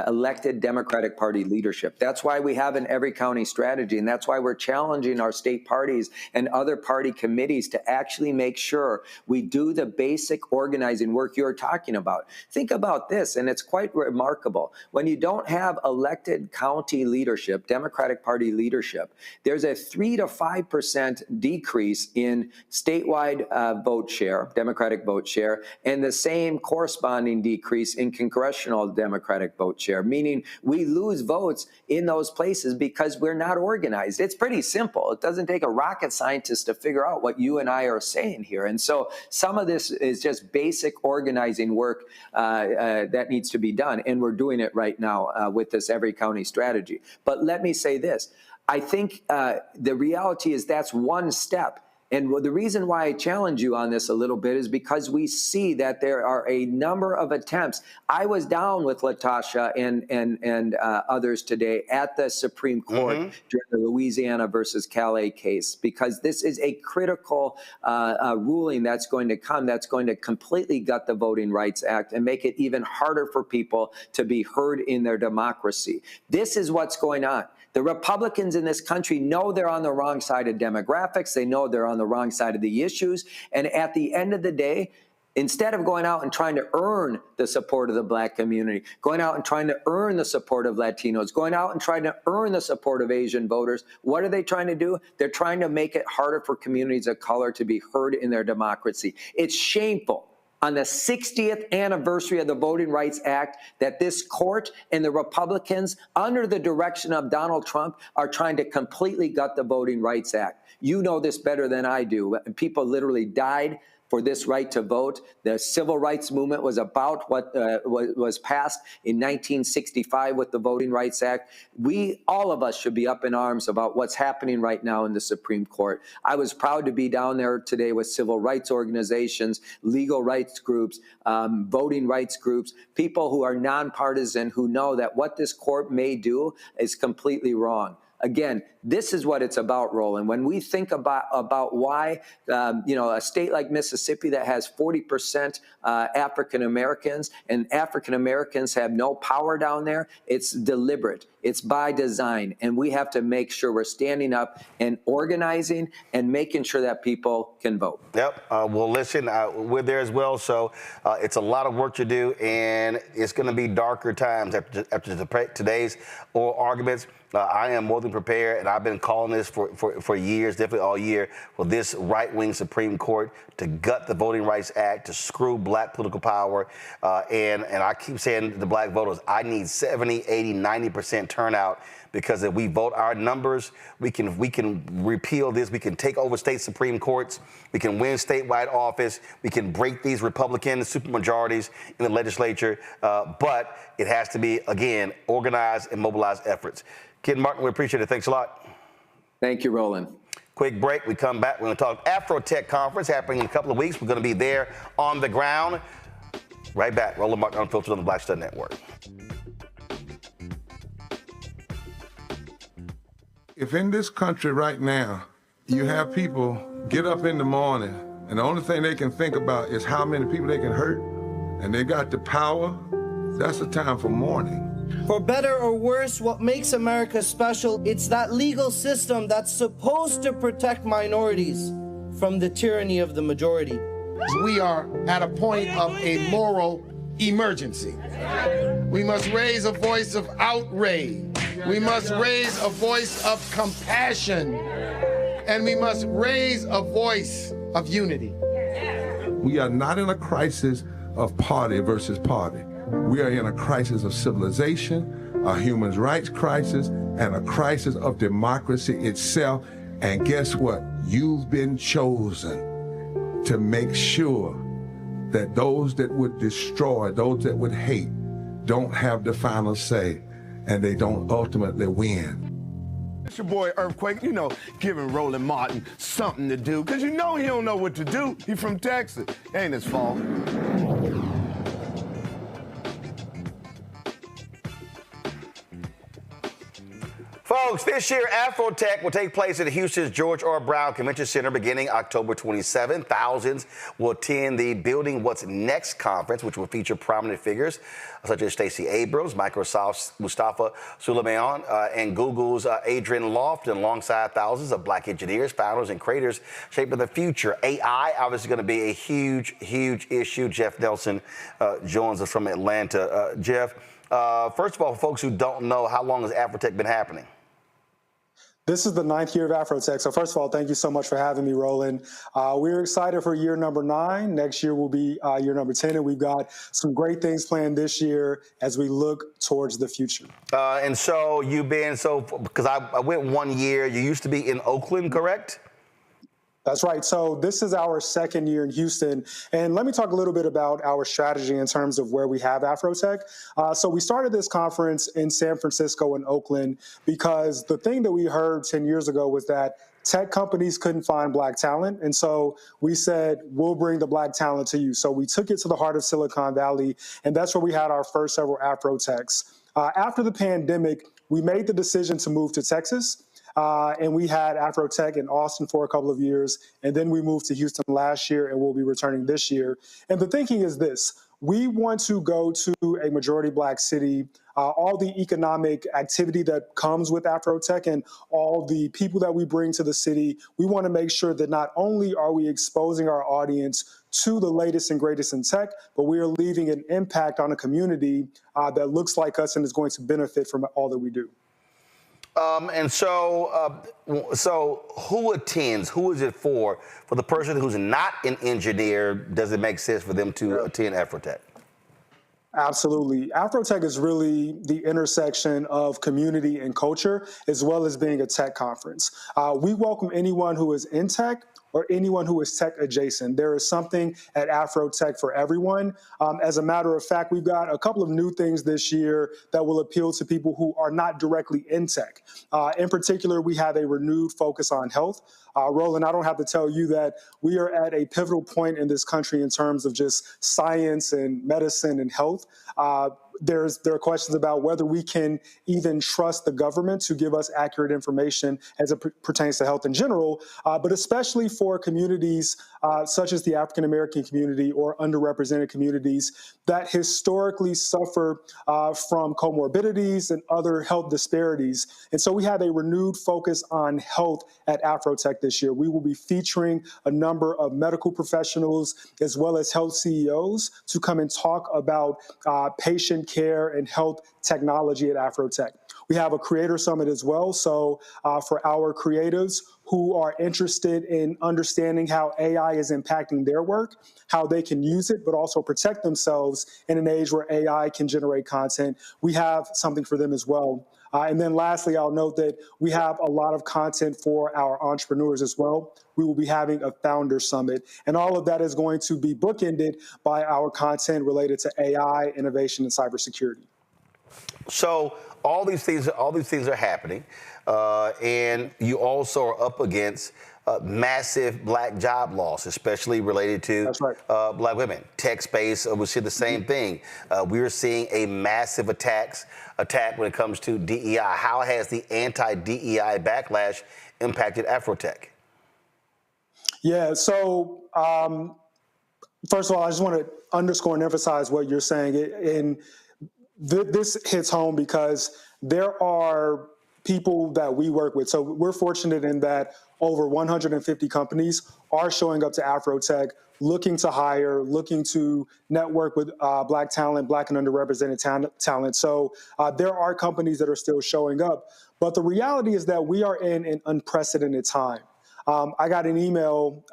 [SPEAKER 2] elected Democratic Party leadership? That's why we have an every county strategy, and that's why we're challenging our state parties and other party committees to actually make sure we do the basic organizing work you're talking about. Think about this, and it's quite remarkable. When you don't have elected county leadership, Democratic Party leadership, there's a 3 to 5% decrease in statewide vote share, Democratic vote share, and the same corresponding decrease in congressional Democratic vote vote share, meaning we lose votes in those places because we're not organized. It's pretty simple. It doesn't take a rocket scientist to figure out what you and I are saying here. And so some of this is just basic organizing work that needs to be done. And we're doing it right now with this every county strategy. But let me say this. I think the reality is that's one step. And the reason why I challenge you on this a little bit is because we see that there are a number of attempts. I was down with Latasha and others today at the Supreme Court during the Louisiana versus Calais case, because this is a critical ruling that's going to come, that's going to completely gut the Voting Rights Act and make it even harder for people to be heard in their democracy. This is what's going on. The Republicans in this country know they're on the wrong side of demographics. They know they're on the wrong side of the issues. And at the end of the day, instead of going out and trying to earn the support of the Black community, going out and trying to earn the support of Latinos, going out and trying to earn the support of Asian voters, what are they trying to do? They're trying to make it harder for communities of color to be heard in their democracy. It's shameful on the 60th anniversary of the Voting Rights Act that this court and the Republicans, under the direction of Donald Trump, are trying to completely gut the Voting Rights Act. You know this better than I do. People literally died for this right to vote. The civil rights movement was about what was passed in 1965 with the Voting Rights Act. All of us should be up in arms about what's happening right now in the Supreme Court. I was proud to be down there today with civil rights organizations, legal rights groups, voting rights groups, people who are nonpartisan, who know that what this court may do is completely wrong. Again, this is what it's about, Roland. When we think about why, a state like Mississippi that has 40% African Americans and African Americans have no power down there, it's deliberate. It's by design. And we have to make sure we're standing up and organizing and making sure that people can vote.
[SPEAKER 10] Yep. Well, listen, we're there as well. So it's a lot of work to do, and it's going to be darker times after today's oral arguments. I am more than prepared, and I've been calling this for years, definitely all year, for this right-wing Supreme Court to gut the Voting Rights Act, to screw Black political power. And I keep saying to the Black voters, I need 70, 80, 90% turnout, because if we vote our numbers, we can repeal this. We can take over state Supreme Courts. We can win statewide office. We can break these Republican supermajorities in the legislature. But it has to be, again, organized and mobilized efforts. Ken Martin, we appreciate it. Thanks a lot.
[SPEAKER 2] Thank you, Roland.
[SPEAKER 10] Quick break. We come back. We're going to talk AfroTech conference happening in a couple of weeks. We're going to be there on the ground. Right back. Roland Martin Unfiltered on the Black Star Network.
[SPEAKER 7] If in this country right now, you have people get up in the morning and the only thing they can think about is how many people they can hurt, and they got the power, that's the time for mourning.
[SPEAKER 8] For better or worse, what makes America special, it's that legal system that's supposed to protect minorities from the tyranny of the majority.
[SPEAKER 9] We are at a point of a moral emergency. We must raise a voice of outrage. We must raise a voice of compassion. And we must raise a voice of unity.
[SPEAKER 7] We are not in a crisis of party versus party. We are in a crisis of civilization, a human rights crisis, and a crisis of democracy itself. And guess what? You've been chosen to make sure that those that would destroy, those that would hate, don't have the final say, and they don't ultimately win.
[SPEAKER 11] It's your boy Earthquake, giving Roland Martin something to do, because he don't know what to do. He's from Texas. Ain't his fault.
[SPEAKER 10] Folks, this year, AfroTech will take place at Houston's George R. Brown Convention Center beginning October 27. Thousands will attend the Building What's Next conference, which will feature prominent figures such as Stacey Abrams, Microsoft's Mustafa Suleyman, and Google's Adrian Lofton, alongside thousands of Black engineers, founders, and creators shaping the future. AI, obviously going to be a huge, huge issue. Jeff Nelson joins us from Atlanta. Jeff, first of all, for folks who don't know, how long has AfroTech been happening?
[SPEAKER 12] This is the 9th year of AfroTech. So first of all, thank you so much for having me, Roland. We're excited for year number 9. Next year will be year number 10, and we've got some great things planned this year as we look towards the future.
[SPEAKER 10] And so because I went 1 year, you used to be in Oakland, correct?
[SPEAKER 12] That's right. So this is our 2nd year in Houston. And let me talk a little bit about our strategy in terms of where we have AfroTech. So we started this conference in San Francisco and Oakland because the thing that we heard 10 years ago was that tech companies couldn't find Black talent. And so we said, we'll bring the Black talent to you. So we took it to the heart of Silicon Valley, and that's where we had our first several AfroTechs. After the pandemic, we made the decision to move to Texas. And we had AfroTech in Austin for a couple of years, and then we moved to Houston last year, and we'll be returning this year. And the thinking is this: we want to go to a majority Black city. All the economic activity that comes with AfroTech and all the people that we bring to the city, we want to make sure that not only are we exposing our audience to the latest and greatest in tech, but we are leaving an impact on a community that looks like us and is going to benefit from all that we do.
[SPEAKER 10] So who attends? Who is it for? For the person who's not an engineer, does it make sense for them to attend AfroTech?
[SPEAKER 12] Absolutely. AfroTech is really the intersection of community and culture, as well as being a tech conference. We welcome anyone who is in tech or anyone who is tech adjacent. There is something at AfroTech for everyone. As a matter of fact, we've got a couple of new things this year that will appeal to people who are not directly in tech. In particular, we have a renewed focus on health. Roland, I don't have to tell you that we are at a pivotal point in this country in terms of just science and medicine and health. There are questions about whether we can even trust the government to give us accurate information as it pertains to health in general, but especially for communities such as the African American community or underrepresented communities that historically suffer from comorbidities and other health disparities. And so we have a renewed focus on health at AfroTech this year. We will be featuring a number of medical professionals as well as health CEOs to come and talk about patient care and health technology at AfroTech. We have a creator summit as well. So for our creatives who are interested in understanding how AI is impacting their work, how they can use it, but also protect themselves in an age where AI can generate content, we have something for them as well. And then lastly, I'll note that we have a lot of content for our entrepreneurs as well. We will be having a founder summit, and all of that is going to be bookended by our content related to AI, innovation, and cybersecurity.
[SPEAKER 10] So all these things are happening, and you also are up against massive Black job loss, especially related to Black women. Tech space, we see the same thing. We're seeing a massive attack when it comes to DEI. How has the anti-DEI backlash impacted AfroTech?
[SPEAKER 12] Yeah, so first of all, I just want to underscore and emphasize what you're saying. And this hits home because there are people that we work with. So we're fortunate in that over 150 companies are showing up to AfroTech, looking to hire, looking to network with Black talent, Black and underrepresented talent. So there are companies that are still showing up. But the reality is that we are in an unprecedented time. I got an email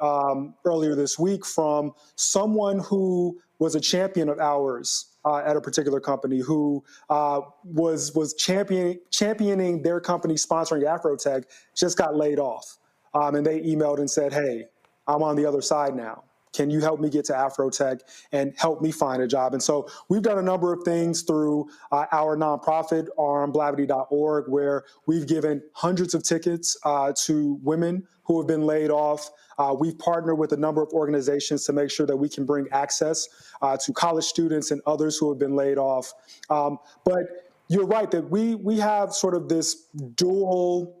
[SPEAKER 12] earlier this week from someone who was a champion of ours at a particular company who was championing their company sponsoring AfroTech, just got laid off. And they emailed and said, hey, I'm on the other side now. Can you help me get to AfroTech and help me find a job? And so we've done a number of things through our nonprofit, armblavity.org, where we've given hundreds of tickets to women who have been laid off. We've partnered with a number of organizations to make sure that we can bring access to college students and others who have been laid off. But you're right that we have sort of this dual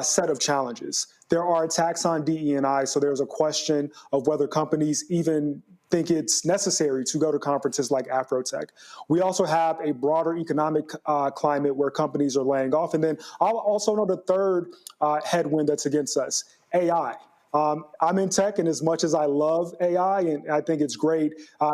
[SPEAKER 12] set of challenges. There are attacks on DE&I, so there's a question of whether companies even think it's necessary to go to conferences like AfroTech. We also have a broader economic climate where companies are laying off. And then I'll also note a third headwind that's against us, AI. I'm in tech, and as much as I love AI, and I think it's great,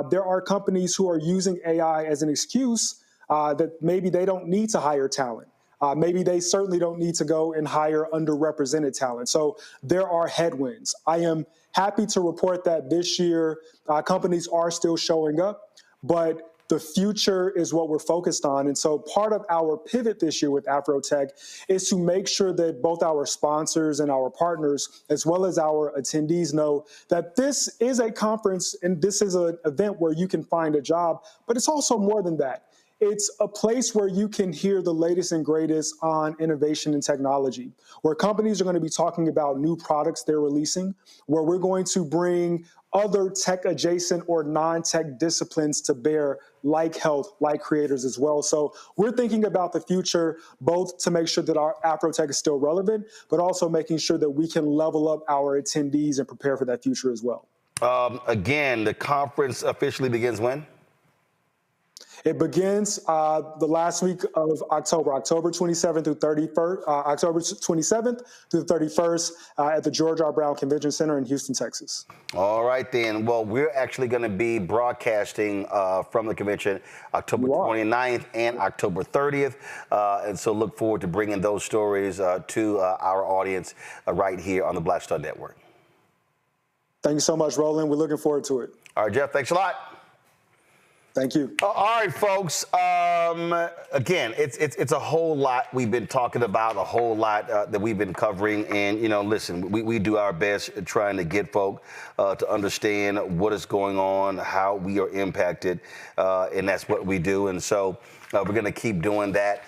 [SPEAKER 12] there are companies who are using AI as an excuse that maybe they don't need to hire talent. Maybe they certainly don't need to go and hire underrepresented talent. So there are headwinds. I am happy to report that this year companies are still showing up, but the future is what we're focused on. And so part of our pivot this year with AfroTech is to make sure that both our sponsors and our partners, as well as our attendees, know that this is a conference and this is an event where you can find a job, but it's also more than that. It's a place where you can hear the latest and greatest on innovation and technology, where companies are going to be talking about new products they're releasing, where we're going to bring other tech adjacent or non-tech disciplines to bear, like health, like creators as well. So we're thinking about the future, both to make sure that our AfroTech is still relevant, but also making sure that we can level up our attendees and prepare for that future as well.
[SPEAKER 10] Again, the conference officially begins when?
[SPEAKER 12] It begins the last week of October, October 27th through 31st, October 27th through the 31st at the George R. Brown Convention Center in Houston, Texas.
[SPEAKER 10] All right, then. Well, we're actually going to be broadcasting from the convention October 29th and October 30th. And so look forward to bringing those stories to our audience right here on the Black Star Network.
[SPEAKER 12] Thank you so much, Roland. We're looking forward to it.
[SPEAKER 10] All right, Jeff, thanks a lot.
[SPEAKER 12] Thank you.
[SPEAKER 10] All right, folks. Again, it's a whole lot we've been talking about, a whole lot that we've been covering. And, you know, listen, we do our best trying to get folk to understand what is going on, how we are impacted, and that's what we do. And so we're going to keep doing that.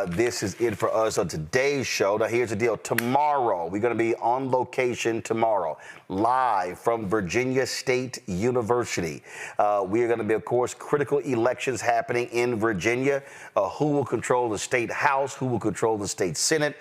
[SPEAKER 10] This is it for us on today's show. Now, here's the deal. Tomorrow, we're going to be on location tomorrow, live from Virginia State University. We are going to be, of course, critical elections happening in Virginia. Who will control the state house? Who will control the state senate?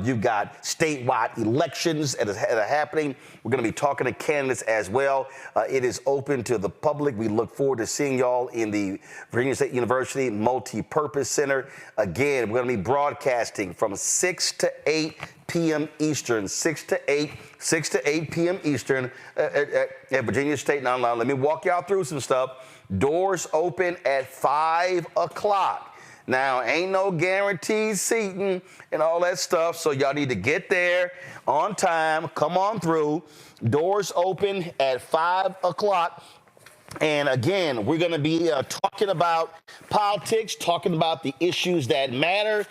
[SPEAKER 10] You've got statewide elections that are happening. We're going to be talking to candidates as well. It is open to the public. We look forward to seeing y'all in the Virginia State University Multi-Purpose Center. Again, we're going to be broadcasting from 6 to 8 p.m. Eastern, 6 to 8 p.m. Eastern at Virginia State. Now, let me walk y'all through some stuff. Doors open at 5 o'clock. Now, ain't no guaranteed seating and all that stuff, so y'all need to get there on time. Come on through. Doors open at 5 o'clock. And again, we're going to be talking about politics, talking about the issues that matter,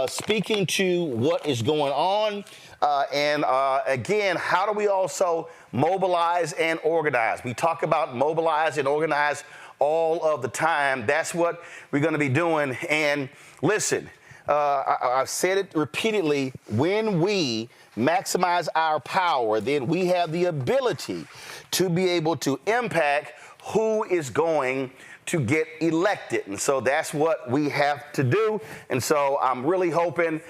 [SPEAKER 10] speaking to what is going on. And again, how do we also mobilize and organize? We talk about mobilize and organize all of the time. That's what we're going to be doing. And listen, I've said it repeatedly, when we maximize our power, then we have the ability to be able to impact who is going to get elected. And so that's what we have to do. And so I'm really hoping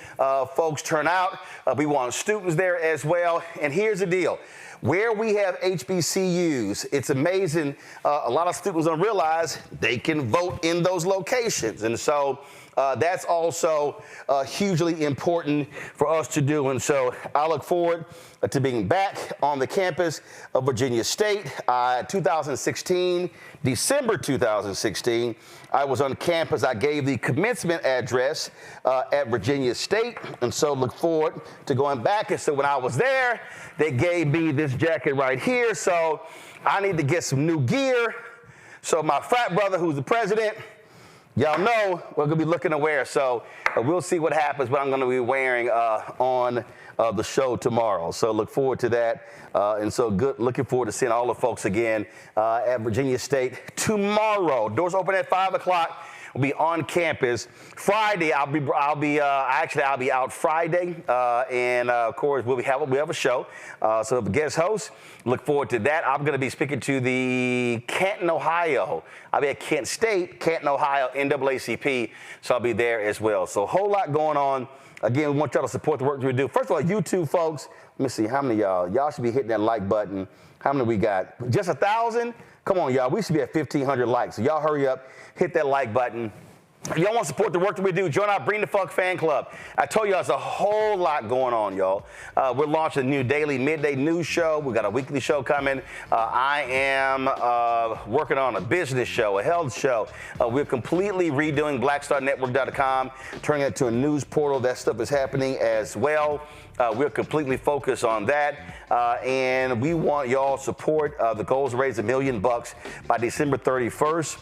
[SPEAKER 10] folks turn out. We want students there as well. And here's the deal. Where we have HBCUs, it's amazing. A lot of students don't realize they can vote in those locations. And so that's also hugely important for us to do. And so I look forward to being back on the campus of Virginia State. 2016, December 2016, I was on campus. I gave the commencement address at Virginia State. And so look forward to going back. And so when I was there, they gave me this jacket right here. So I need to get some new gear. So my frat brother, who's the president, y'all know we're going to be looking to wear. So we'll see what happens, what I'm going to be wearing on the show tomorrow. So look forward to that. And so looking forward to seeing all the folks again at Virginia State tomorrow. Doors open at 5 o'clock. We'll be on campus. Friday, I'll be out Friday, and of course we have a show. So the guest host, look forward to that. I'm going to be speaking to the Canton, Ohio. I'll be at Kent State, Canton, Ohio, NAACP. So I'll be there as well. So a whole lot going on. Again, we want y'all to support the work we do. First of all, YouTube folks, let me see how many of y'all should be hitting that like button. How many we got? Just 1,000? Come on, y'all. We should be at 1,500 likes. So y'all hurry up, hit that like button. If y'all want to support the work that we do, join our Bring the Fuck fan club. I told you there's a whole lot going on, y'all. We're launching a new daily midday news show. We got a weekly show coming. I am working on a business show, a health show. We're completely redoing blackstarnetwork.com, turning it to a news portal. That stuff is happening as well. We're completely focused on that, and we want y'all support. The goal is to raise $1 million by December 31st.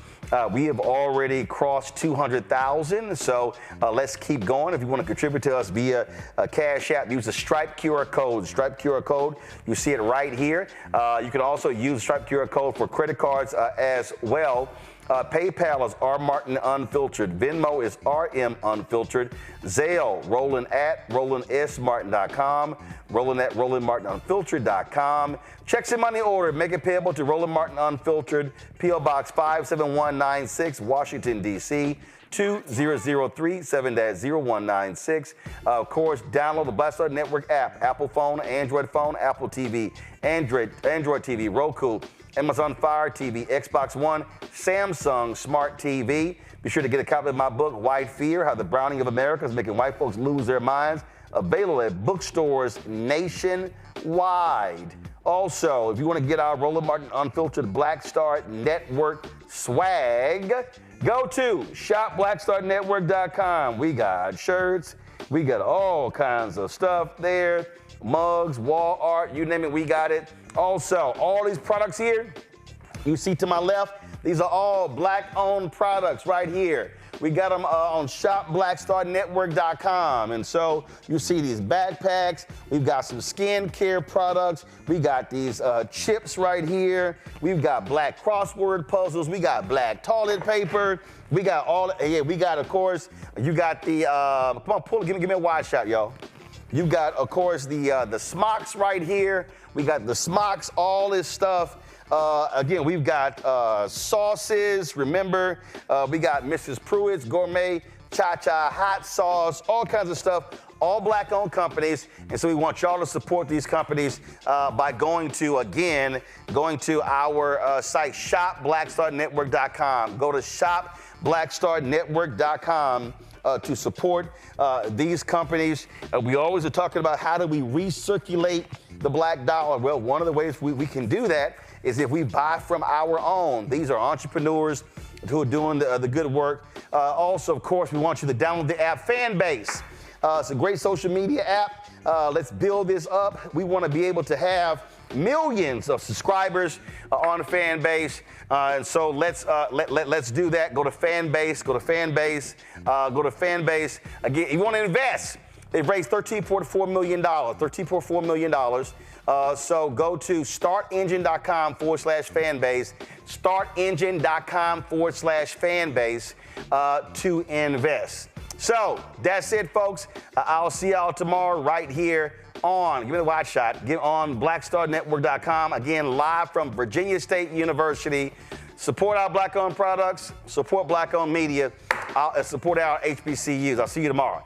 [SPEAKER 10] We have already crossed 200,000, so let's keep going. If you want to contribute to us via Cash App, use the Stripe QR code. Stripe QR code, you see it right here. You can also use Stripe QR code for credit cards as well. PayPal is R Martin Unfiltered. Venmo is RM Unfiltered. Zelle, Roland at RolandSMartin.com. Roland at RolandMartinUnfiltered.com. Checks and money order. Make it payable to Roland Martin Unfiltered, P.O. Box 57196, Washington, D.C. 2003 7-0196. Of course, download the Black Star Network app. Apple phone, Android phone, Apple TV, Android TV, Roku, Amazon Fire TV, Xbox One, Samsung Smart TV. Be sure to get a copy of my book, White Fear, How the Browning of America is Making White Folks Lose Their Minds. Available at bookstores nationwide. Also, if you want to get our Roland Martin Unfiltered Black Star Network swag, go to shopblackstarnetwork.com. We got shirts. We got all kinds of stuff there. Mugs, wall art, you name it, we got it. Also, all these products here, you see to my left, these are all Black-owned products right here. We got them on shopblackstarnetwork.com. And so you see these backpacks. We've got some skincare products. We got these chips right here. We've got black crossword puzzles. We got black toilet paper. We got all, we got, of course, you got the, come on, pull, give me a wide shot, y'all. You got, of course, the smocks right here. We got the smocks, all this stuff. Again, we've got sauces. Remember, we got Mrs. Pruitt's Gourmet Cha-Cha Hot Sauce, all kinds of stuff, all Black-owned companies. And so we want y'all to support these companies by going to our site, shopblackstarnetwork.com. Go to shopblackstarnetwork.com. To support these companies. We always are talking about how do we recirculate the black dollar. Well, one of the ways we can do that is if we buy from our own. These are entrepreneurs who are doing the good work. Also, of course, we want you to download the app Fanbase. It's a great social media app. Let's build this up. We want to be able to have millions of subscribers on Fanbase. And so let's do that. Go to Fanbase. Go to Fanbase. Again, if you want to invest, they've raised $13.4 million. $13.4 million. So go to startengine.com/fanbase. Startengine.com/fanbase to invest. So that's it, folks. I'll see y'all tomorrow right here on, give me the wide shot, get on blackstarnetwork.com. Again, live from Virginia State University. Support our Black-owned products, support Black-owned media, support our HBCUs. I'll see you tomorrow.